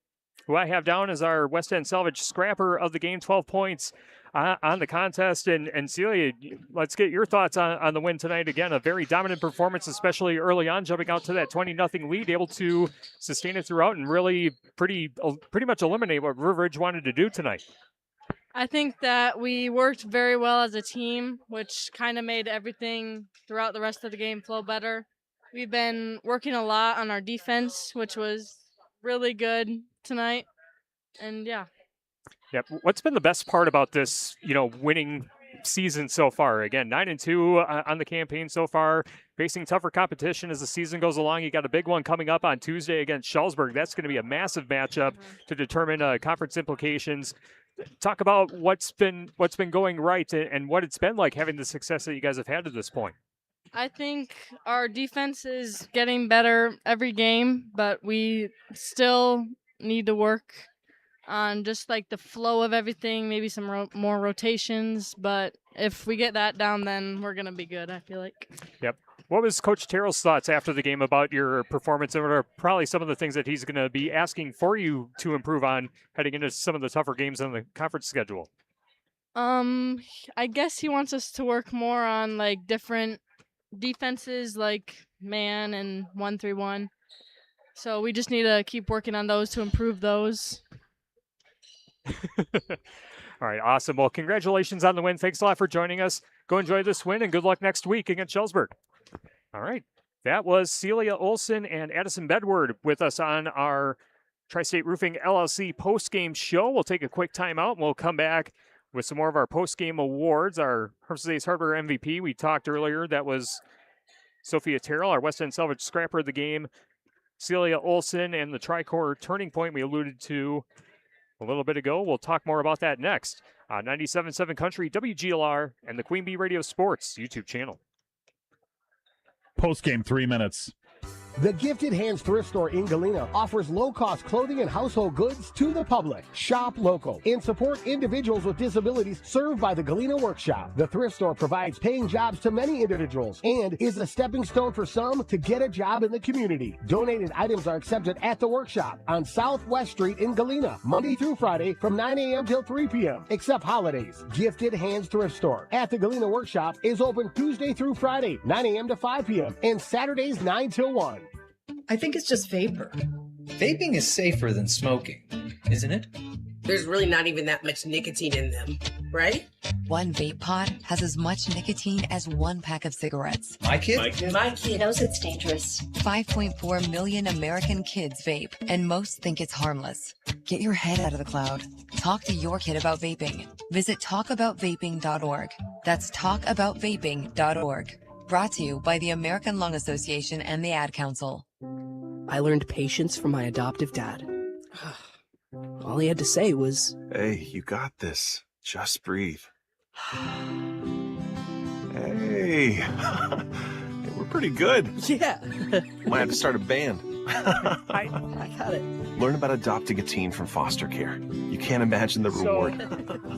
who I have down as our West End Salvage scrapper of the game, 12 points on the contest. And Celia, let's get your thoughts on the win tonight. Again, a very dominant performance, especially early on, jumping out to that 20-0 lead, able to sustain it throughout and really pretty much eliminate what River Ridge wanted to do tonight. I think that we worked very well as a team, which kind of made everything throughout the rest of the game flow better. We've been working a lot on our defense, which was really good tonight. And yeah. Yep. What's been the best part about this, winning season so far? Again, 9-2 on the campaign so far, facing tougher competition as the season goes along. You got a big one coming up on Tuesday against Shullsburg. That's going to be a massive matchup to determine conference implications. Talk about what's been going right and what it's been like having the success that you guys have had to this point. I think our defense is getting better every game, but we still need to work on just like the flow of everything, maybe some more rotations. But if we get that down, then we're going to be good, I feel like. Yep. What was Coach Terrell's thoughts after the game about your performance, and what are probably some of the things that he's going to be asking for you to improve on heading into some of the tougher games on the conference schedule? I guess he wants us to work more on like different defenses like man and 1-3-1. So we just need to keep working on those to improve those. All right, awesome. Well, congratulations on the win. Thanks a lot for joining us. Go enjoy this win, and good luck next week against Shullsburg. All right, that was Celia Olson and Addison Bedward with us on our Tri-State Roofing LLC post-game show. We'll take a quick timeout, and we'll come back with some more of our post-game awards. Our Hershey's Hardware MVP, we talked earlier, that was Sophia Terrell, our West End Salvage scrapper of the game. Celia Olson and the Tri-Core Turning Point we alluded to a little bit ago. We'll talk more about that next on 97.7 Country, WGLR, and the Queen Bee Radio Sports YouTube channel. Post-game 3 minutes. The Gifted Hands Thrift Store in Galena offers low-cost clothing and household goods to the public. Shop local and support individuals with disabilities served by the Galena Workshop. The thrift store provides paying jobs to many individuals and is a stepping stone for some to get a job in the community. Donated items are accepted at the workshop on Southwest Street in Galena, Monday through Friday from 9 a.m. till 3 p.m., except holidays. Gifted Hands Thrift Store at the Galena Workshop is open Tuesday through Friday, 9 a.m. to 5 p.m., and Saturdays 9 till 1. I think it's just vapor. Vaping is safer than smoking, isn't it? There's really not even that much nicotine in them, right? One vape pod has as much nicotine as one pack of cigarettes. My kid? My kid knows it's dangerous. 5.4 million American kids vape, and most think it's harmless. Get your head out of the cloud. Talk to your kid about vaping. Visit talkaboutvaping.org. That's talkaboutvaping.org. Brought to you by the American Lung Association and the Ad Council. I learned patience from my adoptive dad. All he had to say was, "Hey, you got this. Just breathe." Hey, we're pretty good. Yeah. Might have to start a band. I got it. Learn about adopting a teen from foster care. You can't imagine the reward.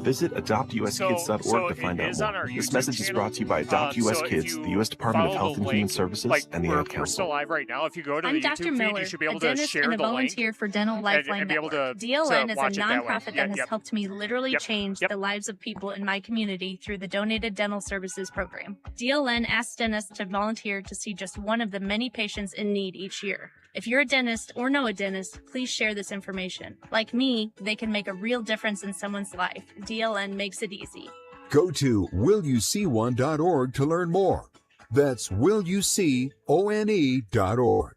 Visit adoptuskids.org to find out more. This message is brought to you by Adopt US Kids, the U.S. Department of Health and Human Services, and the Ad We're still Council. live right now. If you go to I'm the Dr. YouTube Miller, feed, you should be able a to dentist share and a the link volunteer for Dental Lifeline and be able Network. to DLN is a watch it that way. nonprofit Yeah, that has yep. helped me literally Yep. change the lives of people in my community through the Donated Dental Services program. DLN asks dentists to volunteer to see just one of the many patients in need each year. If you're a dentist or know a dentist, please share this information. Like me, they can make a real difference in someone's life. DLN makes it easy. Go to willyouseeone.org to learn more. That's willyouseeone.org.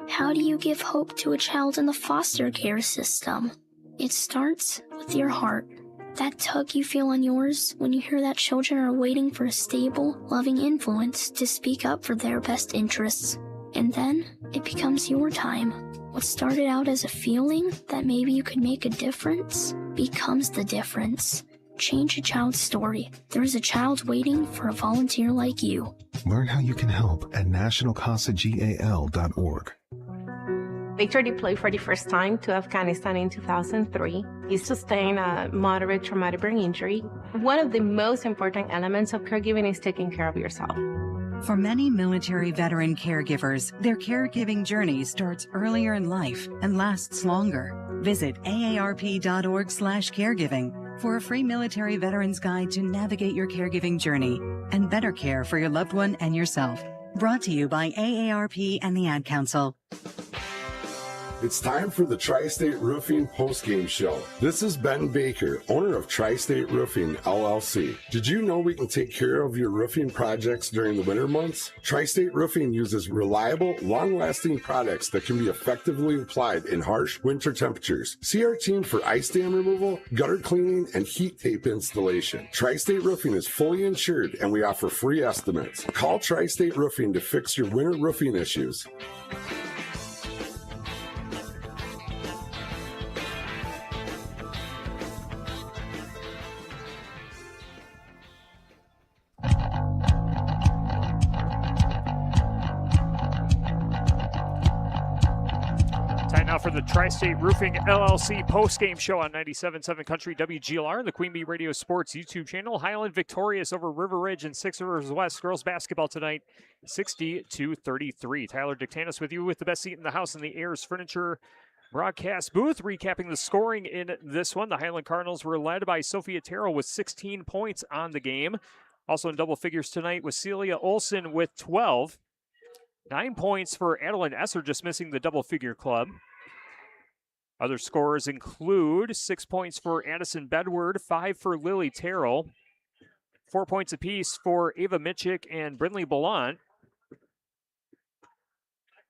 How do you give hope to a child in the foster care system? It starts with your heart. That tug you feel on yours when you hear that children are waiting for a stable, loving influence to speak up for their best interests. And then it becomes your time. What started out as a feeling that maybe you could make a difference becomes the difference. Change a child's story. There is a child waiting for a volunteer like you. Learn how you can help at nationalcasagal.org. Victor deployed for the first time to Afghanistan in 2003. He sustained a moderate traumatic brain injury. One of the most important elements of caregiving is taking care of yourself. For many military veteran caregivers, their caregiving journey starts earlier in life and lasts longer. Visit aarp.org/caregiving for a free military veterans guide to navigate your caregiving journey and better care for your loved one and yourself. Brought to you by AARP and the Ad Council. It's time for the Tri-State Roofing postgame show. This is Ben Baker, owner of Tri-State Roofing, LLC. Did you know we can take care of your roofing projects during the winter months? Tri-State Roofing uses reliable, long-lasting products that can be effectively applied in harsh winter temperatures. See our team for ice dam removal, gutter cleaning, and heat tape installation. Tri-State Roofing is fully insured, and we offer free estimates. Call Tri-State Roofing to fix your winter roofing issues. Time now for the Tri-State Roofing LLC post-game show on 97.7 Country WGLR and the Queen Bee Radio Sports YouTube channel. Highland victorious over River Ridge and Six Rivers West girls basketball tonight, 60-33. Tyler Dictanis with you with the best seat in the house in the Ayers Furniture broadcast booth. Recapping the scoring in this one, the Highland Cardinals were led by Sophia Terrell with 16 points on the game. Also in double figures tonight was Celia Olson with 12. 9 points for Adeline Esser, just missing the double-figure club. Other scorers include 6 points for Addison Bedward, 5 for Lily Terrell, 4 points apiece for Ava Mitchick and Brindley Ballant,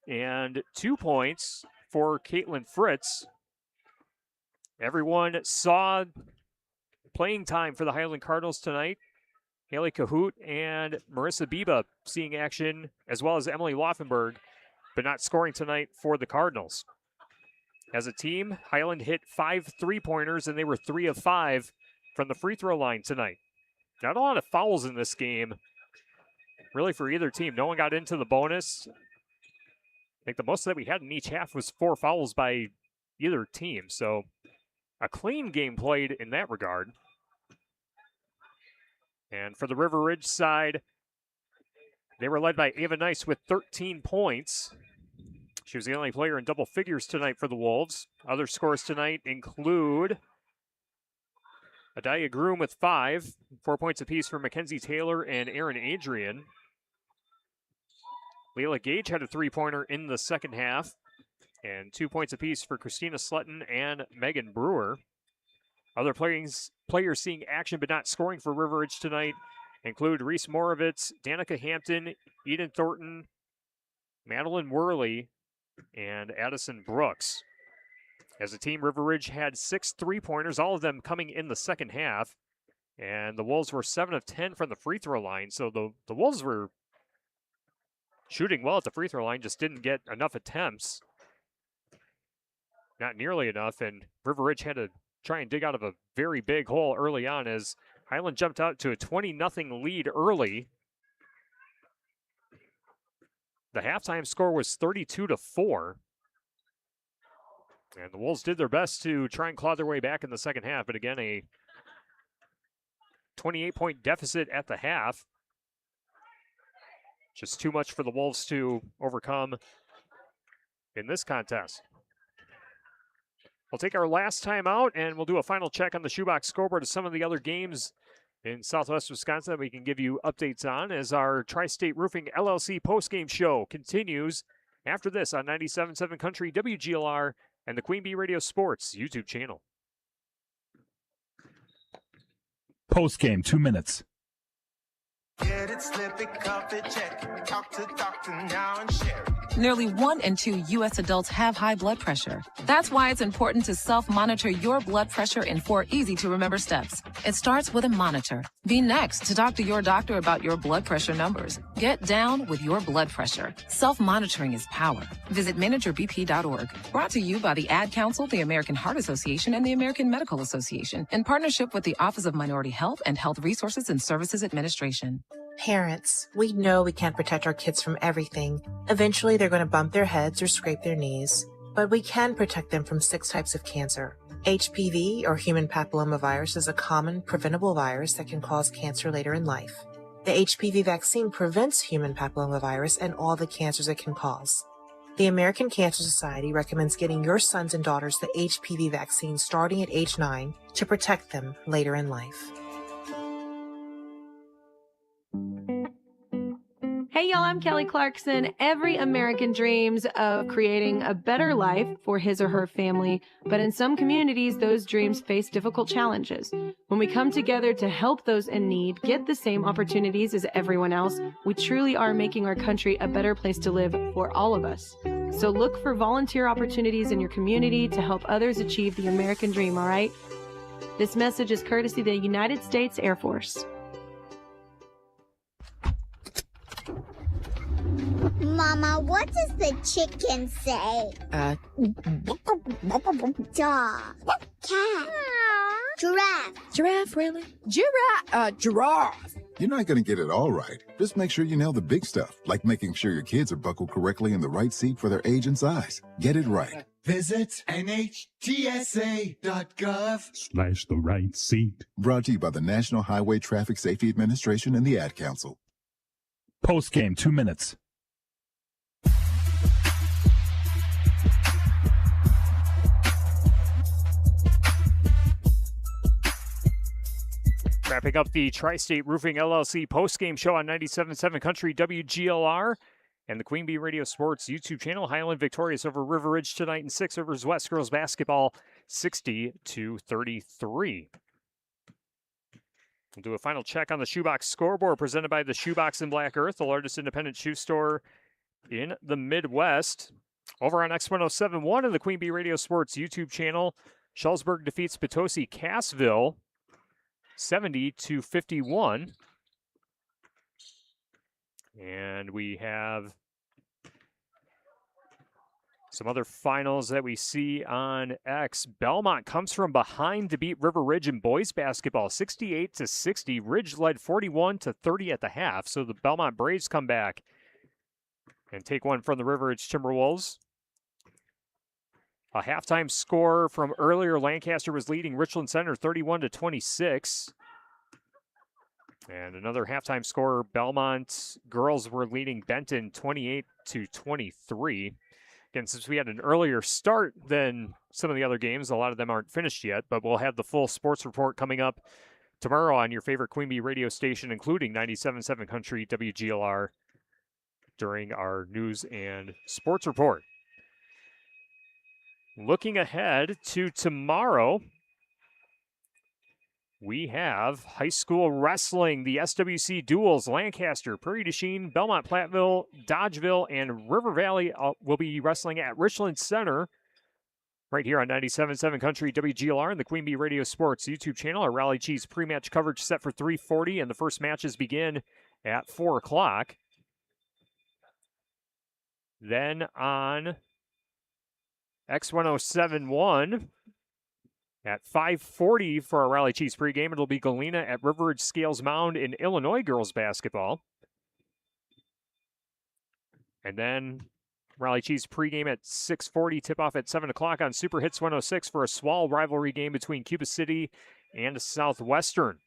and 2 points for Caitlin Fritz. Everyone saw playing time for the Highland Cardinals tonight. Haley Cahoot and Marissa Biba seeing action, as well as Emily Laufenberg, but not scoring tonight for the Cardinals. As a team, Highland hit 5 3-pointers, and they were 3 of 5 from the free throw line tonight. Not a lot of fouls in this game, really, for either team. No one got into the bonus. I think the most that we had in each half was 4 fouls by either team. So a clean game played in that regard. And for the River Ridge side, they were led by Ava Nice with 13 points. She was the only player in double figures tonight for the Wolves. Other scores tonight include Adalia Groom with 5, 4 points apiece for Mackenzie Taylor and Aaron Adrian. Leila Gage had a 3-pointer in the second half, and 2 points apiece for Christina Slutton and Megan Brewer. Other players seeing action but not scoring for River Ridge tonight include Reese Morovitz, Danica Hampton, Eden Thornton, Madeline Worley, and Addison Brooks. As a team, River Ridge had 6 3-pointers, all of them coming in the second half, and the Wolves were 7 of 10 from the free throw line, so the Wolves were shooting well at the free throw line, just didn't get enough attempts. Not nearly enough, and River Ridge had to try and dig out of a very big hole early on as Highland jumped out to a 20-0 lead early. The halftime score was 32-4. And the Wolves did their best to try and claw their way back in the second half, but again, a 28-point deficit at the half. Just too much for the Wolves to overcome in this contest. We'll take our last time out, and we'll do a final check on the shoebox scoreboard of some of the other games in Southwest Wisconsin that we can give you updates on as our Tri-State Roofing LLC postgame show continues after this on 97.7 Country, WGLR, and the Queen Bee Radio Sports YouTube channel. Postgame, 2 minutes. Get it, slip it, cuff it, check it. Talk to doctor now and share it. Nearly 1 in 2 U.S. adults have high blood pressure. That's why it's important to self-monitor your blood pressure in 4 easy-to-remember steps. It starts with a monitor. Be next to talk to your doctor about your blood pressure numbers. Get down with your blood pressure. Self-monitoring is power. Visit managerbp.org. Brought to you by the Ad Council, the American Heart Association, and the American Medical Association in partnership with the Office of Minority Health and Health Resources and Services Administration. Parents, we know we can't protect our kids from everything. Eventually, they're going to bump their heads or scrape their knees. But we can protect them from 6 types of cancer. HPV, or human papillomavirus, is a common, preventable virus that can cause cancer later in life. The HPV vaccine prevents human papillomavirus and all the cancers it can cause. The American Cancer Society recommends getting your sons and daughters the HPV vaccine starting at age 9 to protect them later in life. Hey y'all, I'm Kelly Clarkson. Every American dreams of creating a better life for his or her family, but in some communities, those dreams face difficult challenges. When we come together to help those in need get the same opportunities as everyone else, we truly are making our country a better place to live for all of us. So look for volunteer opportunities in your community to help others achieve the American dream, all right? This message is courtesy of the United States Air Force. Mama, what does the chicken say? Dog. Cat. Giraffe. Giraffe, really? Giraffe. You're not going to get it all right. Just make sure you nail the big stuff, like making sure your kids are buckled correctly in the right seat for their age and size. Get it right. Visit nhtsa.gov/the right seat. Brought to you by the National Highway Traffic Safety Administration and the Ad Council. Postgame, 2 minutes. Wrapping up the Tri-State Roofing LLC postgame show on 97.7 Country WGLR and the Queen Bee Radio Sports YouTube channel. Highland victorious over River Ridge tonight in 6 Rivers West girls basketball, 60-33. We'll do a final check on the shoebox scoreboard presented by the Shoebox in Black Earth, the largest independent shoe store in the Midwest. Over on X1071 of the Queen Bee Radio Sports YouTube channel, Schulzberg defeats Potosi Cassville 70-51. And we have Some other finals that we see on X. Belmont comes from behind to beat River Ridge in boys basketball, 68-60. Ridge led 41-30 at the half. So the Belmont Braves come back and take one from the River Ridge Timberwolves. A halftime score from earlier, Lancaster was leading Richland Center 31-26. And another halftime score, Belmont girls were leading Benton 28-23. Again, since we had an earlier start than some of the other games, a lot of them aren't finished yet, but we'll have the full sports report coming up tomorrow on your favorite Queen Bee radio station, including 97.7 Country WGLR, during our news and sports report. Looking ahead to tomorrow, we have high school wrestling, the SWC duels. Lancaster, Prairie du Chien, Belmont, Platteville, Dodgeville, and River Valley will be wrestling at Richland Center right here on 97.7 Country WGLR and the Queen Bee Radio Sports YouTube channel. Our Raleigh Cheese pre-match coverage set for 3:40, and the first matches begin at 4 o'clock. Then on X1071, at 5:40 for our Raleigh Chiefs pregame, it'll be Galena at River Ridge Scales Mound in Illinois girls basketball. And then Raleigh Chiefs pregame at 6:40, tip-off at 7 o'clock on Super Hits 106 for a SWAL rivalry game between Cuba City and Southwestern.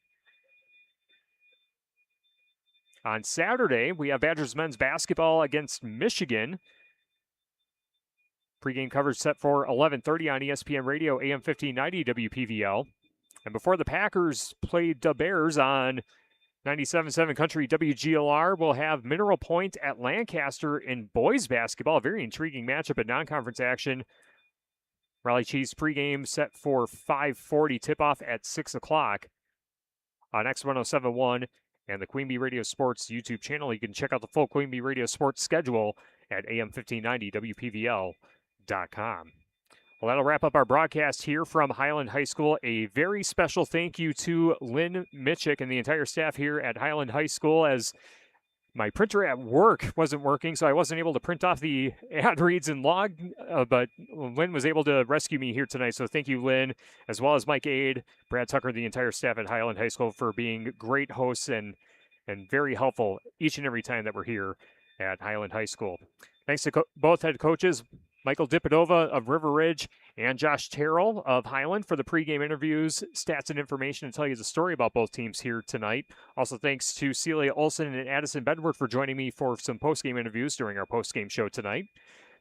On Saturday, we have Badgers men's basketball against Michigan. Pre-game coverage set for 11:30 on ESPN Radio, AM 1590 WPVL. And before the Packers played the Bears on 97.7 Country WGLR, we'll have Mineral Point at Lancaster in boys basketball. A very intriguing matchup in non-conference action. Raleigh Chiefs pregame set for 5:40, tip-off at 6 o'clock on X1071 and the Queen Bee Radio Sports YouTube channel. You can check out the full Queen Bee Radio Sports schedule at AM 1590 WPVL.com. Well, that'll wrap up our broadcast here from Highland High School. A very special thank you to Lynn Mitchick and the entire staff here at Highland High School, as my printer at work wasn't working, so I wasn't able to print off the ad reads and log, but Lynn was able to rescue me here tonight, so thank you, Lynn, as well as Mike Aid, Brad Tucker, the entire staff at Highland High School for being great hosts and very helpful each and every time that we're here at Highland High School. Thanks to both head coaches, Michael Dippadova of River Ridge and Josh Terrell of Highland, for the pregame interviews, stats, and information to tell you the story about both teams here tonight. Also, thanks to Celia Olson and Addison Bedward for joining me for some postgame interviews during our postgame show tonight.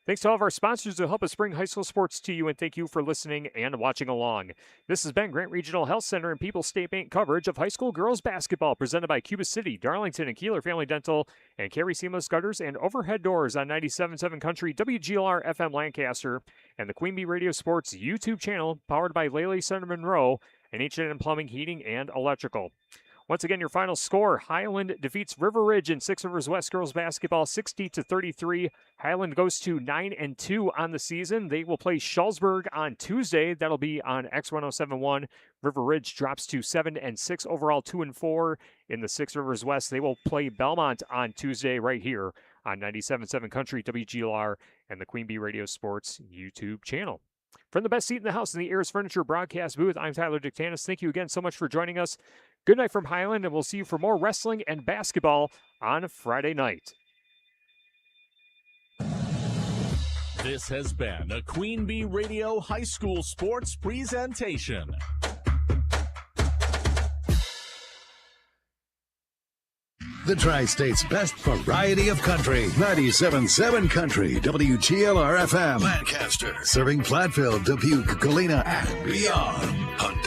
Thanks to all of our sponsors who help us bring high school sports to you, and thank you for listening and watching along. This has been Grant Regional Health Center and People's State Bank coverage of high school girls basketball, presented by Cuba City, Darlington, and Kieler Family Dental, and Carey Seamless Gutters and Overhead Doors on 97.7 Country WGLR FM Lancaster, and the Queen Bee Radio Sports YouTube channel, powered by Lely Center Monroe and H&M Plumbing, Heating, and Electrical. Once again, your final score: Highland defeats River Ridge in Six Rivers West girls basketball 60-33. Highland goes to 9-2 on the season. They will play Schulzberg on Tuesday. That'll be on X1071. River Ridge drops to 7-6 overall, 2-4 in the Six Rivers West. They will play Belmont on Tuesday right here on 97.7 Country WGLR and the Queen Bee Radio Sports YouTube channel. From the best seat in the house in the Ayers Furniture broadcast booth, I'm Tyler Dictanis. Thank you again so much for joining us. Good night from Highland, and we'll see you for more wrestling and basketball on Friday night. This has been a Queen Bee Radio High School Sports presentation. The Tri-State's best variety of country. 97.7 Country, WGLR FM. Lancaster. Serving Platteville, Dubuque, Galena, and beyond. On